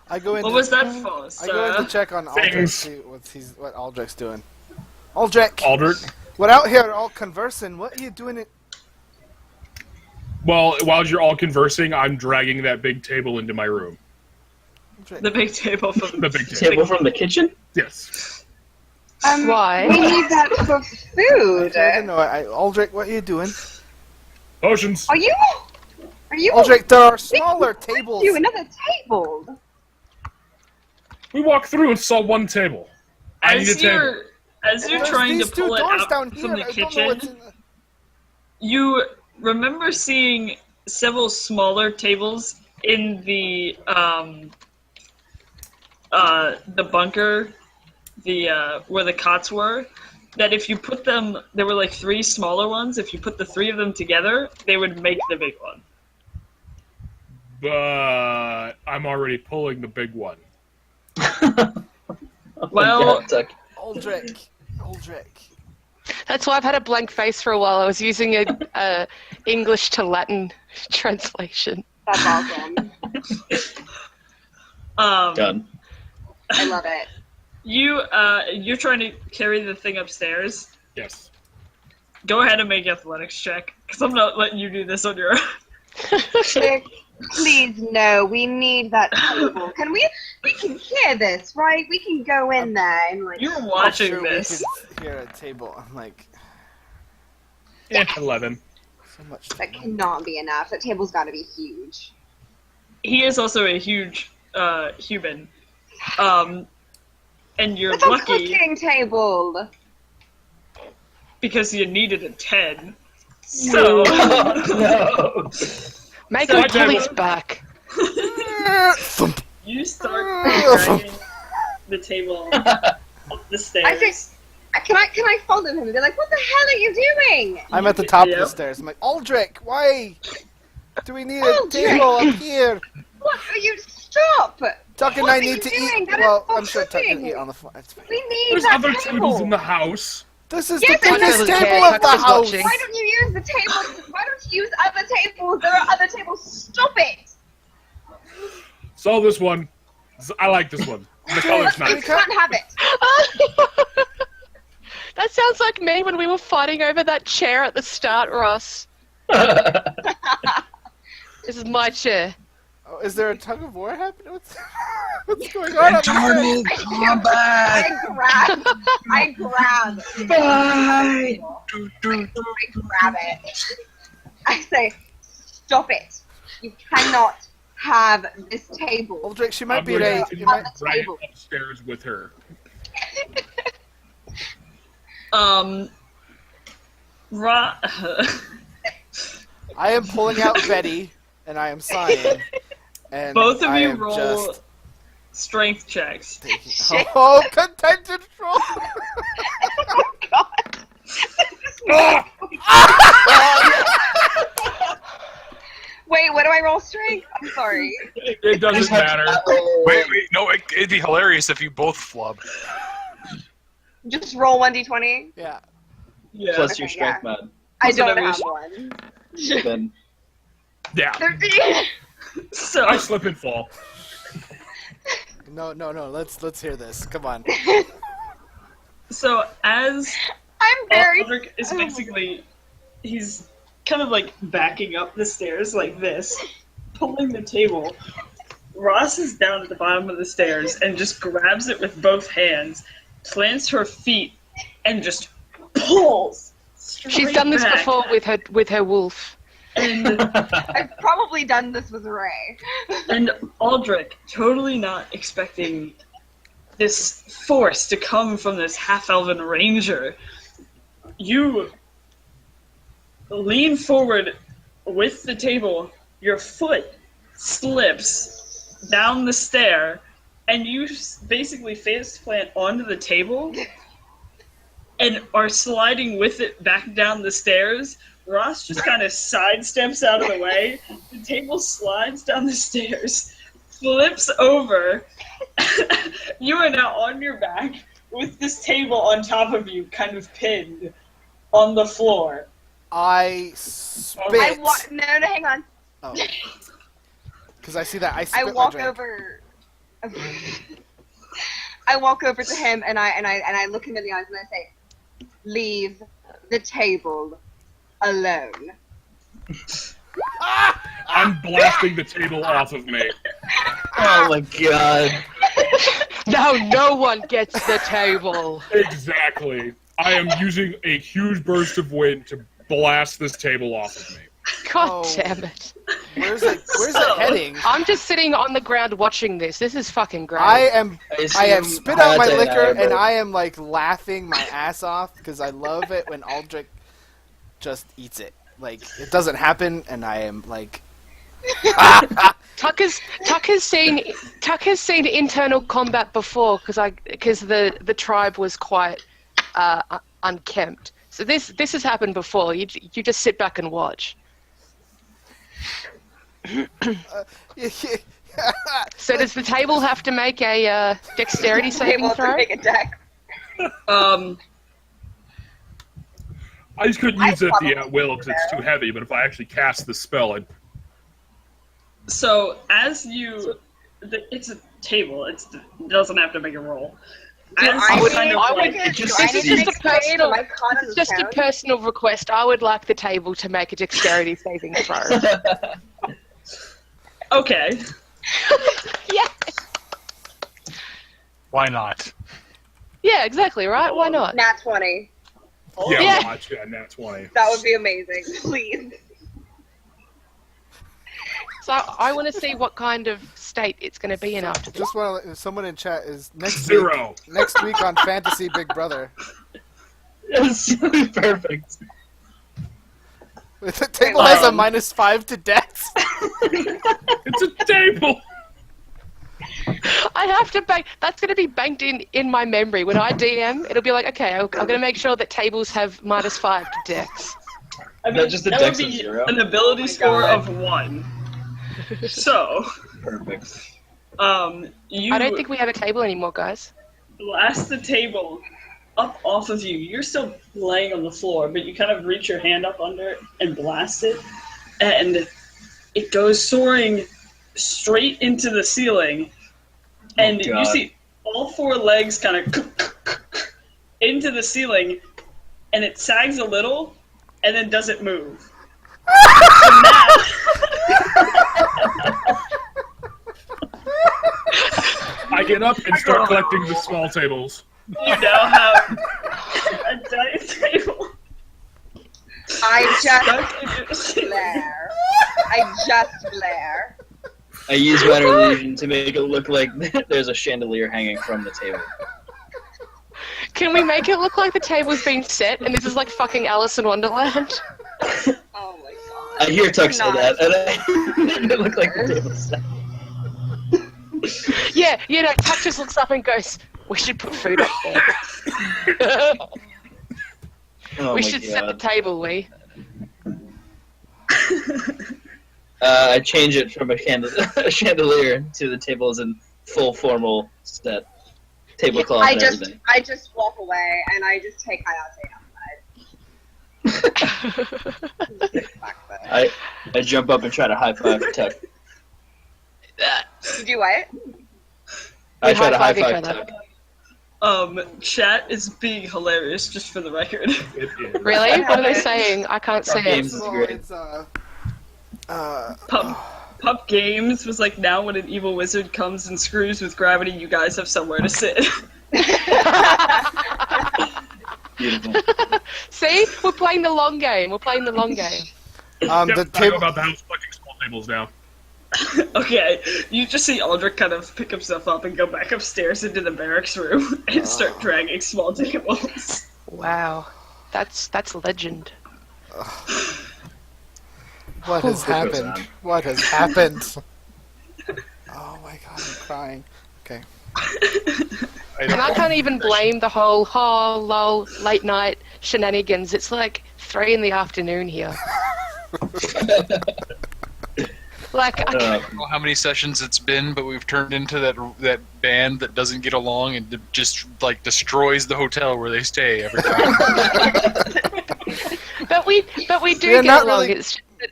I go in. What to- was that for, I go in sir? to check on Aldrich, Things. see what Aldrich's doing. Aldrich, Aldrich? we're out here all conversing. What are you doing? Well, while you're all conversing, I'm dragging that big table into my room. The big table from The big table. Table from the kitchen? Yes. Why? We need that for food. I don't know. Aldrich, what are you doing? Potions. Are you? Aldrich, there are smaller tables. You another table. We walked through and saw one table. I need a table. As you're There's trying to these two pull it doors out down from here. the I don't know what's kitchen, in the- you remember seeing several smaller tables in the bunker, where the cots were. That if you put them, there were like 3 smaller ones. If you put the 3 of them together, they would make the big one. But I'm already pulling the big one. Well- God, Tuck. Aldrich. That's why I've had a blank face for a while. I was using a English to Latin translation. That's awesome. Done. I love it. You're trying to carry the thing upstairs. Yes. Go ahead and make an athletics check, because I'm not letting you do this on your own. Chick, please no. We need that table. Can we can hear this, right? We can go in there and like. You're I'm watching sure this. We could hear a table. I'm like, 11. so much. That cannot be enough. That table's got to be huge. He is also a huge human. And you're That's a lucky cooking table. because you needed a 10. So No. Make So him I pull did- his back. Thump. you start dragging the table up the stairs. I think. Can I follow him and be like, what the hell are you doing? I'm at the top of Yeah. the stairs. I'm like, Aldrich, why do we need a Aldrich! table up here? What are you? Stop! Tuck and What I are need you to doing? eat. That is Well, not I'm sure Tuck can cooking. eat on the floor. It's fine. We need There's that other table. tables in the house. This is Yes, the and biggest that's- table Okay, of the Tuck is house. watching. Why don't you use the table? Why don't you use other tables? There are other tables. Stop it! So this one, I like this one. The color's You nice. can't have it. That sounds like me when we were fighting over that chair at the start, Ross. This is my chair. Oh, is there a tug of war happening? What's going on? Internal combat. I grab. Fight. I grab it. I say, stop it. You cannot have this table. Aldrich, she might I'm be going to late. continue You might... the right table. upstairs with her. Ra- I am pulling out Betty, and I am sighing. And Both of I you am roll just strength checks. taking... Oh, contention roll! Wait, what do I roll strength? I'm sorry. It doesn't matter. Wait, no, it'd be hilarious if you both flub. Just roll 1d20. Yeah. Yeah. Plus your Okay, strength yeah. mod. I That's what don't I have wish. one. Then Yeah, 13. So I slip and fall. No. Let's hear this. Come on. so as I'm very. Aldrich is basically, he's kind of like backing up the stairs like this, pulling the table. Ross is down at the bottom of the stairs and just grabs it with both hands, plants her feet, and just pulls. She's done this back. before with her wolf. And I've probably done this with Ray. And Aldrich, totally not expecting this force to come from this half-elven ranger, you lean forward with the table, your foot slips down the stair, and you basically face plant onto the table and are sliding with it back down the stairs. Ross just kind of sidesteps out of the way. The table slides down the stairs, flips over. You are now on your back with this table on top of you, kind of pinned on the floor. I spit. No, hang on. Oh. Because I see that. I spit I my walk drink. over. I walk over to him and I look him in the eyes and I say, "Leave the table alone." I'm blasting the table off of me. oh my god. Now no one gets the table. Exactly. I am using a huge burst of wind to blast this table off of me. God Oh. damn it. Where's it heading? I'm just sitting on the ground watching this. This is fucking great. I have assume spit out my Hada liquor are and both- I am like laughing my ass off because I love it when Aldrich just eats it. Like it doesn't happen, and I am like, Tucker's seen internal combat before because the tribe was quite unkempt. So this has happened before. You just sit back and watch. So does the table have to make a dexterity saving Table to throw? make a deck. I just couldn't I use it probably at will because it's too heavy, but if I actually cast the spell, I'd... So as you, it's a table. It doesn't have to make a roll. As I you would- kind of I like- would- It just Do I This need is to just a make personal. my con It's just a count? personal request. I would like the table to make a dexterity saving throw. Okay. Yeah. Why not? Yeah, exactly. Right? Why not? Nat 20. Yeah, Yeah. watch, yeah, nat 20. That would be amazing. Please. So I want to see what kind of state it's going to be in after this. just want to. Someone in chat is next Zero. week. Next week on Fantasy Big Brother. Yes, perfect. The table has a -5 to dex. It's a table! I have to bank. That's going to be banked in my memory. When I DM, it'll be like, okay, I'm going to make sure that tables have -5 to Dex. I mean, Not just a that dex would of be 0? an ability score God. of 1. So, Perfect. you I don't think we have a table anymore, guys. blast the table up off of you. You're still laying on the floor, but you kind of reach your hand up under it and blast it, and it goes soaring straight into the ceiling. And you God. see all 4 legs kind of into the ceiling, and it sags a little, and then doesn't move. So now, I get up and start collecting the small tables. you now have a dice table I just stuck in your ceiling. glare. I just glare. I use Minor Illusion to make it look like there's a chandelier hanging from the table. Can we make it look like the table's been set and this is like fucking Alice in Wonderland? Oh my god. I hear Tuck say Not- that, and I make it look like the table's set. Yeah, Tuck just looks up and goes, we should put food up there. Oh We my should set the God. table, we. I change it from a chandelier to the tables in full formal set. Tablecloth I and just everything. I just walk away and I just take Hayate outside. Fuck that. I jump up and try to high five Tuck. You do what? I try to high high-five each five other. Tuck. Chat is being hilarious, just for the record. It is. Really? What are they saying? I can't see Games it. is Well, great. it's Pup Games was like, now when an evil wizard comes and screws with gravity, you guys have somewhere to sit. Beautiful. See? We're playing the long game. We're playing the long game. the Yep, I know table. about the house collecting small tables now. Okay, you just see Aldrich kind of pick himself up and go back upstairs into the barracks room and start dragging small tables. Wow. That's legend. What has Whew. happened? What has happened? Oh my god, I'm crying. Okay. And I can't even blame the whole, lol, late night shenanigans. It's like 3 in the afternoon here. Like, I Uh, I don't know how many sessions it's been, but we've turned into that band that doesn't get along and just like destroys the hotel where they stay every time. but we do We're get not along. really- It's just that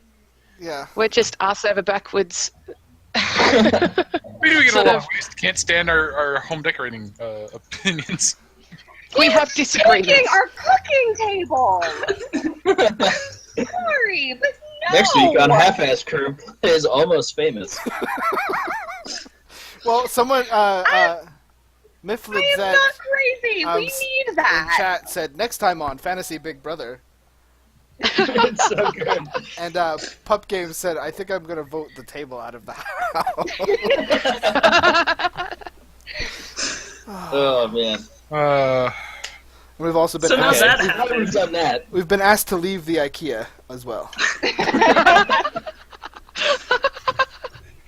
Yeah. we're just ass over backwards. We do get Sort along. of. We just can't stand our home decorating opinions. We have Cooking disagreements. our cooking table. Sorry, but no. Next week on Half-Ass Crew is Almost Famous. Well, someone, I Mifflin am said not crazy. um, We s- need in that. chat said next time on Fantasy Big Brother, It's so good. and Pup Games said I think I'm gonna vote the table out of the house. Oh man. We've also been So now asked, that We've already happened. done that. we've been asked to leave the IKEA as well.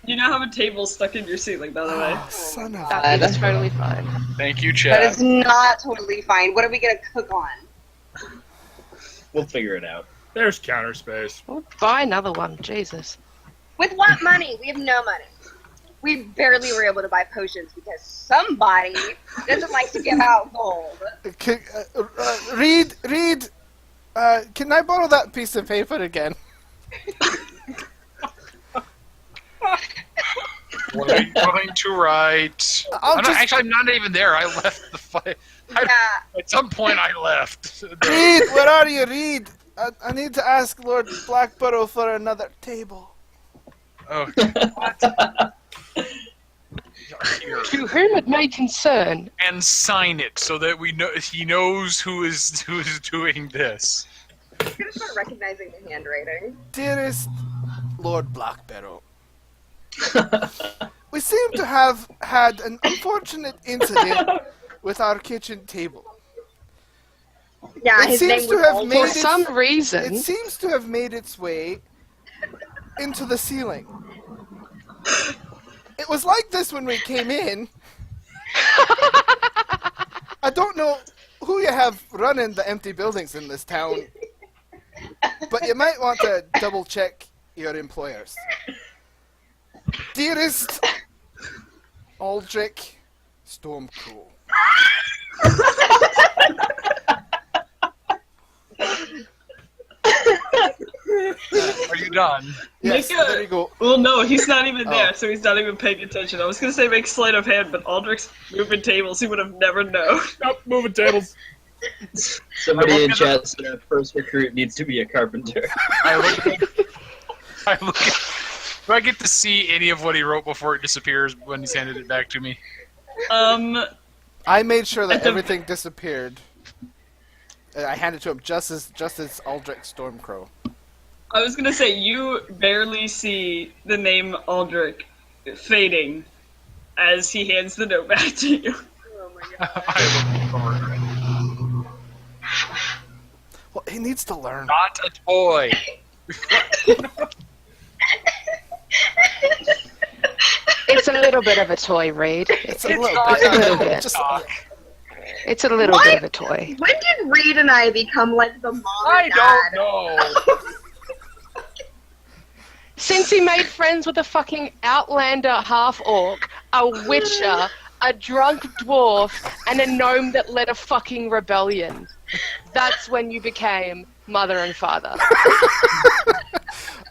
You now have a table stuck in your ceiling, by the way. Oh, son of That is totally fine. Thank you, That Chad. is not totally fine. What are we gonna cook on? We'll figure it out. There's counter space. We'll buy another one. Jesus. With what money? We have no money. We barely were able to buy potions because somebody doesn't like to give out gold. Reed, can I borrow that piece of paper again? What are you going to write? I'm not even there. I left the fight. Yeah. At some point, I left. Reed, where are you, Reed? I need to ask Lord Blackborough for another table. Oh, here. To whom it may concern. And sign it so that we know he knows who is doing this. I'm gonna start recognizing the handwriting. Dearest Lord Blackborough, we seem to have had an unfortunate incident with our kitchen table. Yeah, It his seems name to was have Walter. made For it- some It reason, seems to have made its way into the ceiling. It was like this when we came in. I don't know who you have running the empty buildings in this town, but you might want to double check your employers. Dearest Aldrich Stormcrow. Are you done? Yes, Make a- there you go. Well, no, he's not even there, Oh. so he's not even paying attention. I was gonna say make sleight of hand, but Aldrich's moving tables. He would have never known. Stop moving tables. Somebody in chat said our first recruit needs to be a carpenter. I look at. Do I get to see any of what he wrote before it disappears when he's handed it back to me? I made sure that At the- everything disappeared. I handed it to him just as Aldrich Stormcrow. I was gonna say you barely see the name Aldrich fading as he hands the note back to you. Oh my god. I look forward to it. Well, he needs to learn. Not a toy. It's a little bit of a toy, Reed. It's a little not bit. a little bit. Just, It's a little bit of a toy. When did Reed and I become like the mom I and dad? don't know. Since he made friends with a fucking Outlander half-orc, a witcher, a drunk dwarf, and a gnome that led a fucking rebellion. That's when you became mother and father.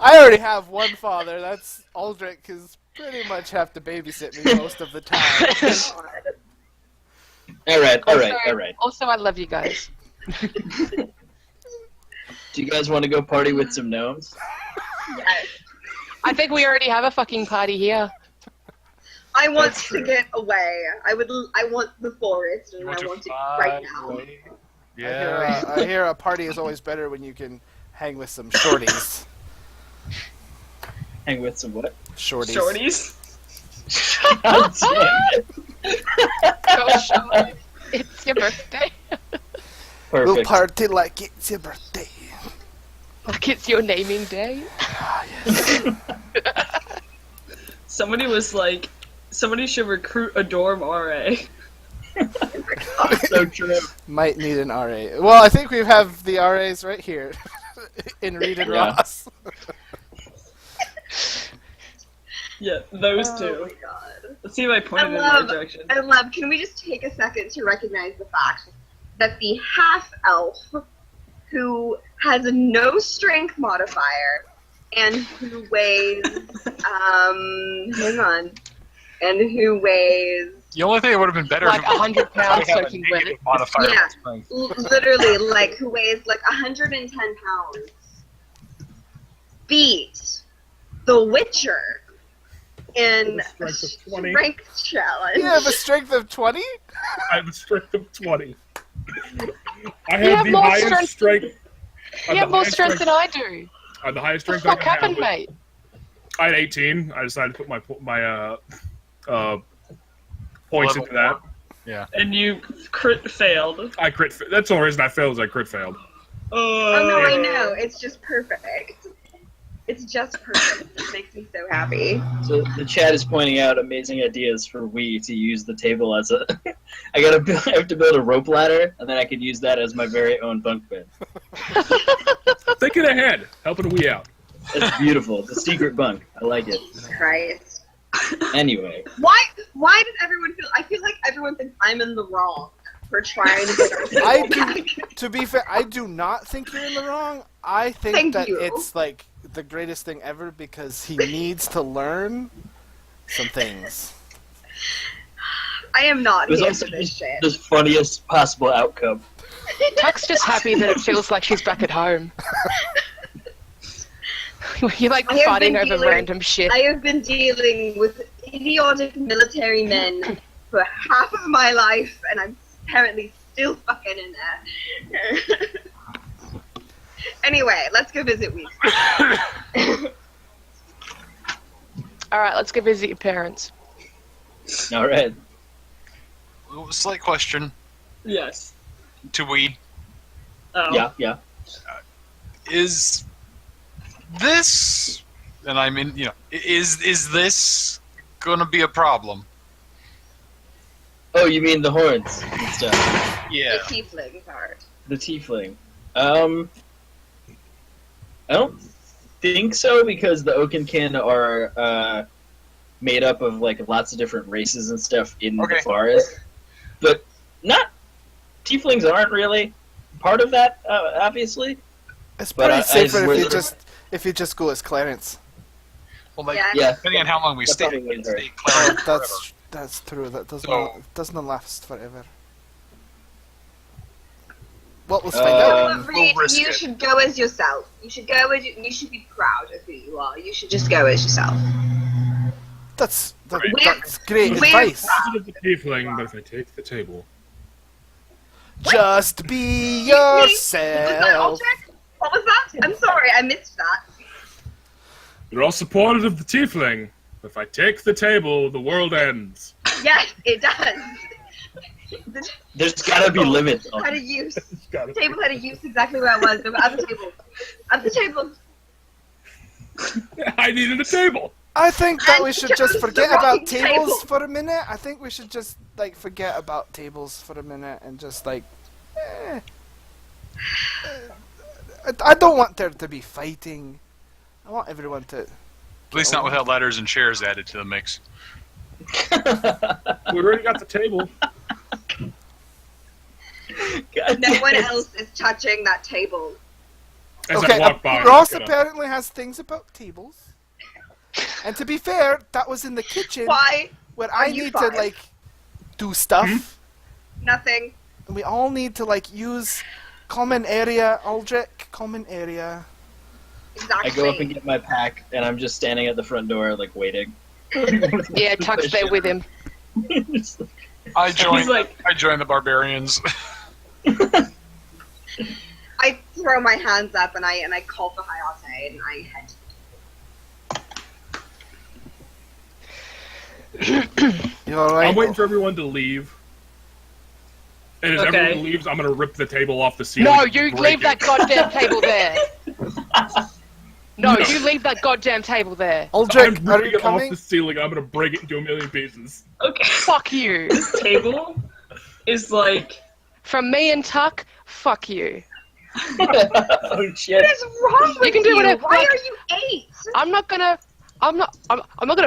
I already have one father. That's Aldrich, because pretty much have to babysit me most of the time. All right. Also, I love you guys. Do you guys want to go party with some gnomes? Yes. I think we already have a fucking party here. I want That's to true. get away. I want the forest, and I want it right now. Yeah. I hear a party is always better when you can hang with some shorties. Hang with some what? Shorties. Shorties. God damn it. Go show it. It's your birthday. We'll Perfect. party like it's your birthday. Like it's your naming day. Somebody should recruit a dorm RA. So true. Might need an RA. Well, I think we have the RAs right here in Reed and Yeah. Ross. Yeah, those Oh two. my god. Let's see if I pointed in the love- right direction. I love, can we just take a second to recognize the fact that the half-elf who has no strength modifier and who weighs, hang on, and who weighs, The only thing that would have been better Like if 100 pounds I have a soaking wet. negative modifier. Yeah. on strength. literally, like, who weighs like 110 pounds, beat the Witcher in a With a strength of 20. strength challenge. You have a strength of 20? I have a strength of 20. I You have have the more highest strength. You have more strength than I do. I have the highest What the strength I fuck can happened, have. mate? I had 18. I decided to put my points Level into that. Yeah. And you crit failed. I crit. That's the only reason I failed is I crit failed. Oh no, I know. It's just perfect. It's just perfect. It makes me so happy. So the chat is pointing out amazing ideas for we to use the table as a. I have to build a rope ladder, and then I could use that as my very own bunk bed. Thinking ahead, helping we out. It's beautiful. It's a secret bunk. I like it. Christ. Anyway, Why does everyone feel? I feel like everyone thinks I'm in the wrong for trying to get our table I back. do, to be fair, I do not think you're in the wrong. I think Thank that you. it's like the greatest thing ever because he needs to learn some things. I am not it was here also for this just shit. the funniest possible outcome. Tuck's just happy that it feels like she's back at home. You're like I have fighting been over dealing- random shit. I have been dealing with idiotic military men for half of my life, and I'm apparently still fucking in there. Anyway, let's go visit Weeks. Alright, let's go visit your parents. All right. Slight question Yes. to we. Oh. Yeah. Is this, and I'm in, is this gonna be a problem. Oh, you mean the horns and stuff? Yeah. The tiefling part. The tiefling. I don't think so because the Oakenkin are made up of like lots of different races and stuff in the forest, but not tieflings aren't really part of that, obviously. It's But pretty safer swear if you just go as Clarence. Well, like, Yeah. depending on how long we That stay, probably we wouldn't can hurt. stay Clarence forever. That's true. That So- doesn't last forever. Well, let's find out. Um, Reed, risk you it. should go as yourself. You should go as you should be proud of who you are. You should just go as yourself. That's We're- great we're- advice. Positive the tiefling, but if I take the table, Just be Was that yourself. Aldrich? What was that? I'm sorry, I missed that. you're all supportive of the tiefling. But if I take the table, the world ends. Yes, it does. The There's gotta be limits. table had a use. Got The it. table had a use exactly where it was. There were other tables. Other tables. I needed a table. I think that And we should chose just the forget wrong about tables table. for a minute. I think we should just like forget about tables for a minute and just like. I don't want there to be fighting. I want everyone to. At least not without ladders and chairs added to the mix. We already got the table. God No damn one it. else is touching that table. As Okay, I walk by, Ross I'm gonna- apparently has things about tables. And to be fair, that was in the kitchen Why? where Are I you need five? to like do stuff. Nothing. And we all need to like use common area, Aldrich, common area. Exactly. I go up and get my pack, and I'm just standing at the front door, like waiting. Yeah, Tuck's there with him. Just like- I join. He's like, I join the barbarians. I throw my hands up and I call for Hayate and I head. You alright? I'm waiting for everyone to leave. And as Okay. everyone leaves, I'm gonna rip the table off the ceiling. No, and you break leave it. that goddamn table there. No, you leave that goddamn table there. Aldrich, I'm are ripping you it off coming? the ceiling. I'm gonna break it into a million pieces. okay, Fuck you. this table is like, From me and Tuck, fuck you. oh shit! What is wrong with can do whatever- Why like- are you 8? I'm not gonna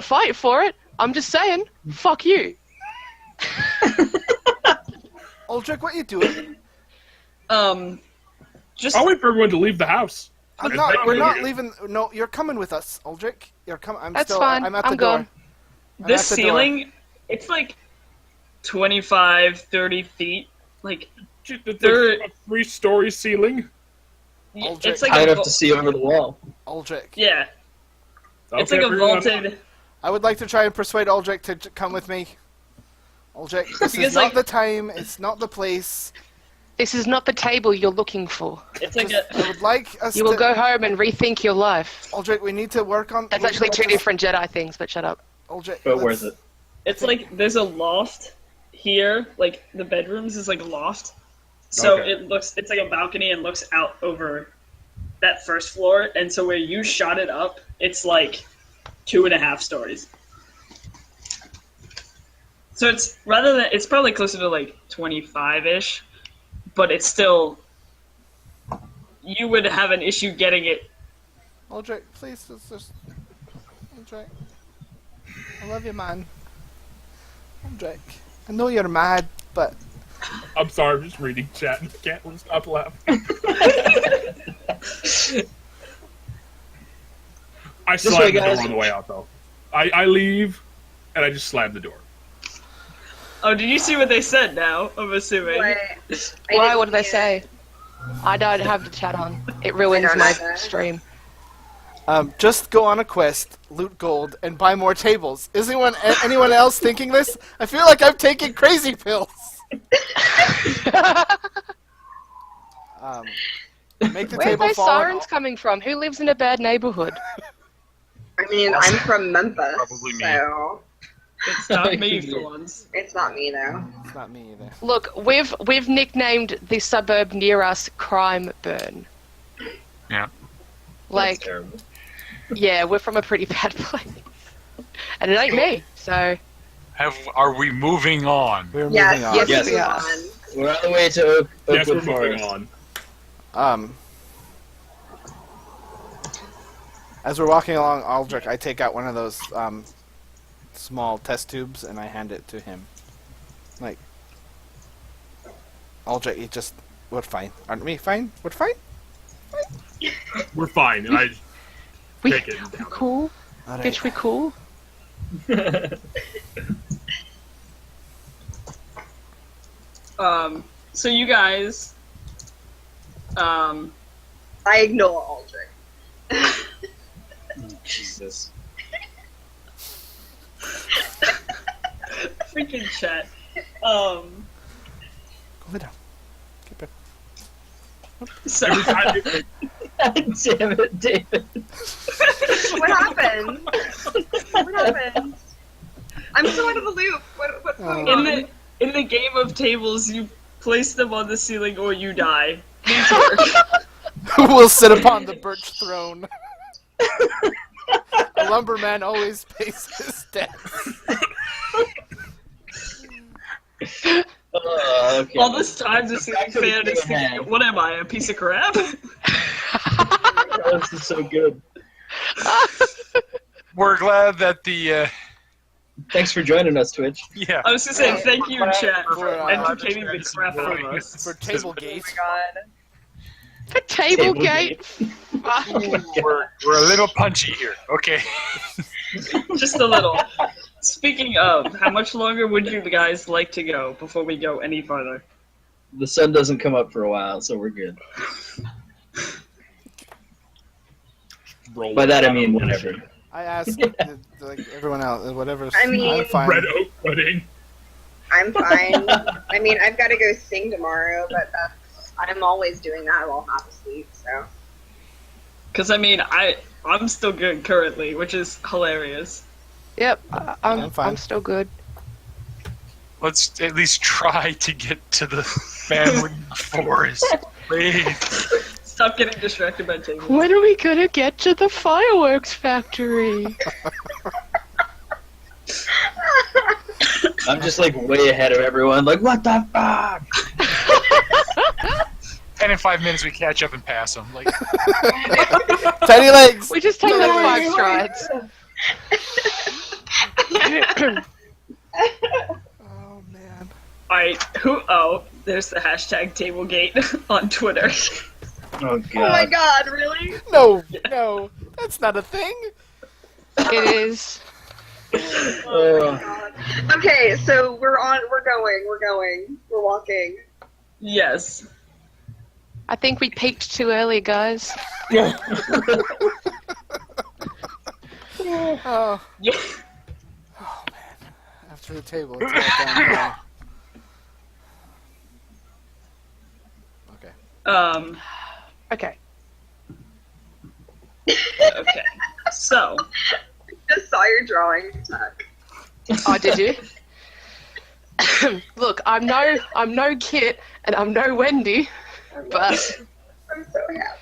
fight for it. I'm just saying, fuck you. Aldrich, what are you doing? just I'll wait for everyone to leave the house. I'm Just not. make We're me not leave. leaving. No, you're coming with us, Aldrich. You're coming. I'm That's still. fine. I'm at the I'm door. gone. I'm this at the door. ceiling, it's like 25, 30 feet. Like, There's There- a 3-story ceiling. Aldrich. it's like High a enough to see over the wall. Aldrich. yeah, it's Okay, like a figure it out. vaulted. I would like to try and persuade Aldrich to come with me. Aldrich, this is Because, not like- the time. It's not the place. This is not the table you're looking for. It's like Just, a. I would like us You will to. go home and rethink your life. Aldrich, we need to work on. That's we actually need two to- different Jedi things, but shut up. Aldrich, But let's- worth it. It's like there's a loft here. Like the bedrooms is like a loft, so Okay. it's like a balcony and looks out over that first floor. And so where you shot it up, it's like 2.5 stories. So it's it's probably closer to like 25-ish, but it's still, you would have an issue getting it. Aldrich, please, just. Aldrich, I love you, man. Aldrich, I know you're mad, but I'm sorry, I'm just reading chat and I can't stop laughing. I way, slam the door guys. on the way out, though. I leave, and I just slam the door. Oh, did you see what they said now? I'm assuming. Why? What did they say? I don't have the chat on. It ruins I don't my either. stream. just go on a quest, loot gold, and buy more tables. Is anyone else thinking this? I feel like I'm taking crazy pills. Make the Where are table those fall. sirens coming from? Who lives in a bad neighborhood? I mean, I'm from Memphis, Probably me. so It's not me for once. it's not me though. It's not me either. Look, we've nicknamed the suburb near us Crime Burn. Yeah. That's Like, terrible. yeah, we're from a pretty bad place. And it ain't me, so... Are we moving on? We're Yes, moving on. yes, Yes. we are. are. We're on the way to Yes, we're Oakwood moving Forest. on. As we're walking along Aldrich, I take out one of those small test tubes and I hand it to him. Like, Aldrich, you just... We're fine. Aren't we fine? We're fine? We're fine, and I We take it. we cool? Alright. Bitch, we cool? So you guys, I ignore Aldrich. Jesus. freaking chat. Go lay down. Keep it. So Every time Damn it, David. What happened? What happened? I'm so out of the loop. What's going on? in the game of tables, you place them on the ceiling or you die. Need to work. Who will sit upon the birch throne? A lumberman always pays his debts. Okay. All this time, the ceiling Back to the fan is game at hand. thinking, what am I, a piece of crap? Oh, this is so good. We're glad that the Thanks for joining us, Twitch. yeah. I was just saying thank you, chat, for For, entertaining the crap out of us. For Tablegate. For Tablegate. We're a little punchy here. Okay. Just a little. Speaking of, how much longer would you guys like to go before we go any further? The sun doesn't come up for a while, so we're good. roll By that I out mean of whenever. I ask like everyone else, whatever's. I mean- I'm fine. red oak pudding. I'm fine. I mean, I've got to go sing tomorrow, but I'm always doing that while half asleep, so. Because I mean, I'm still good currently, which is hilarious. Yep, I'm I'm fine. still good. Let's at least try to get to the family forest. Please. Stop getting distracted by tables. When are we gonna get to the fireworks factory? I'm just like way ahead of everyone. Like, what the fuck? And in 5 minutes we catch up and pass them. Like, Tiny legs! We just take like 5 strides. Oh man. Alright, there's the hashtag Tablegate on Twitter. Oh god. Oh my god, really? No, that's not a thing. It is. Oh my god. Okay, so we're going. We're walking. Yes. I think we peaked too early, guys. Oh, Yeah. after the table, it's all downhill. Okay. Okay. Okay. So, Just saw your drawing, Tuck. Oh, did you? Look, I'm no Kit and I'm no Wendy, but I'm so happy.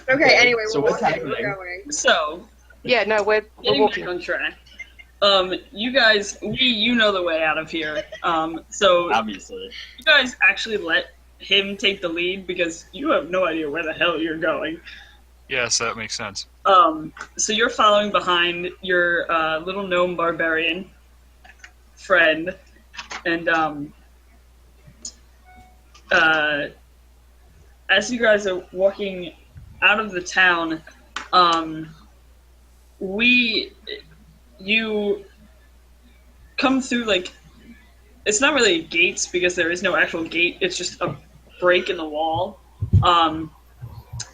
Okay, anyway, so we're what's walking, we're happening? going. so yeah, no, we're getting back walking. on track. You guys, you know the way out of here. So Obviously. you guys actually let him take the lead because you have no idea where the hell you're going. yes, that makes sense. So you're following behind your little gnome barbarian friend, and as you guys are walking out of the town, you come through like, it's not really gates because there is no actual gate. It's just a break in the wall.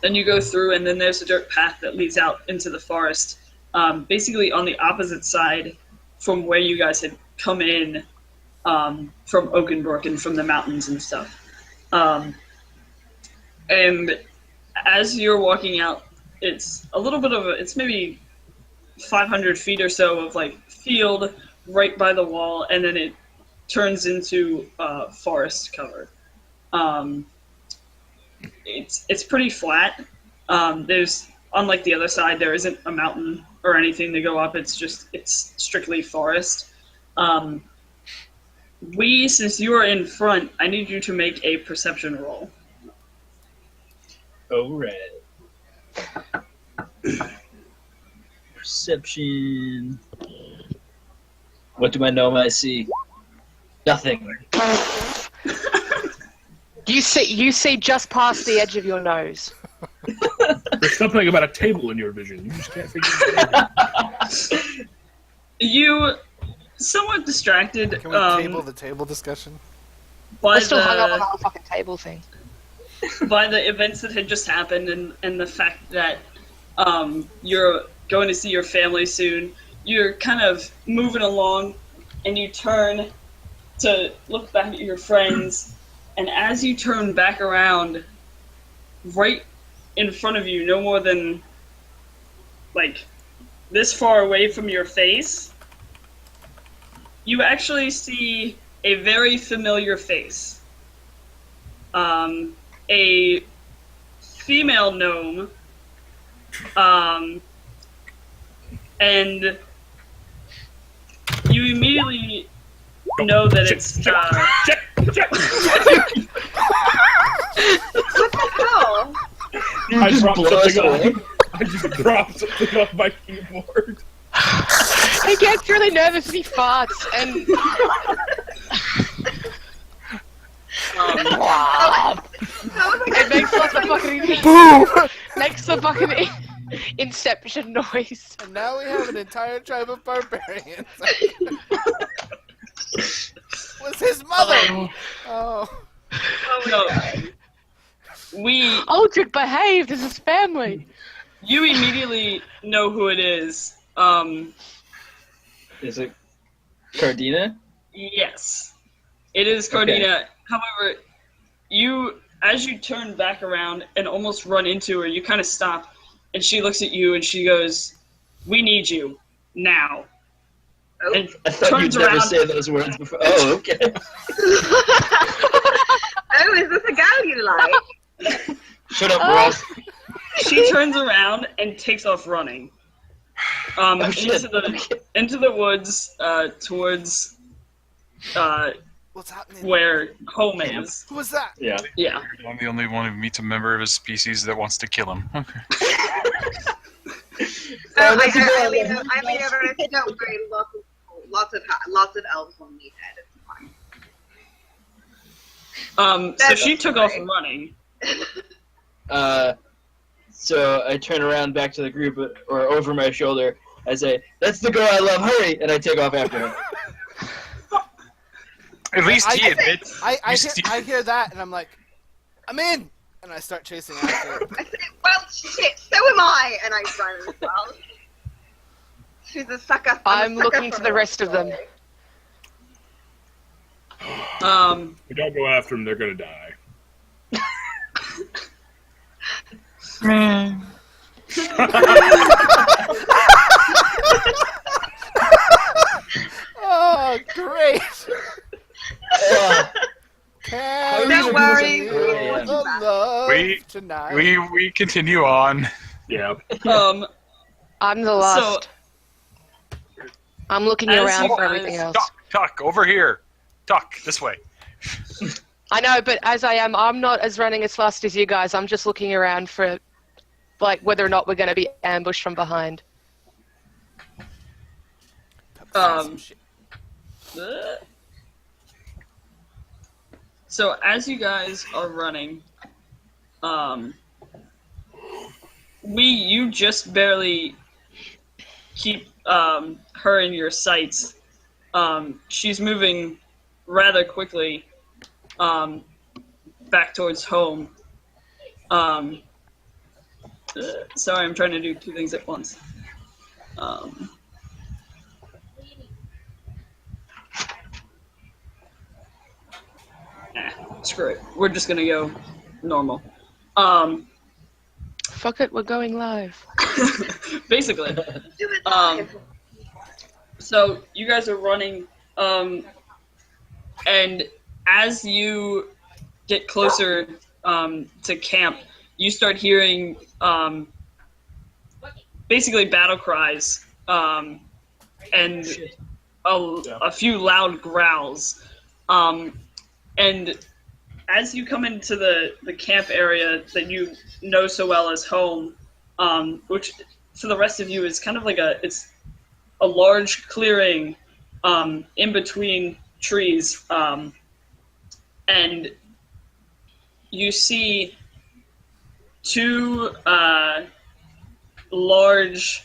And you go through, and then there's a dirt path that leads out into the forest, basically on the opposite side from where you guys had come in from Oakenbrook and from the mountains and stuff. And as you're walking out, it's a little bit of it's maybe 500 feet or so of like field right by the wall, and then it turns into forest cover. It's pretty flat. There's, unlike the other side, there isn't a mountain or anything to go up. It's strictly forest. Since you are in front, I need you to make a perception roll. Alright. Perception. What do I know I see? Nothing. You see just past the edge of your nose. There's something about a table in your vision. You just can't figure it out. You, somewhat distracted. Can we table the table discussion? By I still hung up on the the whole fucking table thing. by the events that had just happened and the fact that you're going to see your family soon. You're kind of moving along, and you turn to look back at your friends, and as you turn back around, right in front of you, no more than like this far away from your face, you actually see a very familiar face. A female gnome, and you immediately know that it's Oh, I just dropped blow us something away. off. I just dropped something off my keyboard. He gets really nervous and he farts and it makes lots of fucking makes the fucking inception noise. And now we have an entire tribe of barbarians. Was his mother? Oh. no. We Aldrich, behave. This is family. You immediately know who it is. Is it Cardina? Yes, it is Cardina. However, as you turn back around and almost run into her, you kind of stop, and she looks at you and she goes, "We need you now." And I thought you'd turns never around. say those words before. Oh, okay. oh, is this a gal you like? Shut up, Ross. She turns around and takes off running. Shit. Into the woods, towards What's happening? where home is. Who was that? Yeah. Yeah. I'm the only one who meets a member of his species that wants to kill him. Okay. I lean over and I say, "Don't worry, lots of elves will need it. It's fine." So she took off running. So I turn around back to the group, or over my shoulder. I say, "That's the girl I love. Hurry!" And I take off after her. At least he admits. I hear that, and I'm like, I'm in! And I start chasing after her. I say, "Well, shit, so am I," and I run as well. She's a sucker. I'm looking to the rest of them. We don't go after them, they're gonna die. Oh, great! Don't worry. The love We- tonight. We continue on. Yeah. I'm the last. I'm looking As around you for everything guys- else. Tuck, over here. Tuck, this way. I know, but as I'm not as running as fast as you guys. I'm just looking around for, like, whether or not we're going to be ambushed from behind. So as you guys are running, you just barely keep her in your sights. She's moving rather quickly back towards home. Sorry, I'm trying to do two things at once. Screw it. We're just gonna go normal. Fuck it, we're going live. Basically. Do it live. So you guys are running, and as you get closer to camp, you start hearing basically battle cries, and a few loud growls. And as you come into the camp area that you know so well as home, which for the rest of you is kind of like it's a large clearing in between trees, and you see two large,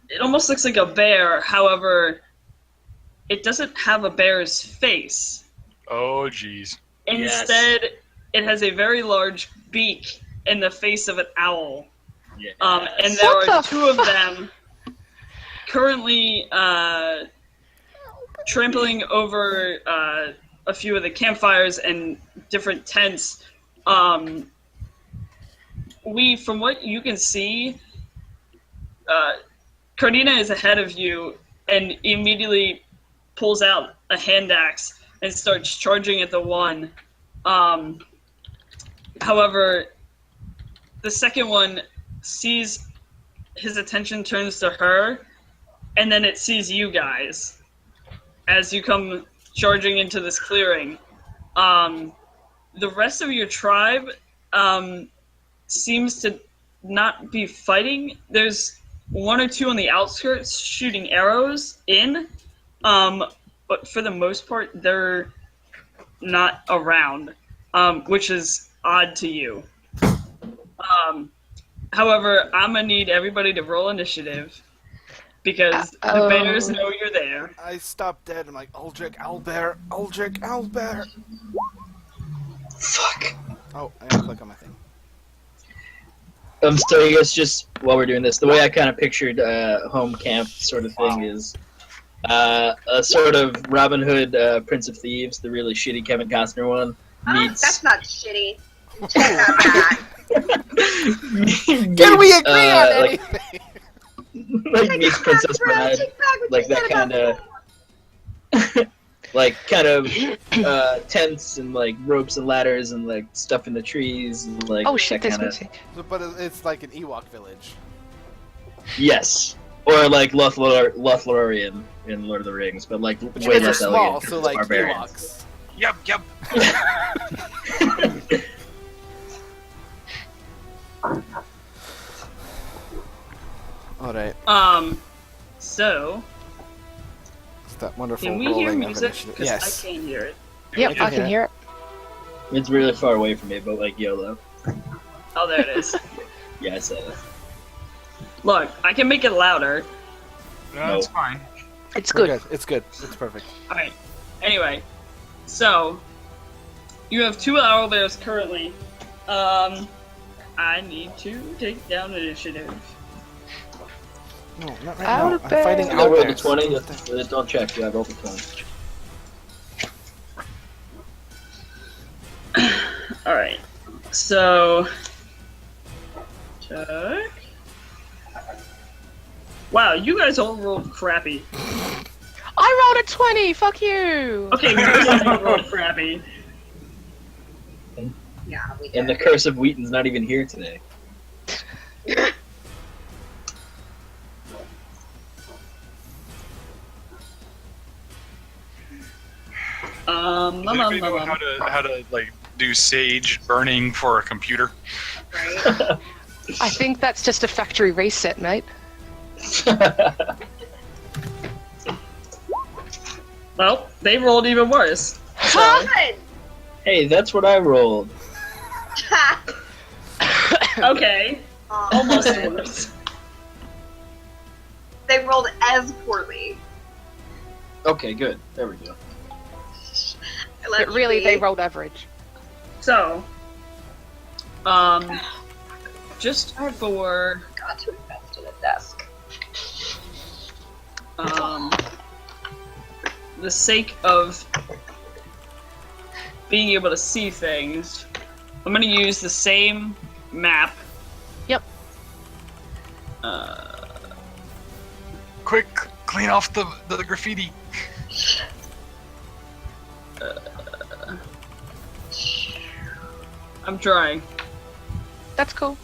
it almost looks like a bear, however, it doesn't have a bear's face. Oh, jeez. Instead, it has a very large beak in the face of an owl. Yes. And there What are the two of them currently trampling over a few of the campfires and different tents. From what you can see, Cardina is ahead of you and immediately pulls out a hand axe and starts charging at the one. However, the second one sees his attention turns to her, and then it sees you guys as you come charging into this clearing. The rest of your tribe seems to not be fighting. There's one or two on the outskirts shooting arrows in, but for the most part, they're not around, which is odd to you. However, I'm gonna need everybody to roll initiative because the bears know you're there. I stopped dead. I'm like, Aldrich, Owlbear, Aldrich, Owlbear. Fuck. Oh, I gotta click on my thing. So I guess just while we're doing this, the way I kind of pictured home camp sort of thing is a sort of Robin Hood, Prince of Thieves, the really shitty Kevin Costner one, meets... That's not shitty. Check out that. Can we agree on anything? Like meets Princess Bride, like that kind of... like kind of tents and like ropes and ladders and like stuff in the trees and like Oh shit, that there's kinda... music. But it's like an Ewok village. Yes, or like Lothlorien in Lord of the Rings, but like But way you guys are less small, elegant. so It's like barbarians. Ewoks. Yep. Alright, So it's that wonderful can we hear rolling of music? initiative. Because Yes. I can't hear it. Yep, I can I can hear hear it. It's really far away from me, but like YOLO. Oh, there it is. Yeah, I said it. Look, I can make it louder. That's fine. It's We're good. It's good. It's perfect. Alright. Anyway, so you have two owlbears currently. I need to take down initiative. No, not right now. I'm Owlbear. fighting I rolled a owlbears. 20. Don't check. Yeah, I rolled a 20. Alright. So check. Wow, you guys all rolled crappy. I rolled a 20. Fuck you. Okay, most of you rolled crappy. Yeah, we And did. the Curse of Wheaton's not even here today. Does anybody know how to like do sage burning for a computer? Right? I think that's just a factory reset, mate. Well, they rolled even worse. Good. Hey, that's what I rolled. Okay, almost worse. They rolled as poorly. Okay, good. There we go. I let But really, you they be. rolled average. So, just for Got to invest in a desk. the sake of being able to see things, I'm gonna use the same map. Yep. Quick, clean off the graffiti. I'm trying. That's cool.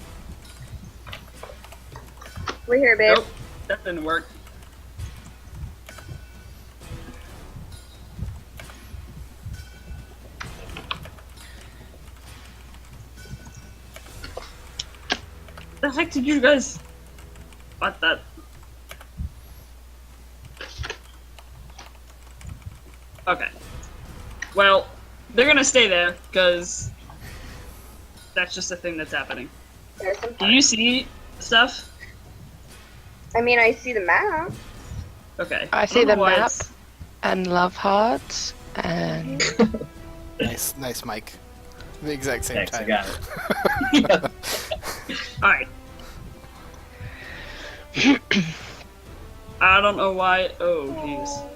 We're here, babe. Nope, that didn't work. The heck did you guys? What that? Okay. Well, they're gonna stay there because that's just a thing that's happening. There's some Do you see stuff? I mean, I see the map. Okay. I see don't know the why map. it's- And love hearts and Nice, Mike. The exact same Thanks, I time. got it. All right. I don't know why. Oh, jeez.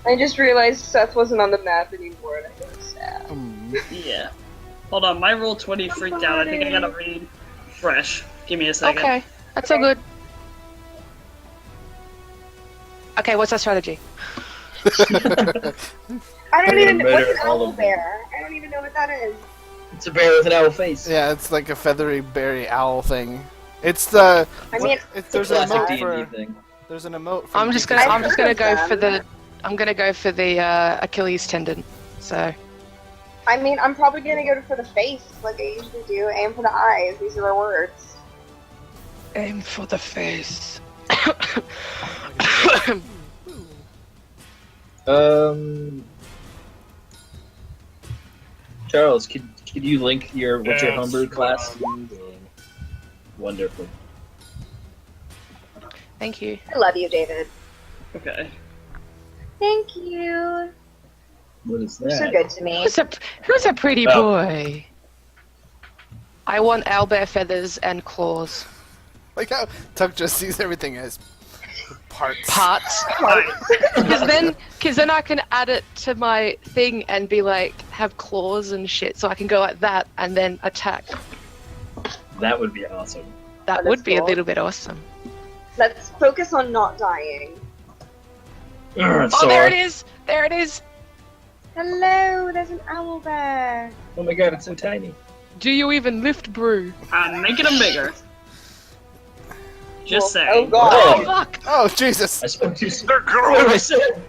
I just realized Seth wasn't on the map anymore, and I got sad. Yeah. Hold on, my roll 20 freaked out. I think I gotta read fresh. Give me a second. okay, that's all good. Okay, what's our strategy? I don't even know Murder what's an all owl of them. bear. I don't even know what that is. It's a bear with an owl face. Yeah, it's like a feathery berry owl thing. It's the. I mean, There's an Classic emote D&D for. thing. There's an emote. For I'm just gonna go for the Achilles tendon. So I mean, I'm probably gonna go for the face, like I usually do. Aim for the eyes. These are the words. aim for the face. Charles, could you link your what's your Yes, homebrew class? I'm doing. Wonderful. Thank you. I love you, David. Okay. Thank you. What is You're so that? good to me. Who's a pretty Oh. boy? I want owlbear feathers and claws. Like how Tuck just sees everything as parts. Parts. Because then I can add it to my thing and be like, have claws and shit, so I can go like that and then attack. That would be awesome. That Oh, would that's be a cool. little bit awesome. Let's focus on not dying. Oh, there it is! There it is! Hello, there's an owl bear. Oh my god, it's so tiny. Do you even lift brew? I'm making them bigger. Just Oh saying. god. Oh, fuck! Oh Jesus! I spoke too soon. What have I said?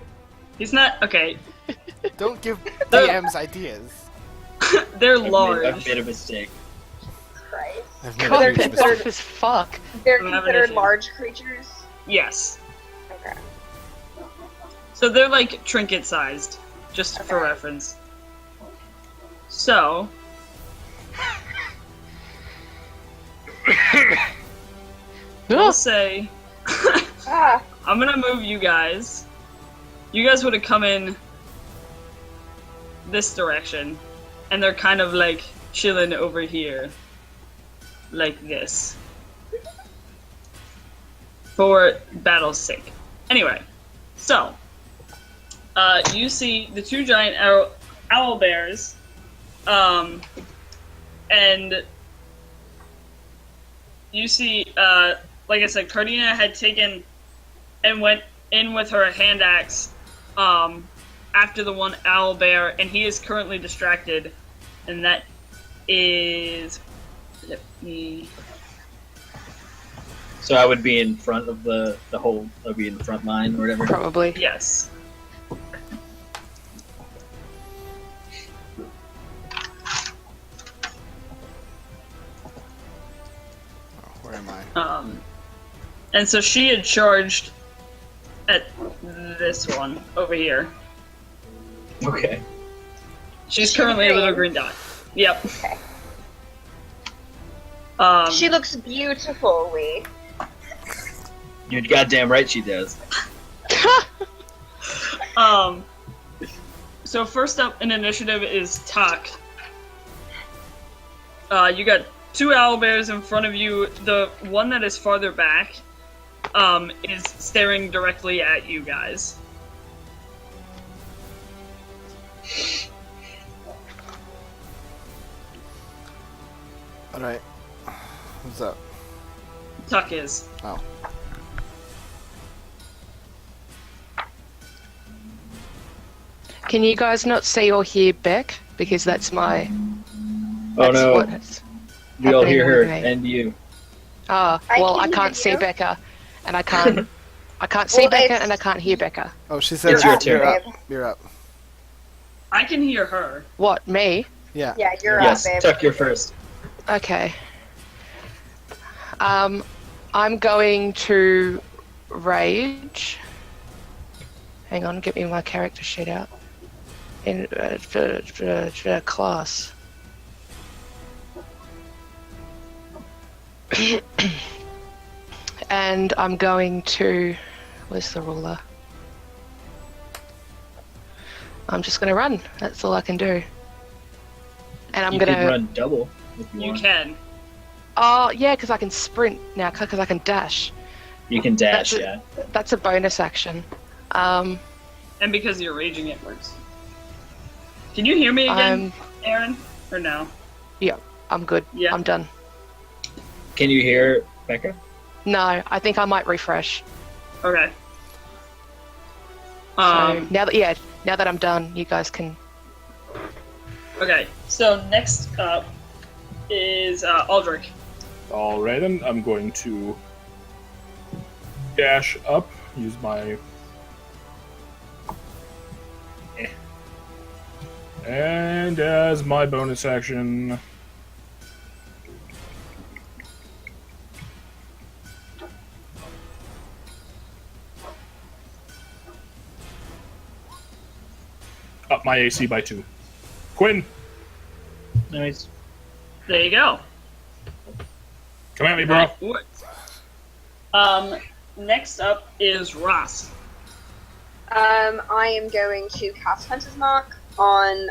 He's not. Okay. Don't give DMs ideas. They're I've large. made a mistake. Christ. I've made God, a huge they're mistake. tough as fuck. They're I'm having considered issues. large creatures. Yes. Okay. So they're like trinket sized, just for reference. So. I'll say. Ah, I'm gonna move you guys. You guys would have come in this direction, and they're kind of like chilling over here, like this, for battle's sake. Anyway, so you see the two giant owl bears, and you see, like I said, Cardina had taken and went in with her hand axe after the one owl bear, and he is currently distracted, and that is. Let me. So I would be in front of the whole. I would be in the front line or whatever. Probably. Yes. Where am I? And so she had charged at this one over here. Okay. She's currently a little green dot. Yep. okay. She She looks beautiful, Lee. You're goddamn right she does. So first up in initiative is Tuck. You got two owlbears in front of you. The one that is farther back is staring directly at you guys. Alright. What's up? Tuck is. Oh. Can you guys not see or hear Beck? Because that's my. Oh That's no. what is We all hear her happening with me. and you. Ah, I well, I can can't hear see you. Becca, and I can't. I can't see Well, Becca, it's- and I can't hear Becca. Oh, she said It's your you're turn. up. You're up. I can hear her. What, me? Yeah. Yeah, you're Yes, up, babe. Tuck, you're first. Okay. I'm going to rage. Hang on, get me my character sheet out. In class. And I'm going to. Where's the ruler? I'm just going to run. That's all I can do. And I'm You going could to. run double. If you You want. can. Oh, yeah, because I can sprint now, because I can dash. You can dash, That's yeah. That's a bonus action. And because you're raging, it works. Can you hear me again, Aaron? Or no? I'm good. Yeah. I'm done. Can you hear Becca? No, I think I might refresh. Okay. So now that I'm done, you guys can. Okay. So next up is Aldrich. Alright, then I'm going to dash up, use my. And as my bonus action. Up my AC by 2. Quinn, Nice. There you go. come at me, bro. Next up is Ross. I am going to cast Hunter's Mark on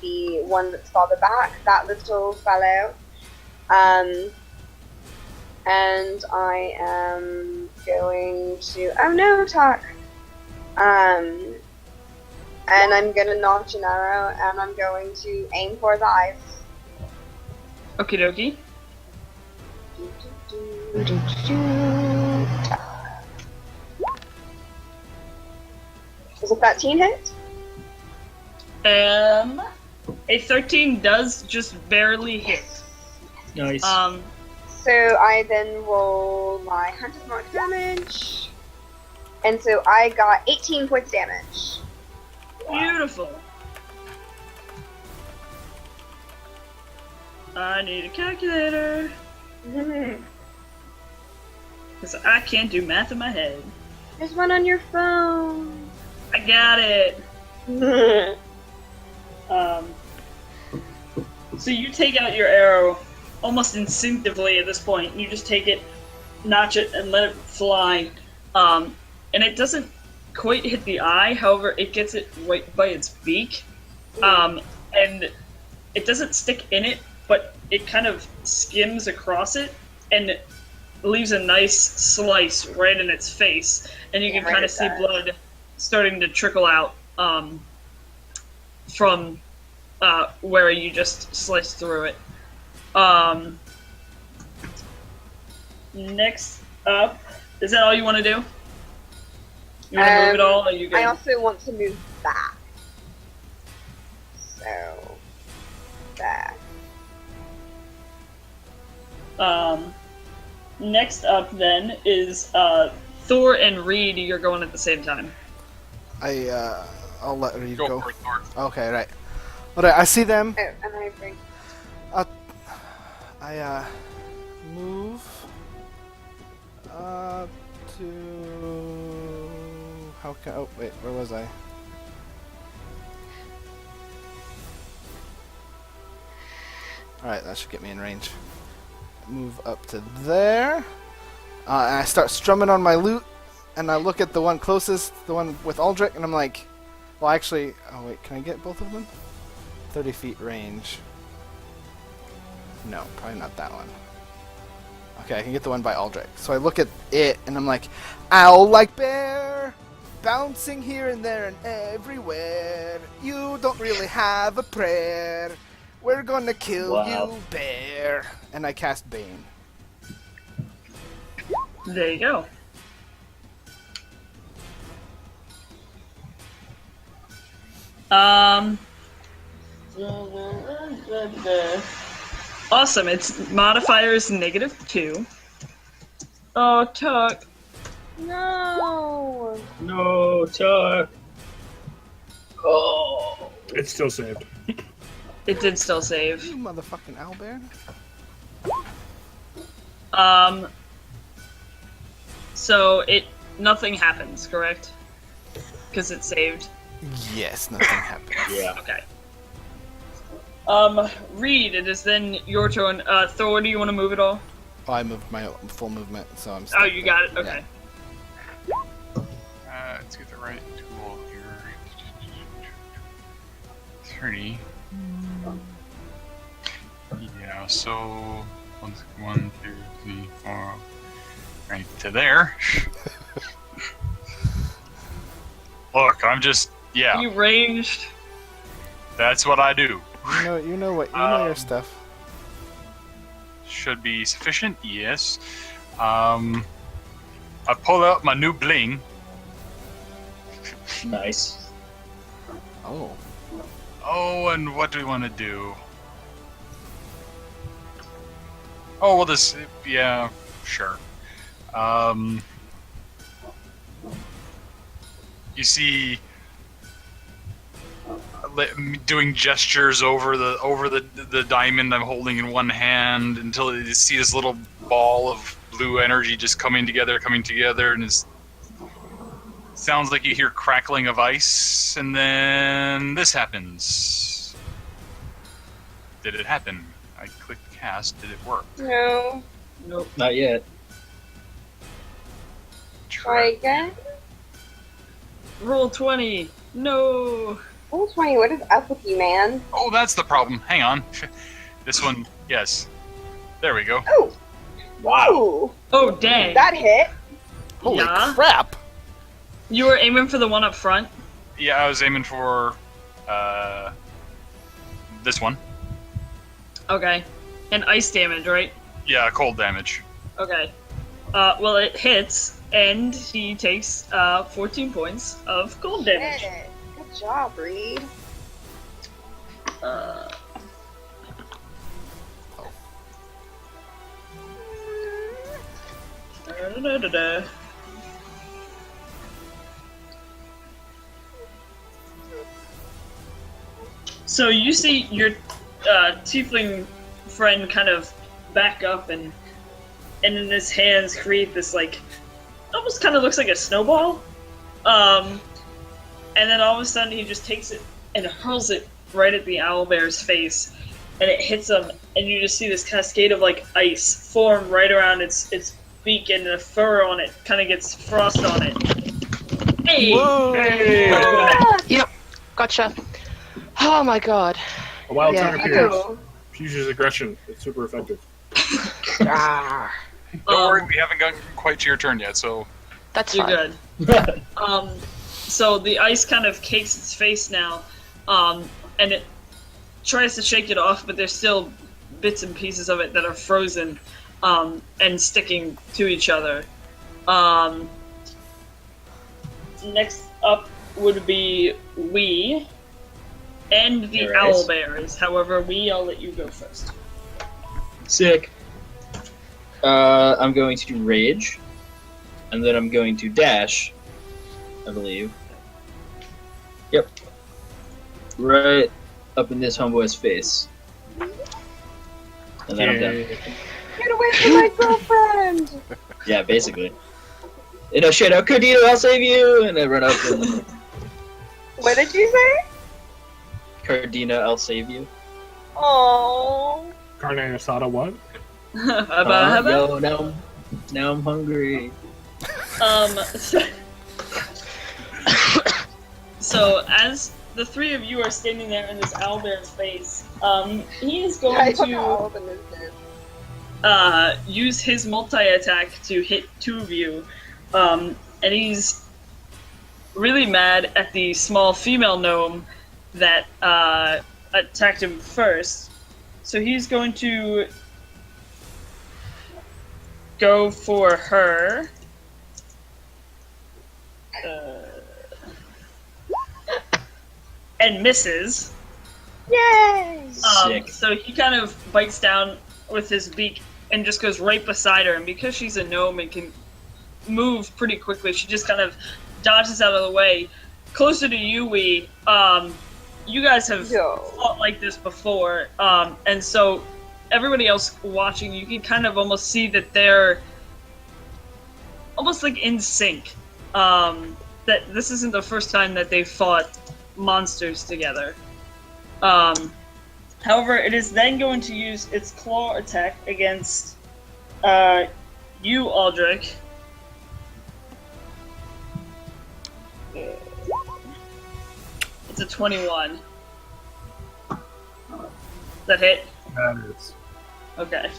the one that's farther back, that little fellow. And I am going to. Oh no, Tuck! And I'm gonna notch an arrow and I'm going to aim for his eyes. Okie dokie. Does a 13 hit? A 13 does just barely hit. Nice. So I then roll my Hunter's Mark damage. And so I got 18 points damage. Beautiful. I need a calculator because I can't do math in my head. There's one on your phone. I got it. So you take out your arrow almost instinctively at this point. You just take it, notch it, and let it fly. And it doesn't quite hit the eye. However, it gets it right by its beak. And it doesn't stick in it, but it kind of skims across it and leaves a nice slice right in its face. And you can kind of see blood starting to trickle out from where you just sliced through it. Next up, is that all you want to do? You want to move it all? Or are you good? I also want to move back. So, back. Next up then is Thor and Reed. You're going at the same time. I'll let Reed Go go. for it, Thor. Okay, right. Alright, I see them. Oh, and I bring. I move to how can oh wait, where was I? Alright, that should get me in range. Move up to there. And I start strumming on my lute and I look at the one closest, the one with Aldrich, and I'm like, well actually, oh wait, can I get both of them? 30 feet range. No, probably not that one. Okay, I can get the one by Aldrich. So I look at it and I'm like, owl like bear, bouncing here and there and everywhere. You don't really have a prayer. We're gonna kill Wow. you, bear. And I cast Bane. There you go. Awesome. Its modifier is -2. Oh, Tuck. No. No, Tuck. Oh. It's still saved. It did still save. You motherfucking owlbear. So nothing happens, correct? Because it saved. Yes, nothing happened. Yeah. Okay. Reed, it is then your turn. Thor, do you want to move at all? Oh, I moved my full movement, so I'm. Oh, stuck you there. got it. Okay. Let's get the right tool here. 30. Yeah, so 1, 2, 3, 4, right to there. Look, I'm just You ranged. That's what I do. You know what? You know your stuff. Should be sufficient. Yes. I pull out my new bling. Nice. Oh. Oh, and what do we want to do? Oh, well, this... Yeah, sure. You see... doing gestures over the diamond I'm holding in one hand until you see this little ball of blue energy just coming together, and it sounds like you hear crackling of ice, and then this happens. Did it happen? I clicked cast. Did it work? No. Nope. Not yet. Try again. Roll 20. No. Oh, 20. What is up with you, man? Oh, that's the problem. Hang on. This one, yes. There we go. Oh. Wow. Oh, dang. That hit. Holy Yeah. crap! You were aiming for the one up front? Yeah, I was aiming for this one. Okay. And ice damage, right? Yeah, cold damage. Okay. Well, it hits, and he takes 14 points of cold damage. Shit. Good job, Reed. Da-da-da-da-da. So you see your tiefling friend kind of back up, and in his hands create this, like, almost kind of looks like a snowball. And then all of a sudden he just takes it and hurls it right at the owlbear's face, and it hits him, and you just see this cascade of, like, ice form right around its beak, and the fur on it kind of gets frost on it. Hey! Whoa! Yep, gotcha. Oh my god. A wild Yeah. time appears. Oh. Fuses aggression. It's super effective. Don't worry, we haven't gotten quite to your turn yet, so... That's You're fine. good. So the ice kind of cakes its face now, and it tries to shake it off, but there's still bits and pieces of it that are frozen, and sticking to each other. Next up would be we and the Alright. owlbears. However, I'll let you go first. Sick. I'm going to rage, and then I'm going to dash, I believe. Yep. Right up in this homeboy's face. And then I'm done. Get away from my girlfriend! Yeah, basically. You know, shit out, Cardino, I'll save you! And I run up and... What did you say? Cardina, I'll save you. Oh. Carne asada what? Yo, now I'm hungry. So as the three of you are standing there in this owlbear's face, he is I going don't know how to open this is. use his multi-attack to hit two of you, and he's really mad at the small female gnome that attacked him first. So he's going to go for her. And misses. Yay! Sick. So he kind of bites down with his beak and just goes right beside her. And because she's a gnome and can move pretty quickly, she just kind of dodges out of the way. Closer to you, you guys have fought like this before, and so everybody else watching, you can kind of almost see that they're almost like in sync. That this isn't the first time that they've fought monsters together. However, it is then going to use its claw attack against you, Aldrich. It's a 21. That hit? That is. Okay.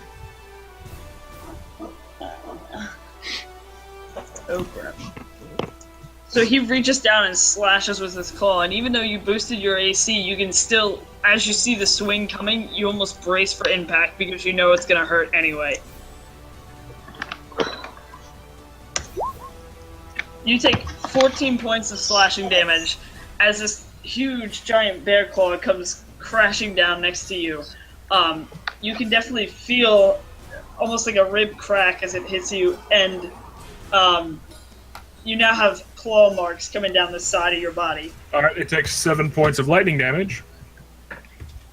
Oh crap. So he reaches down and slashes with his claw, and even though you boosted your AC, you can still, as you see the swing coming, you almost brace for impact because you know it's gonna hurt anyway. You take 14 points of slashing damage as this huge giant bear claw comes crashing down next to you. You can definitely feel almost like a rib crack as it hits you, and you now have claw marks coming down the side of your body. Alright, it takes 7 points of lightning damage.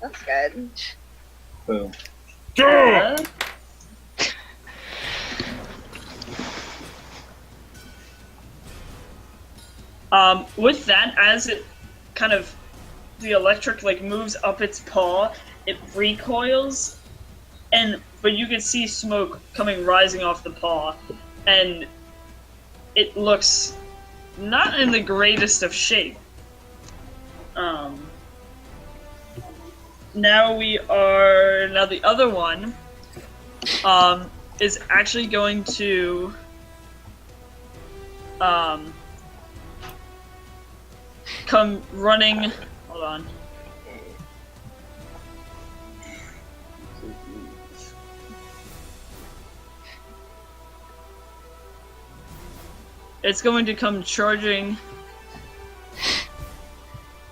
That's good. Boom. Uh, with that, as it kind of, the electric like moves up its paw, it recoils, but you can see smoke rising off the paw, and it looks not in the greatest of shape. Now the other one is actually going to come running. Hold on. It's going to come charging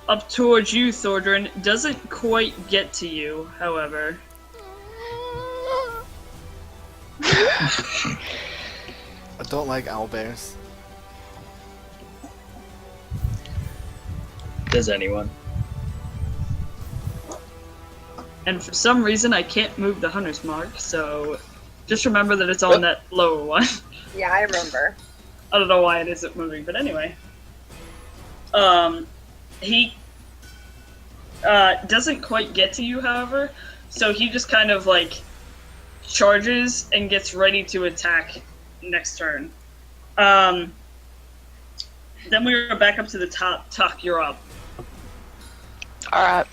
up towards you, Thordrin. Doesn't quite get to you, however. I don't like owlbears. Does anyone? And for some reason, I can't move the hunter's mark, so just remember that it's on that lower one. Yeah, I remember. I don't know why it isn't moving, but anyway. He doesn't quite get to you, however, so he just kind of like charges and gets ready to attack next turn. Then we are back up to the top. Tuck, you're up. Alright.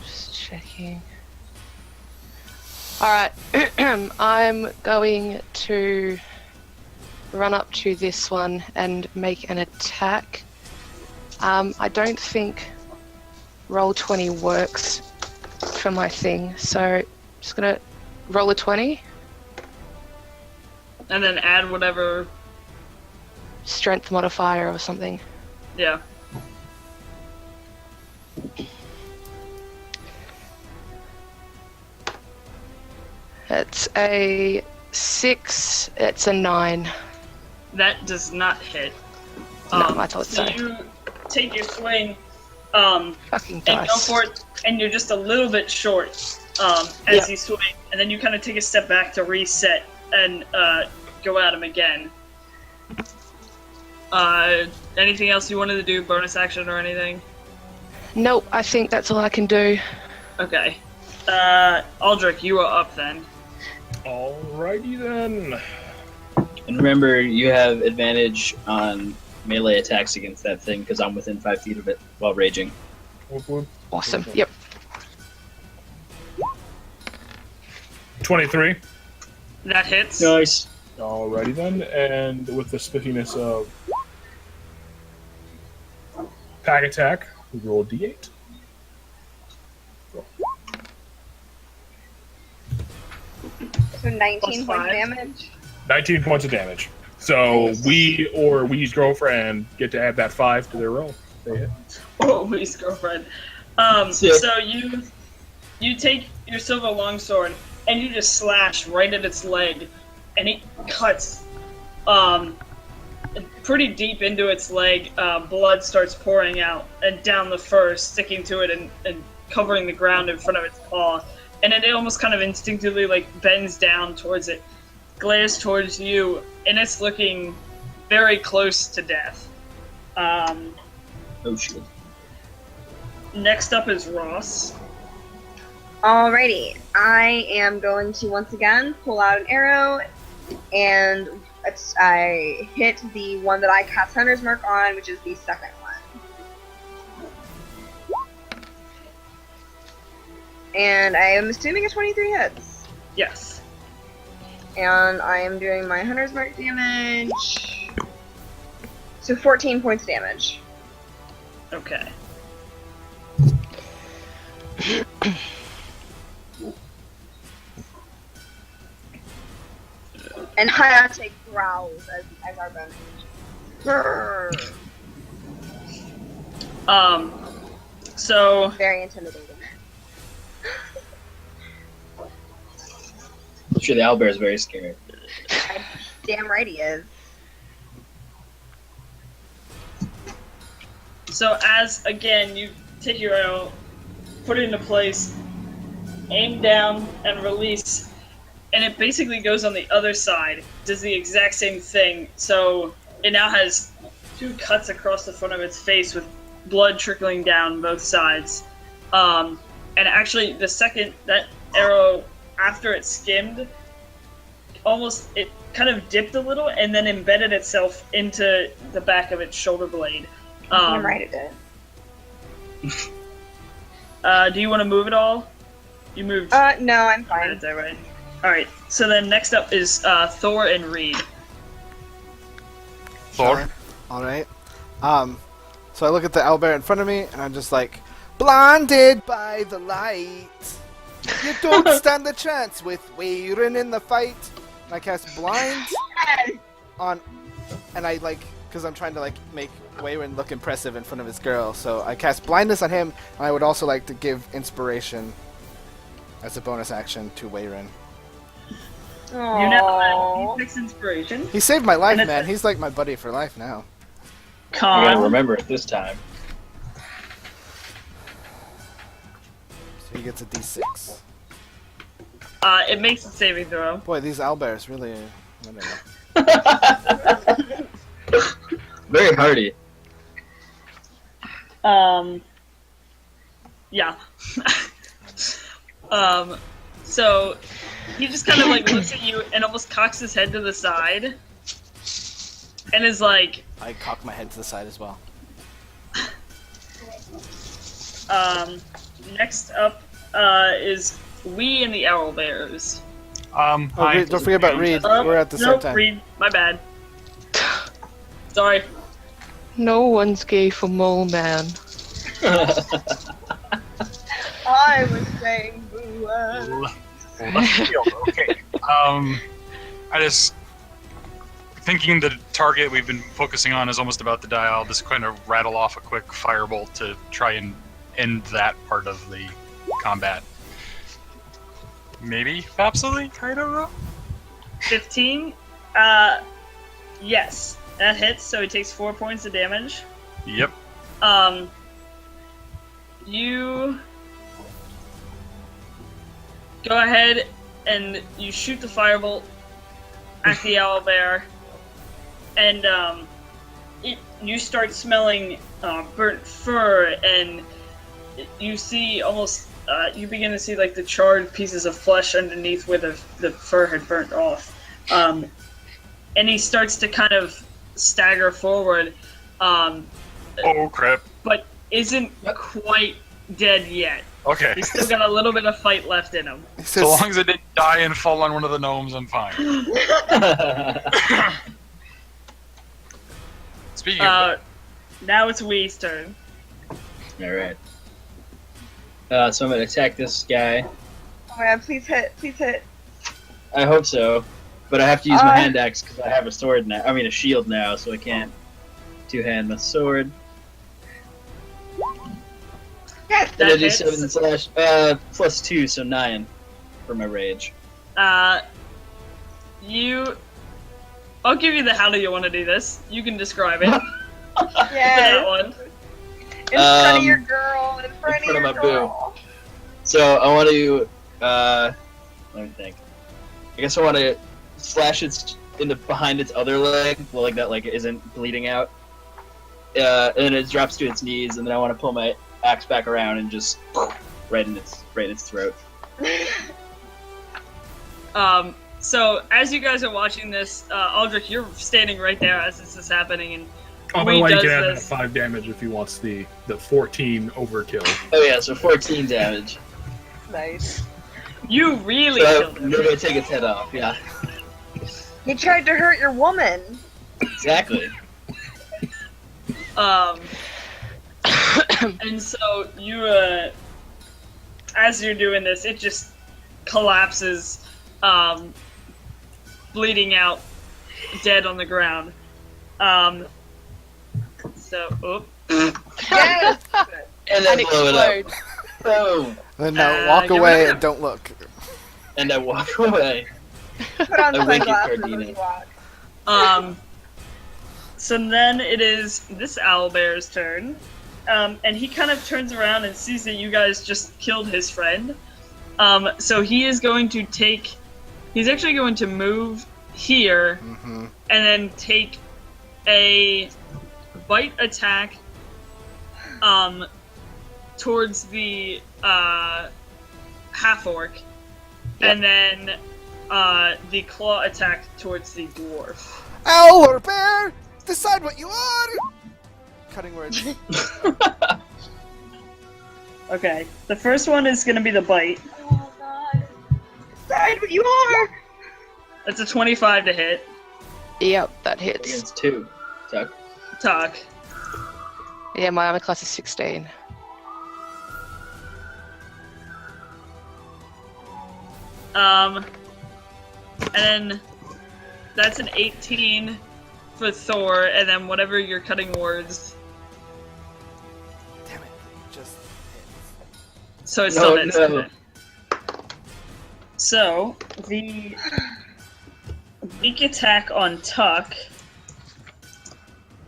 Just checking. Alright. I'm going to run up to this one and make an attack. I don't think Roll20 works for my thing, so I'm just gonna roll a 20. And then add whatever. Strength modifier or something. Yeah. It's a 6, it's a 9. That does not hit. No, I thought so. You take your swing, Fucking and go dice. for it, and you're just a little bit short as you swing, and then you kind of take a step back to reset and go at him again. Anything else you wanted to do, bonus action or anything? Nope, I think that's all I can do. Okay. Aldrich, you are up then. Alrighty then. And remember, you have advantage on melee attacks against that thing because I'm within 5 feet of it while raging. Whoop, whoop. Awesome. Yep. 23. That hits. Nice. Alrighty then, and with the spiffiness of pack attack, we roll d8. So 19 +5. point damage. 19 points of damage. So we or Wee's girlfriend get to add that 5 to their roll. They hit. Oh, his girlfriend. Yeah. So you take your silver longsword and you just slash right at its leg, and it cuts pretty deep into its leg. Blood starts pouring out and down the fur, sticking to it and covering the ground in front of its paw. And it almost kind of instinctively bends down towards it, glares towards you, and it's looking very close to death. Oh shit. Next up is Ross. Alrighty, I am going to once again pull out an arrow, and I hit the one that I cast Hunter's Mark on, which is the second one. And I am assuming a 23 hits. Yes. And I am doing my Hunter's Mark damage. So 14 points damage. Okay. And Hayate growls as our bonus. So Very intimidating. I'm sure the owlbear is very scared. Damn right he is. So as, again, you take your arrow, put it into place, aim down, and release, and it basically goes on the other side, does the exact same thing, so it now has 2 cuts across the front of its face with blood trickling down both sides. And actually, the second that arrow, after it skimmed, it kind of dipped a little and then embedded itself into the back of its shoulder blade. Damn right it did. Do you want to move at all? You moved. No, I'm fine. Is that right? All right. So then next up is Thor and Reed. Thor. All right. So I look at the owlbear in front of me, and I'm just like, blinded by the light. You don't stand a chance with Wayrin in the fight. And I cast blind on, and I because I'm trying to make Wayrin look impressive in front of his girl. So I cast blindness on him, and I would also like to give inspiration as a bonus action to Wayrin. You now have 6 inspiration. He saved my life, And man. He's like my buddy for life now. You gotta Con. remember it this time. So he gets a D6. It makes a saving throw. Boy, these owlbears really. Whatever. Very hardy. Yeah. So he just kind of looks at you and almost cocks his head to the side, and is like, I cock my head to the side as well. next up is we and the Owlbears. Oh, Reed, don't forget about Reed. We're at the same time. Reed, my bad. Sorry. No one's gay for Mole Man. I was saying boo. Okay. I just thinking the target we've been focusing on is almost about to die. I'll just kind of rattle off a quick firebolt to try and end that part of the combat. Maybe Fapsily? I don't know. 15. Yes, that hits. So he takes 4 points of damage. Yep. You go ahead and you shoot the firebolt at the owlbear, and you start smelling burnt fur, and you see almost you begin to see like the charred pieces of flesh underneath where the fur had burnt off, and he starts to kind of stagger forward, Oh crap. but isn't quite dead yet. Okay. He's still got a little bit of fight left in him. He So says, long as it didn't die and fall on one of the gnomes, I'm fine. Speaking of Now it's Wee's turn. Alright. So I'm gonna attack this guy. Oh my god, please hit, please hit. I hope so. But I have to use my hand axe because I have a sword now. I mean a shield now, so I can't two-hand my sword. Yes, And I do hits. 7 slash, +2, so 9 for my rage. I'll give you the how do you want to do this. You can describe it. That Yeah. one. In front of your girl. In front of front of your my girl. So I want to, let me think. I guess I want to slash its behind its other leg, well, like that, like isn't bleeding out. And then it drops to its knees, and then I want to pull my axe back around and just right in its throat. So as you guys are watching this, Aldrich, you're standing right there as this is happening, and On the Wade way, you does can add that this. 5 damage if he wants the 14 overkill. Oh yeah, so 14 damage. Nice. You really So killed I'm him. gonna take its head off. Yeah, He tried to hurt your woman. exactly. And so you, as you're doing this, it just collapses, bleeding out, dead on the ground. Yes. And then And blow it up. explode. Boom. Then now walk you're away right. and don't look. And I walk away. Put on I wink at sunglasses when Cardina. you walk. So then it is this owlbear's turn, and he kind of turns around and sees that you guys just killed his friend. So he is going to take. He's actually going to move here Mm-hmm. and then take a bite attack towards the half orc, and then the claw attack towards the dwarf. Owl or bear, decide what you are. Cutting words. Okay, the first one is going to be the bite. Oh god. Decide what you are. That's a 25 to hit. Yep, that hits. Against 2. Tuck. Talk. Yeah, my armor class is 16. And then that's an 18 for Thor, and then whatever your cutting words. Damn it. Just hits. So it's No, still hits. no. Okay. So the beak attack on Tuck,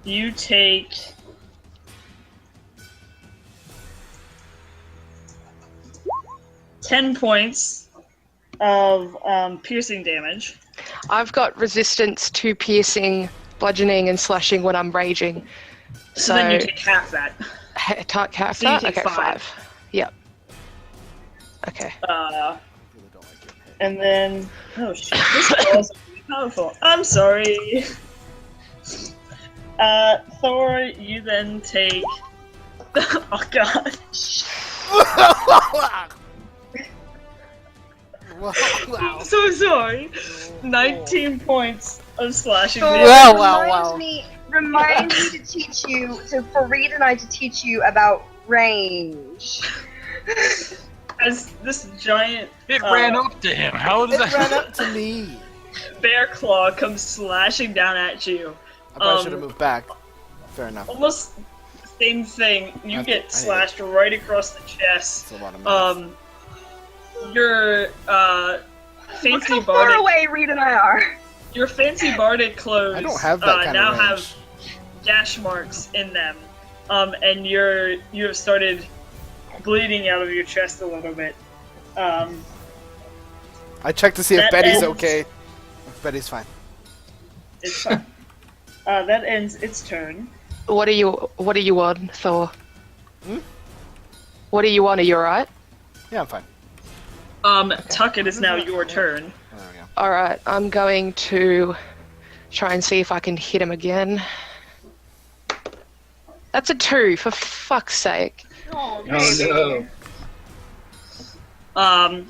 you take 10 points of piercing damage. I've got resistance to piercing, bludgeoning, and slashing when I'm raging. So then you take half that. Attack half So you that? take Okay, 5. 5. Yep. Okay. Really don't like getting hit. And then, oh shit, this is also really powerful. I'm sorry. Thor, you then take. Oh god. Wow. I'm so sorry. 19 points of slashing So damage. Wow, it wow, reminds wow. me to teach you, so for Reed and I to teach you about range. As this giant It ran up to him. How does It that? ran up to me. bear claw comes slashing down at you. I probably should have moved back. Fair enough. Almost the same thing. You I get slashed right across the chest. It's a lot of math. Your Look fancy how far bardic, away Reed and I are. your fancy bardic clothes I don't have that kind now of range. have gash marks in them, and you have started bleeding out of your chest a little bit. I checked to see if that Betty's ends- okay. Betty's fine. It's fine. That ends its turn. What are you on, Thor? What are you on? Are you alright? Yeah, I'm fine. Tuck, it is now your turn. There we go. Alright, I'm going to try and see if I can hit him again. That's a 2, for fuck's sake. Oh, Oh no.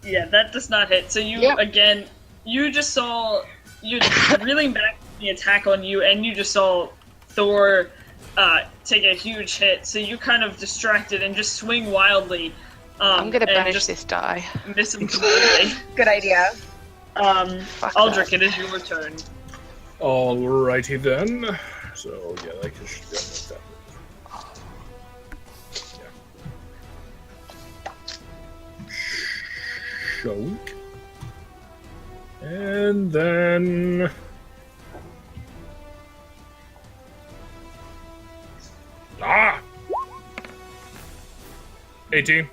Yeah, that does not hit. So you, Yep. again, you just saw, you reeling back the attack on you, and you just saw Thor take a huge hit. So you kind of distracted and just swing wildly. I'm gonna and banish just this die. miss him completely. Good idea. Fuck Aldrich, that. it is your turn. Alrighty then. So yeah, I can shoot that like that. Yeah. Shunk. And then... Ah! 18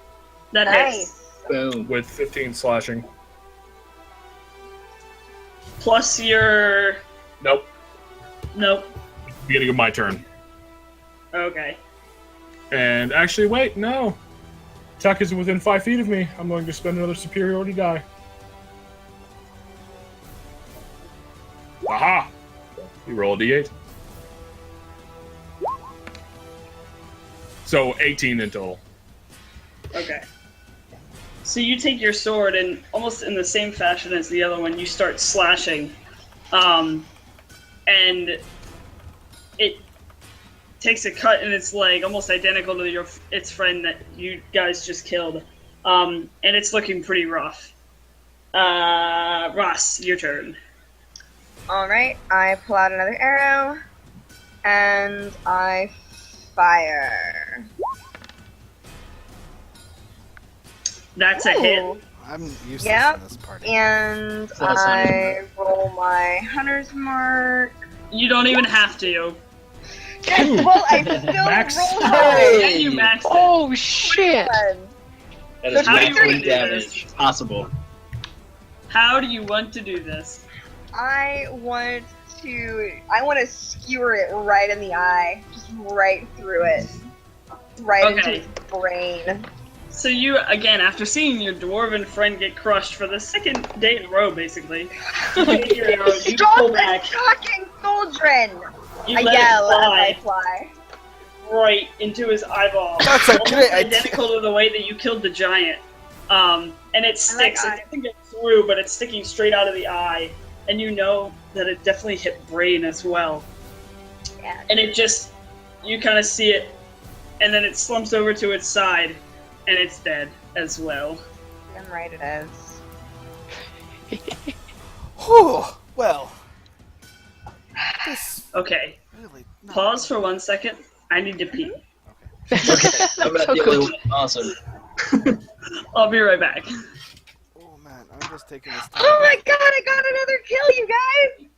That hits. Nice. Boom. with 15 slashing. Plus your... Nope. Nope. Beginning of my turn. Okay. And actually, wait, no. Tuck is within 5 feet of me. I'm going to spend another superiority die. Aha! You roll a d8. So 18 in total. Okay. So you take your sword and almost in the same fashion as the other one, you start slashing. And it takes a cut in its leg, almost identical to its friend that you guys just killed. And it's looking pretty rough. Ross, your turn. Alright, I pull out another arrow, and I fire. That's a hit. Ooh. I'm useless Yep. in this party. And Plus hunter's I roll my hunter's mark. You don't even have to. Yes, well, I still Max. roll Hey! And you maxed it. Oh shit! hard. That is How do you maximum want to do damage possible. How do you want to do this? I want to skewer it right in the eye, just right through it, right into Okay. its brain. So you, again, after seeing your dwarven friend get crushed for the second day in a row, basically, you take your arrow, you Stop pull back, attacking Goldrin! you I let yell it as fly I fly. right into his eyeball. That's a Almost great idea. identical to the way that you killed the giant. And it sticks. eye. It doesn't get through, but it's sticking straight out of the eye. And you know that it definitely hit brain as well. Yeah. And it just, you kind of see it, and then it slumps over to its side, and it's dead as well. I'm right, it is. Whew. Well, this Okay, really not pause for 1 second. I need to pee. I'm not So the good. only one. Awesome. I'll be right back. Oh man, I'm just taking this time. Oh my god, I got another kill, you guys!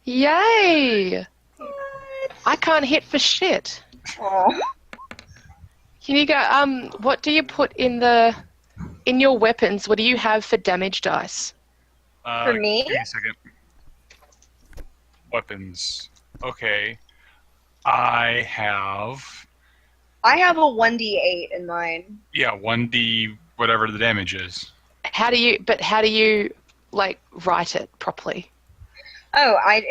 Yay! I can't hit for shit. Oh. Can you go? What do you put in your weapons? What do you have for damage dice? For me? Give me a second. Weapons. Okay. I have I have a 1d8 in mine. 1d whatever the damage is. How do you like write it properly? Oh, I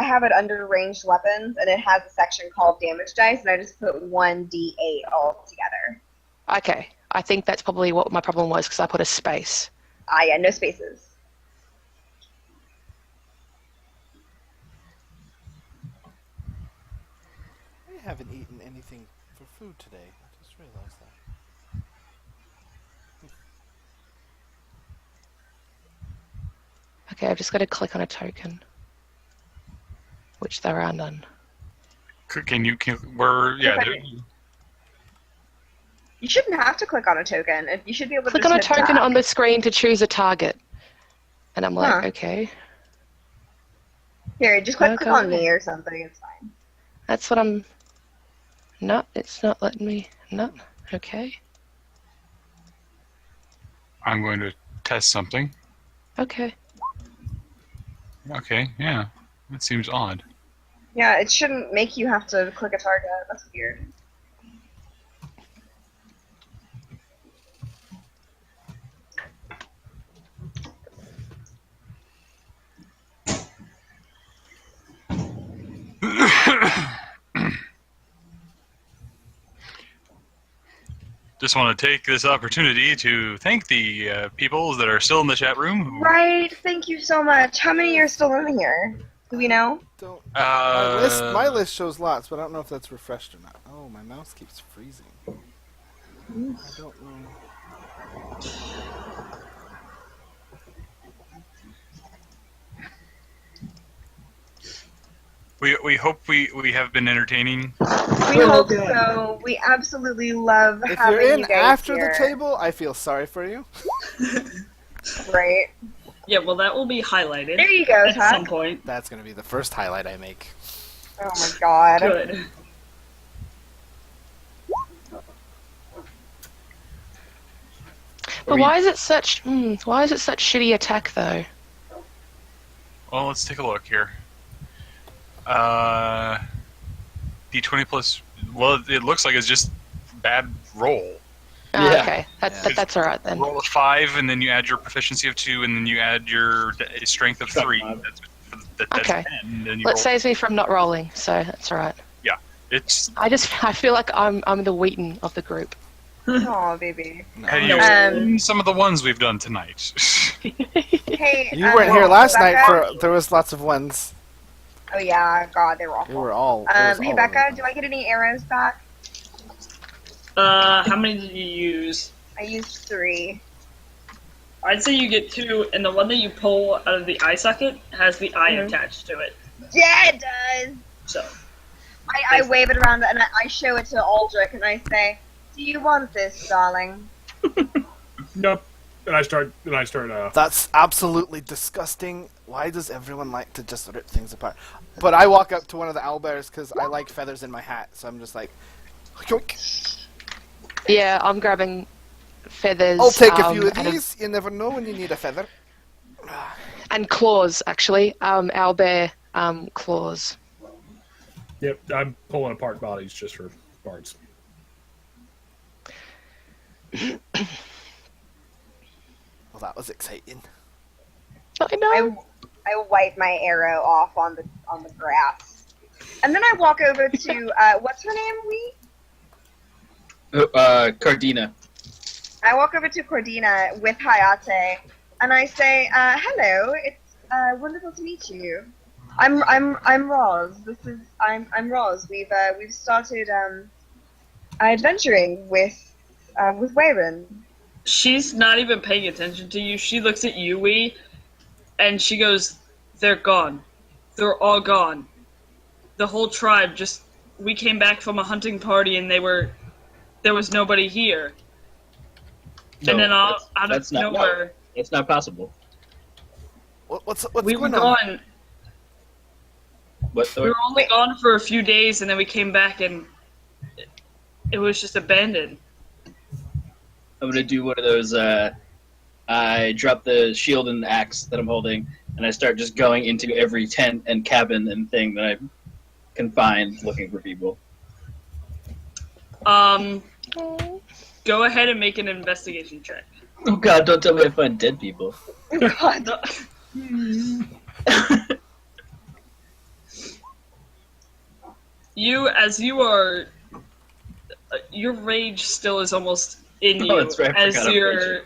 have it under ranged weapons, and it has a section called damage dice, and I just put 1d8 all together. Okay, I think that's probably what my problem was because I put a space. Ah, yeah, no spaces. I haven't eaten anything for food today. I just realized that. Okay, I've just got to click on a token, which there are none. You shouldn't have to click on a token. You should be able to Click on a just hit token tab. on the screen to choose a target. And I'm like, Huh. okay, Here, just click Okay. on me or something. It's fine. that's what I'm... No, it's not letting me... No, okay, I'm going to test something. okay. Okay, yeah. That seems odd. Yeah, it shouldn't make you have to click a target. That's weird. Just want to take this opportunity to thank the people that are still in the chat room. Who, Right, thank you so much. How many are still in here? Do we know? Don't. uh, My list shows lots, but I don't know if that's refreshed or not. Oh, my mouse keeps freezing. I don't know. we hope we have been entertaining. We hope so. We absolutely love If having you're in you guys after here. the table, I feel sorry for you. Right. Yeah, well, that will be highlighted There you go, at some Tuck. point. That's gonna be the first highlight I make. Oh my god. Good. But why is it such shitty attack though? Well, let's take a look here. D20 plus. Well, it looks like it's just bad roll. Oh, Yeah. okay, that's all right then. Roll a 5, and then you add your proficiency of 2, and then you add your strength of 3. That's Okay. 10. And then you Well, it roll. saves me from not rolling, so that's all right. It's I feel like I'm the Wheaton of the group. Oh, baby. have you seen some of the ones we've done tonight? Hey, You weren't here well, last night Becca? for. There was lots of ones. Oh yeah, God, they were They awful. were all. it was Hey, all Becca, of do I get any arrows back? How many did you use? I used 3. I'd say you get 2, and the one that you pull out of the eye socket has the eye attached to it. Yeah, it does. So, I wave it around and I show it to Aldrich and I say, "Do you want this, darling?" Nope. And I start. That's absolutely disgusting. Why does everyone like to just rip things apart? But I walk up to one of the owlbears because I like feathers in my hat, so I'm just like, yoink. Yeah, I'm grabbing feathers. I'll take a few of and these. You never know when you need a feather. and claws, actually. Owlbear claws. Yep. I'm pulling apart bodies just for parts. Well, that was exciting. I know. I wipe my arrow off on the grass, and then I walk over to what's her name? Cardina. I walk over to Cordina with Hayate, and I say, "Hello, it's wonderful to meet you. I'm Roz. I'm Roz. We've started adventuring with Waylon." she's not even paying attention to you. She looks at Yui, and she goes, "They're gone. They're all gone. The whole tribe just... We came back from a hunting party, and there was nobody here. No, and then out that's of not- nowhere, It's not possible. What's we were going on? gone. What? We were only gone for a few days, and then we came back, and it was just abandoned." I'm gonna do one of those. I drop the shield and axe that I'm holding, and I start just going into every tent and cabin and thing that I can find, looking for people. Go ahead and make an investigation check. Oh God! Don't tell me I find dead people. God. You are, your rage still is almost in you Oh, that's right, I as forgot I'm you're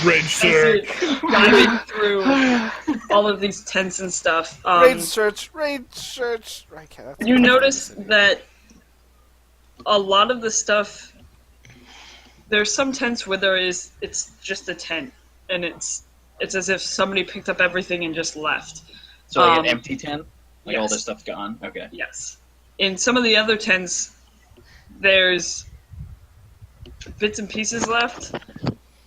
Rage as search. you're diving through all of these tents and stuff. Raid search. I can't. You notice that a lot of the stuff. There's some tents where it's just a tent, and it's as if somebody picked up everything and just left. So like an empty tent, like all yes. their stuff's gone. Okay. Yes. In some of the other tents, there's bits and pieces left,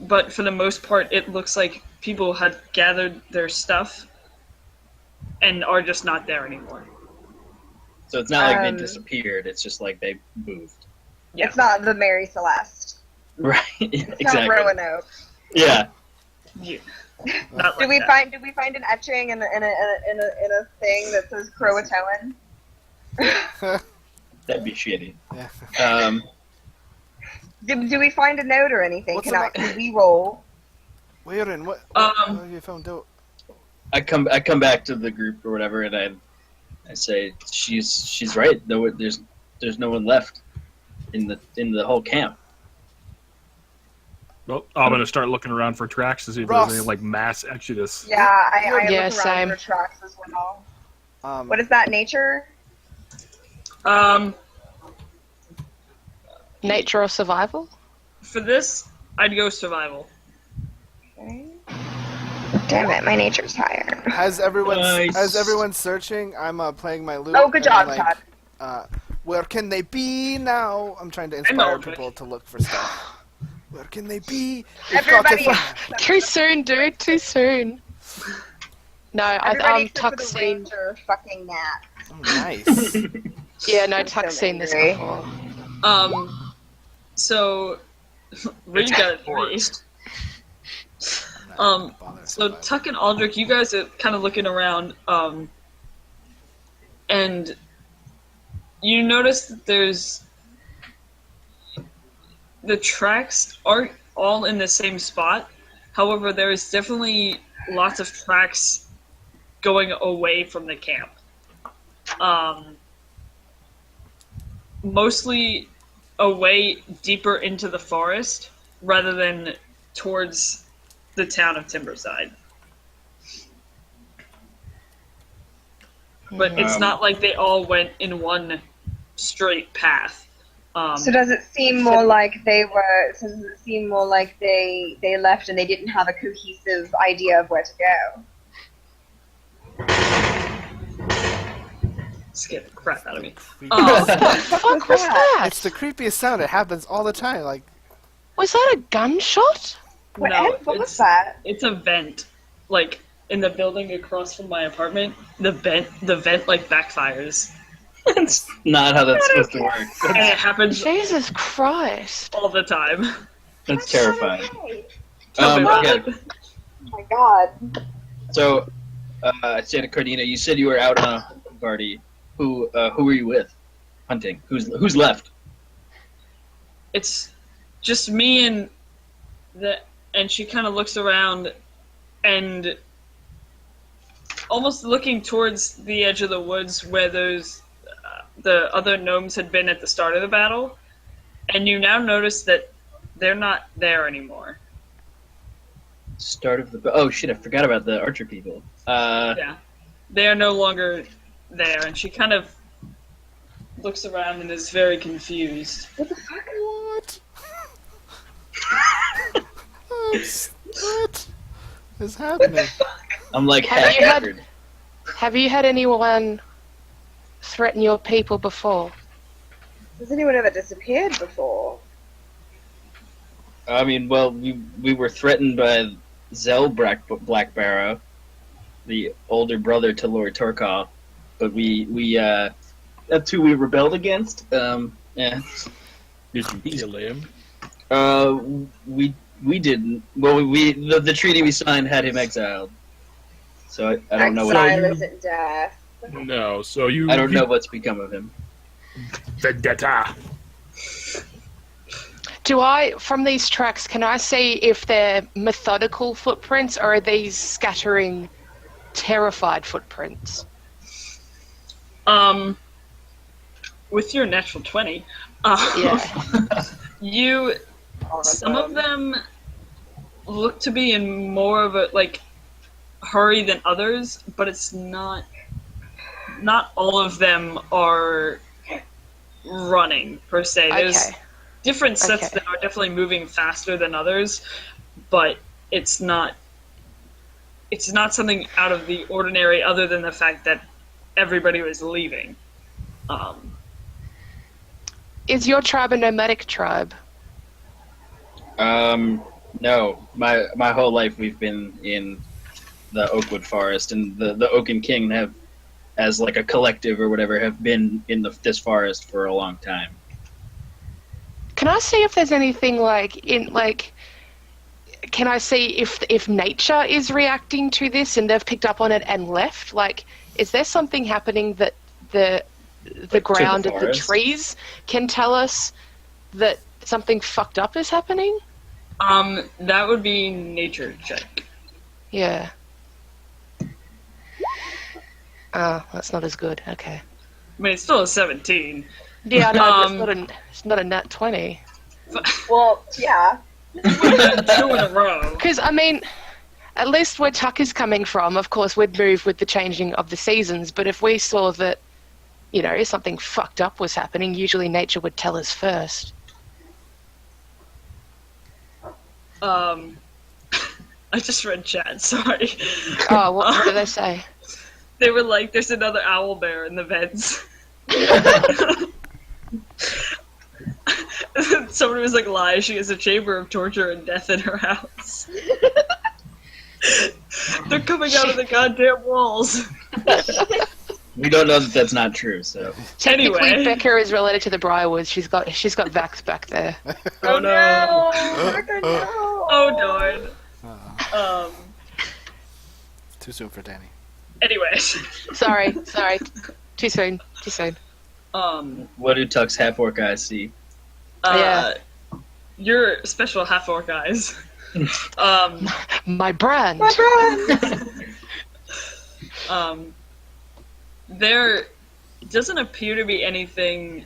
but for the most part, it looks like people had gathered their stuff and are just not there anymore. So it's not like they Um, disappeared. It's just like they moved. Yeah. It's not the Mary Celeste. Right. It's Exactly. not Roanoke. Yeah. Yeah. Not Did like we that. find an etching in a thing that says Croatoan? That'd be shitty. Yeah. Do we find a note or anything? What's Can we roll? Where in what Um, have you found out? I come back to the group or whatever, and I say she's right. There's no one left in the whole camp. Well, I'm gonna start looking around for tracks to see if Ross. there's any like mass exodus. Yeah, I Yeah, look around same. for tracks as well. Um, What is that? Nature? Nature or survival? For this, I'd go survival. Okay. Damn it, my nature's higher. As Nice. everyone's searching, I'm playing my lute. Oh, good and I'm job, like, Todd. Where can they be now? I'm trying to know, inspire but- people to look for stuff. Where can they be? We've got to Everybody, find- Too soon, dude. Too soon. No, Everybody except Tuck for the seen. ranger fucking Nat. Oh, nice. Yeah, no, I'm Tuck's so seen this angry. before. So read It's got it. forest. I'm not gonna bother So surviving. Tuck and Aldrich, you guys are kind of looking around, and you notice that the tracks aren't all in the same spot. However, there is definitely lots of tracks going away from the camp. Mostly away deeper into the forest rather than towards the town of Timberside. But it's not like they all went in one straight path. So does it seem more like they were? So does it seem more like they left and they didn't have a cohesive idea of where to go? Scared the crap out of me. Creepy. Oh, Fuck was that? It's the creepiest sound. It happens all the time. Like, Was that a gunshot? What, no, Ed, what was it's, that? it's a vent. Like, in the building across from my apartment, the vent like backfires. That's not how that's supposed to work. And it happens Jesus Christ. all the time. That's terrifying. Tell me about Yeah. it. Oh my god. So, Santa Cardina, you said you were out on a party. Who were you with? Hunting. Who's left? It's just me and she kind of looks around and almost looking towards the edge of the woods where those the other gnomes had been at the start of the battle, and you now notice that they're not there anymore. Start of the. Oh shit! I forgot about the archer people. Yeah, they are no longer there, and she kind of looks around and is very confused. What the fuck? what? What is happening? I'm like Have half you had- covered. Have you had anyone threaten your people before? Has anyone ever disappeared before? I mean, well, we were threatened by Zell Blackbarrow, the older brother to Lord Torkal, but we that's who we rebelled against. Yeah. Did you kill him? We didn't. Well, the treaty we signed had him exiled. So I don't know what Exile isn't death. No, so you. I don't know what's become of him. Vendetta. From these tracks, can I see if they're methodical footprints or are these scattering, terrified footprints? With your natural 20, Yeah. some of them look to be in more of a hurry than others, but it's not all of them are running per se. There's Okay. different sets Okay. that are definitely moving faster than others, but it's not something out of the ordinary other than the fact that everybody was leaving. Is your tribe a nomadic tribe? No. My whole life we've been in the Oakwood Forest, and the Oaken King have, as like a collective or whatever, have been in this forest for a long time. Can I see if there's anything can I see if nature is reacting to this and they've picked up on it and left? Like, is there something happening that the ground and the forest? trees can tell us that something fucked up is happening? That would be nature check. Yeah. Oh, that's not as good. Okay. I mean, it's still a 17. Yeah, no, it's not a nat 20. Well, yeah. We've done 2 in a row. Because, I mean, at least where Tuck is coming from, of course, we'd move with the changing of the seasons, but if we saw that, something fucked up was happening, usually nature would tell us first. I just read chat, sorry. Oh, what did they say? They were like, there's another owl bear in the vents. Somebody was like, lie, she has a chamber of torture and death in her house. They're coming out of the goddamn walls. We don't know that that's not true, so. Technically, Anyway. Becca is related to the Briarwoods. She's got Vax back there. Oh no! Becca, no. Oh darn. Too soon for Danny. Anyway. Sorry. Too soon. What do Tuck's half-orc eyes see? Yeah. Your special half-orc eyes. My brand. There doesn't appear to be anything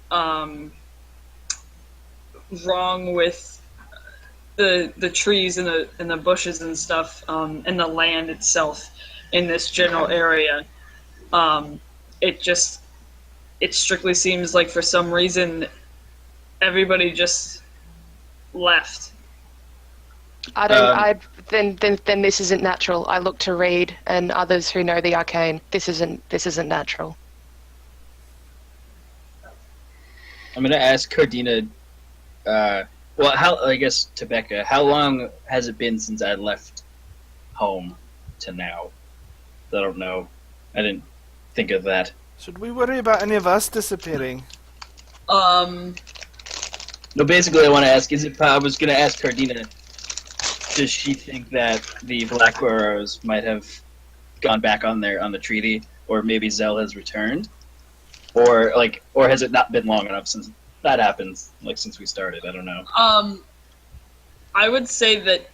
wrong with the trees and the bushes and stuff and the land itself in this general area. It strictly seems like for some reason everybody just left. Then this isn't natural. I look to Reed and others who know the arcane. This isn't natural. I'm gonna ask Cardina, I guess to Becca, how long has it been since I left home to now? I don't know. I didn't think of that. Should we worry about any of us disappearing? No, basically I want to ask, I was gonna ask Cardina, does she think that the Black Burrows might have gone back on the treaty, or maybe Zell has returned? Or has it not been long enough since that happened, since we started? I don't know. I would say that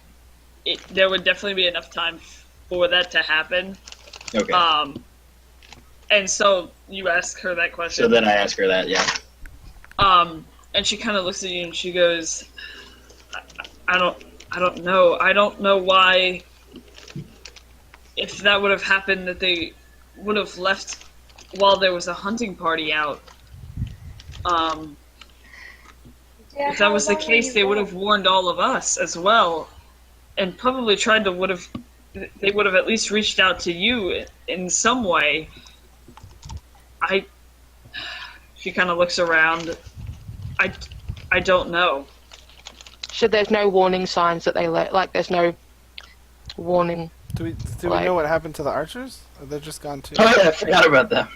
there would definitely be enough time for that to happen. Okay. And so you ask her that question. So then I ask her that, yeah. And she kind of looks at you and she goes, I don't know. I don't know why, if that would have happened, that they would have left while there was a hunting party out. If that was the case, they would have warned all of us as well, and probably they would have at least reached out to you in some way. She kind of looks around. I don't know. So there's no warning signs that they let. There's no warning. Do we know what happened to the archers? Or they're just gone too? Oh yeah, I forgot about them.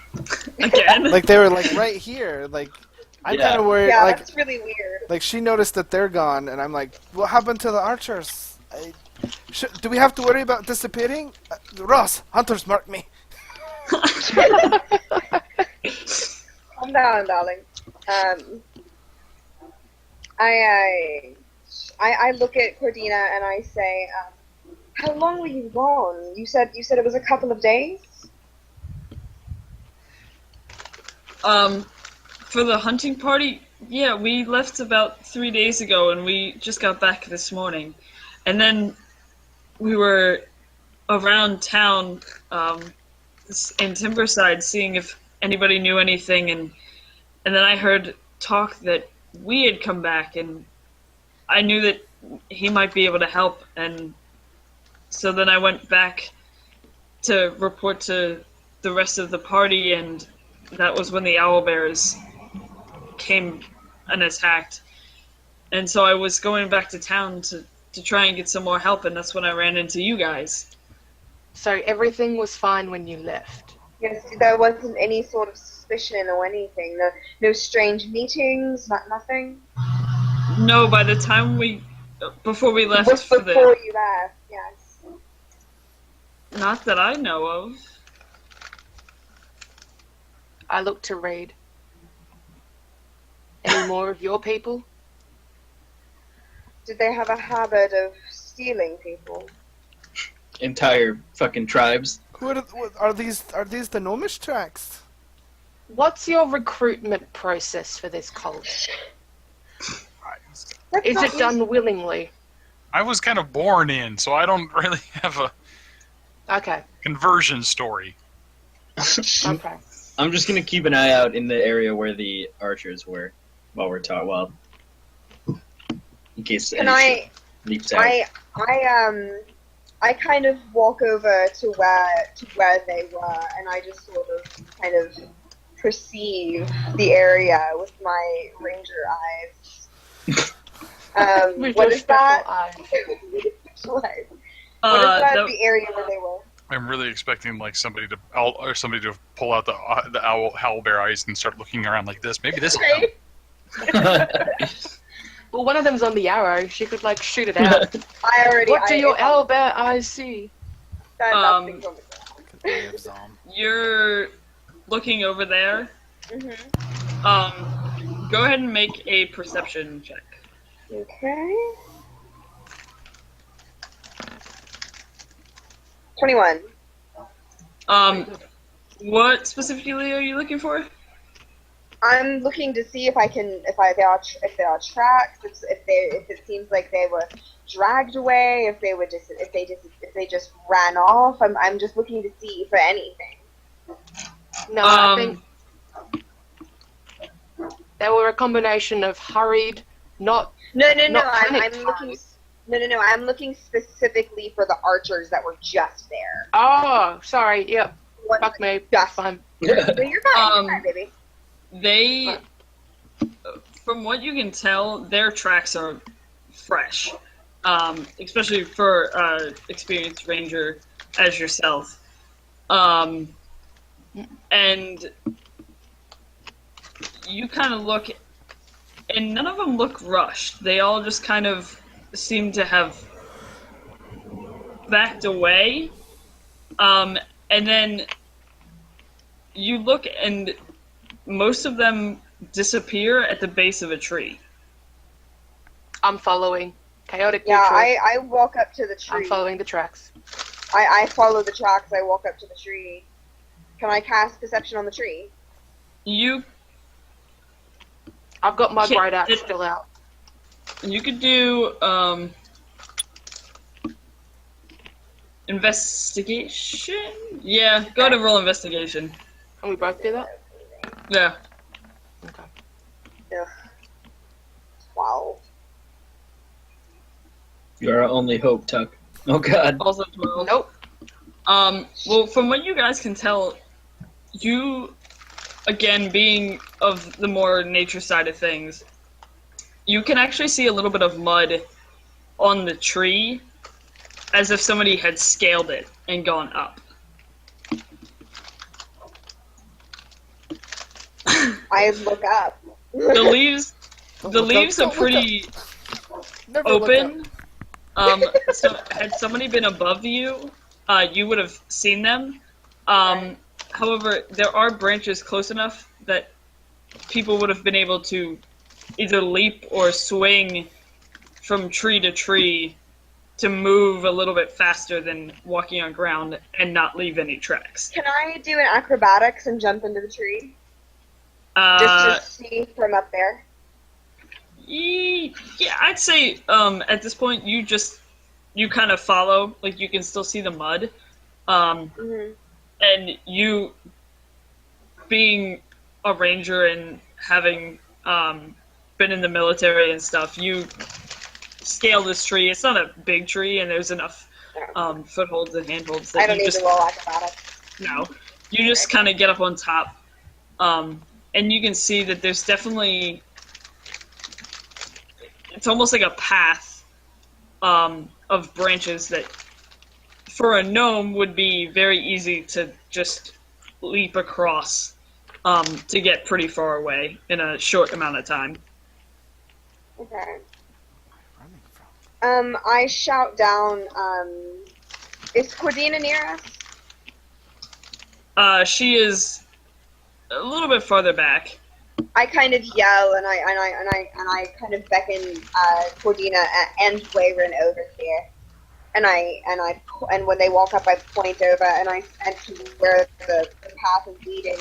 Again? They were right here. I'm kind of worried. Yeah, that's really weird. She noticed that they're gone, and I'm like, what happened to the archers? Do we have to worry about disappearing? Ross, hunters mark me. Calm down, darling. I look at Cordina and I say, how long were you gone? You said it was a couple of days? For the hunting party, yeah, we left about 3 days ago and we just got back this morning. And then we were around town in Timberside seeing if anybody knew anything, and then I heard talk that we had come back, and I knew that he might be able to help, and so then I went back to report to the rest of the party, and that was when the owlbears came and attacked. And so I was going back to town to try and get some more help, and that's when I ran into you guys. So everything was fine when you left? Yes, there wasn't any sort of suspicion or anything. No strange meetings, nothing? No, by the time before we left Before you left, yes. Not that I know of. I look to Reed. Any more of your people? Did they have a habit of stealing people? Entire fucking tribes. What are these the gnomish tracks? What's your recruitment process for this cult? Is it done willingly? I was kind of born in, so I don't really have a Okay. conversion story. Okay. I'm just gonna keep an eye out in the area where the archers were while we're talking. Well, in case Can any I? shit leaps out. I kind of walk over to where they were, and I just sort of kind of perceive the area with my ranger eyes. With What your is that? special eyes. Special eyes. What is that? that- The area where they were. I'm really expecting like somebody to pull out the howl bear eyes and start looking around like this. Maybe this. Right? Well, one of them's on the arrow. She could like shoot it out. What do your owlbear eyes see? Nothing's on the ground. Ray of Zom. You're looking over there. Mhm. Go ahead and make a perception check. Okay. 21. What specifically are you looking for? I'm looking to see if there are tracks, if it seems like they were dragged away, if they just ran off. I'm just looking to see for anything. No, I think they were a combination of hurried, not. No. Not I'm panicked. looking. No. I'm looking specifically for the archers that were just there. Oh, sorry. Yep. What- Fuck me. Just- Fine. No, you're fine. You're fine, baby. They, from what you can tell, their tracks are fresh, especially for experienced ranger as yourself. And you kind of look, and none of them look rushed. They all just kind of seem to have backed away. And then you look and most of them disappear at the base of a tree. I'm following. Chaotic Yeah, neutral. I walk up to the tree. I'm following the tracks. I follow the tracks. I walk up to the tree. Can I cast perception on the tree? You I've got my Can't- bright axe still out. could do investigation. Yeah, go ahead and roll investigation. Can we both do that? Yeah. Okay. Ugh. 12. You're our only hope, Tuck. Oh God. Also 12. Nope. Well, from what you guys can tell, you, again, being of the more nature side of things, you can actually see a little bit of mud on the tree, as if somebody had scaled it and gone up. I look up. The leaves, Don't look up, are don't look pretty Never look open. up. So had somebody been above you, you would have seen them. However, there are branches close enough that people would have been able to either leap or swing from tree to tree to move a little bit faster than walking on ground and not leave any tracks. Can I do an acrobatics and jump into the tree? Uh, Just to see from up there? Yeah, I'd say at this point you kind of follow, like you can still see the mud, Mm-hmm. and you being a ranger and having been in the military and stuff, you scale this tree. It's not a big tree, and there's enough footholds and handholds that I don't you need just to roll acrobatics. no, you just kind of get up on top, and you can see that there's definitely. It's almost like a path of branches that, for a gnome, would be very easy to just leap across to get pretty far away in a short amount of time. Okay. Running from. I shout down, is Cordina near us? She is a little bit farther back. I kind of yell and I kind of beckon Cordina and Wayron over here, and when they walk up, I point over and I to where the path is leading,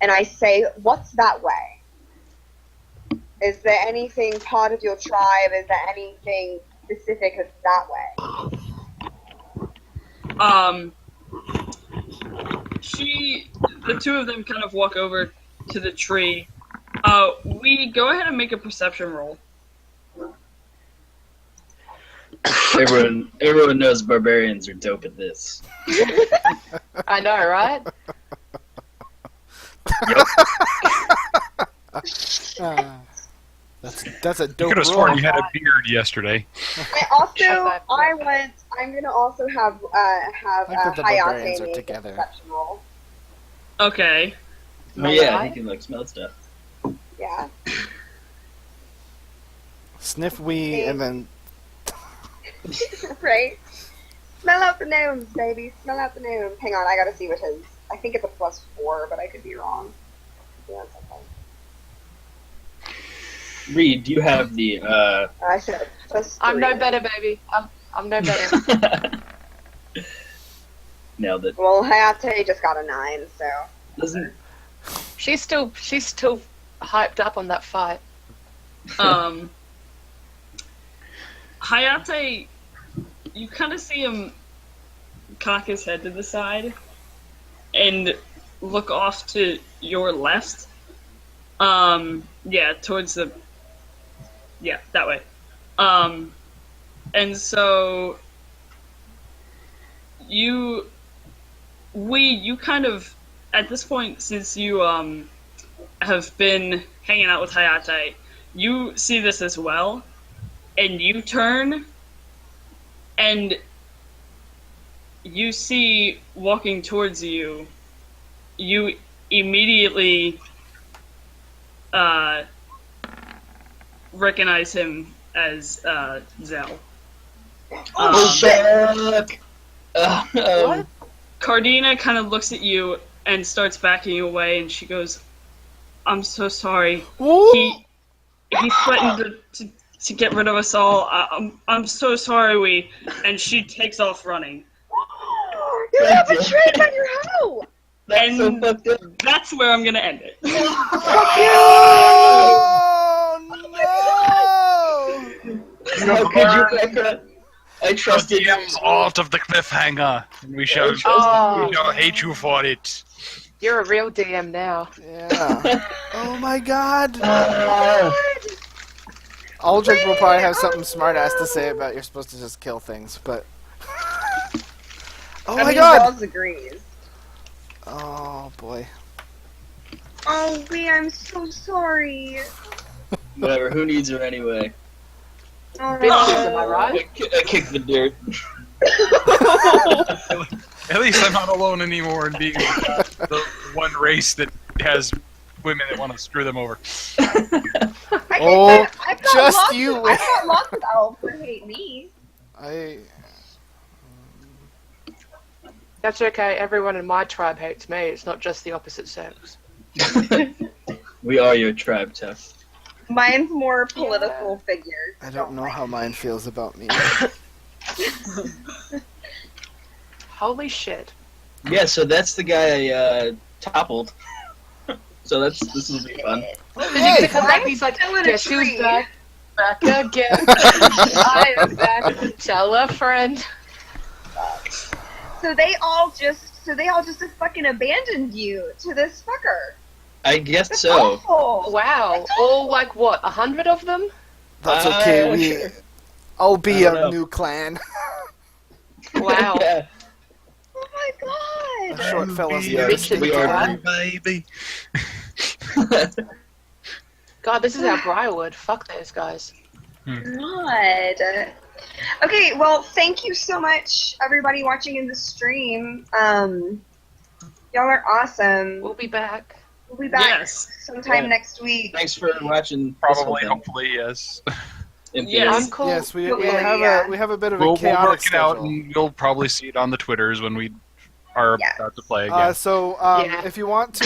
and I say, "What's that way? Is there anything part of your tribe? Is there anything specific that's that way?" The two of them kind of walk over to the tree. We go ahead and make a perception roll. Everyone knows barbarians are dope at this. I know, right? That's a You dope could have roll. sworn you had a beard yesterday. I also I went I'm gonna also have I like that the Hayate barbarians are make together. a perception roll. Okay. Oh, yeah, he can like smell stuff. Yeah. Sniff wee and then Right? Smell out the gnomes, baby. Smell out the gnomes. Hang on, I gotta see what his... I think it's a +4, but I could be wrong. Yeah, that's okay. Reed, you have the. I should have +3. I'm no better, baby. I'm no better. Nailed it. Well, Hayate just got a 9, so... Doesn't. she's still hyped up on that fight. Hayate, you kind of see him cock his head to the side and look off to your left. Yeah, towards the... Yeah, that way. And so... You kind of... At this point, since you, have been hanging out with Hayate, you see this as well. And you turn, and you see walking towards you, you immediately recognize him as Zell. Fuck! What? Cardina kind of looks at you and starts backing away, and she goes, "I'm so sorry. He threatened to get rid of us all. I'm so sorry, and she takes off running. You got betrayed by your hoe! That's so fucked up. That's where I'm gonna end it. Oh no! How could you, Becca? I trusted you. DM's out of the cliffhanger. And we shall hate you for it. You're a real DM now. Yeah. Oh my god. Aldrich will probably have something smart ass to say about you're supposed to just kill things, but oh I my mean, god! Wells agrees. Oh boy. Oh, wee, I'm so sorry. Whatever, who needs her anyway? Oh, Bitches, am I right? I kicked the dirt. At least I'm not alone anymore in being the one race that has women that want to screw them over. Oh, I've got just lots you. I've got lots of elves that hate me. That's okay. Everyone in my tribe hates me. It's not just the opposite sex. We are your tribe, Tuff. Mine's more political figures. I don't know how mine feels about me. Holy shit. Yeah, so that's the guy I toppled. So this will be fun. Hey, He's come back, he's like, still in a guess who's tree." back? Back again. I am back. Tell a friend. So they all just fucking abandoned you to this fucker. I guess That's so. awful. Wow. All like what? 100 of them? That's okay. I'll be I don't a know. new clan. Wow. Yeah. Oh my god. Short fellas. We are, Bitches, we are right? Baby. God, this is our Briarwood. Fuck those guys. God. Okay, well, thank you so much, everybody watching in the stream. Y'all are awesome. We'll be back. We'll be back Yes. sometime Yeah. next week. Thanks for watching. Probably, hopefully, yes. Yes. I'm cool. Yes, we Hopefully, have yeah. we have a bit of We'll a chaotic work it out, schedule. and you'll probably see it on the Twitters when we are Yes. about to play again. Yeah. If you want to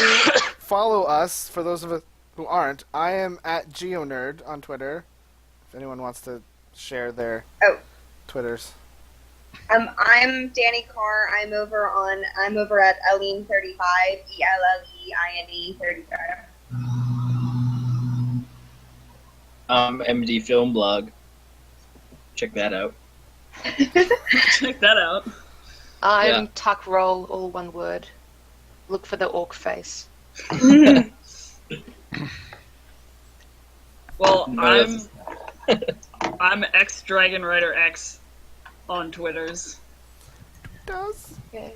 follow us, for those of us who aren't, I am at GeoNerd on Twitter. If anyone wants to share their Twitters. I'm Danny Carr. I'm over at Eileen35, ELLEINE35. MD Film Blog. Check that out. Check that out. I'm Yeah. Tuck Roll, all one word. Look for the orc face. Well, No, I'm X Dragon Rider X on Twitters. Does Yay.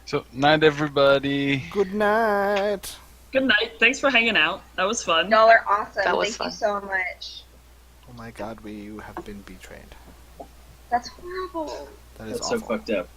So, night, everybody. good night. Good night. Thanks for hanging out. That was fun. Y'all are awesome. That was Thank fun. you so much. Oh my god, you have been betrayed. That's horrible. That is That's so awful. fucked up.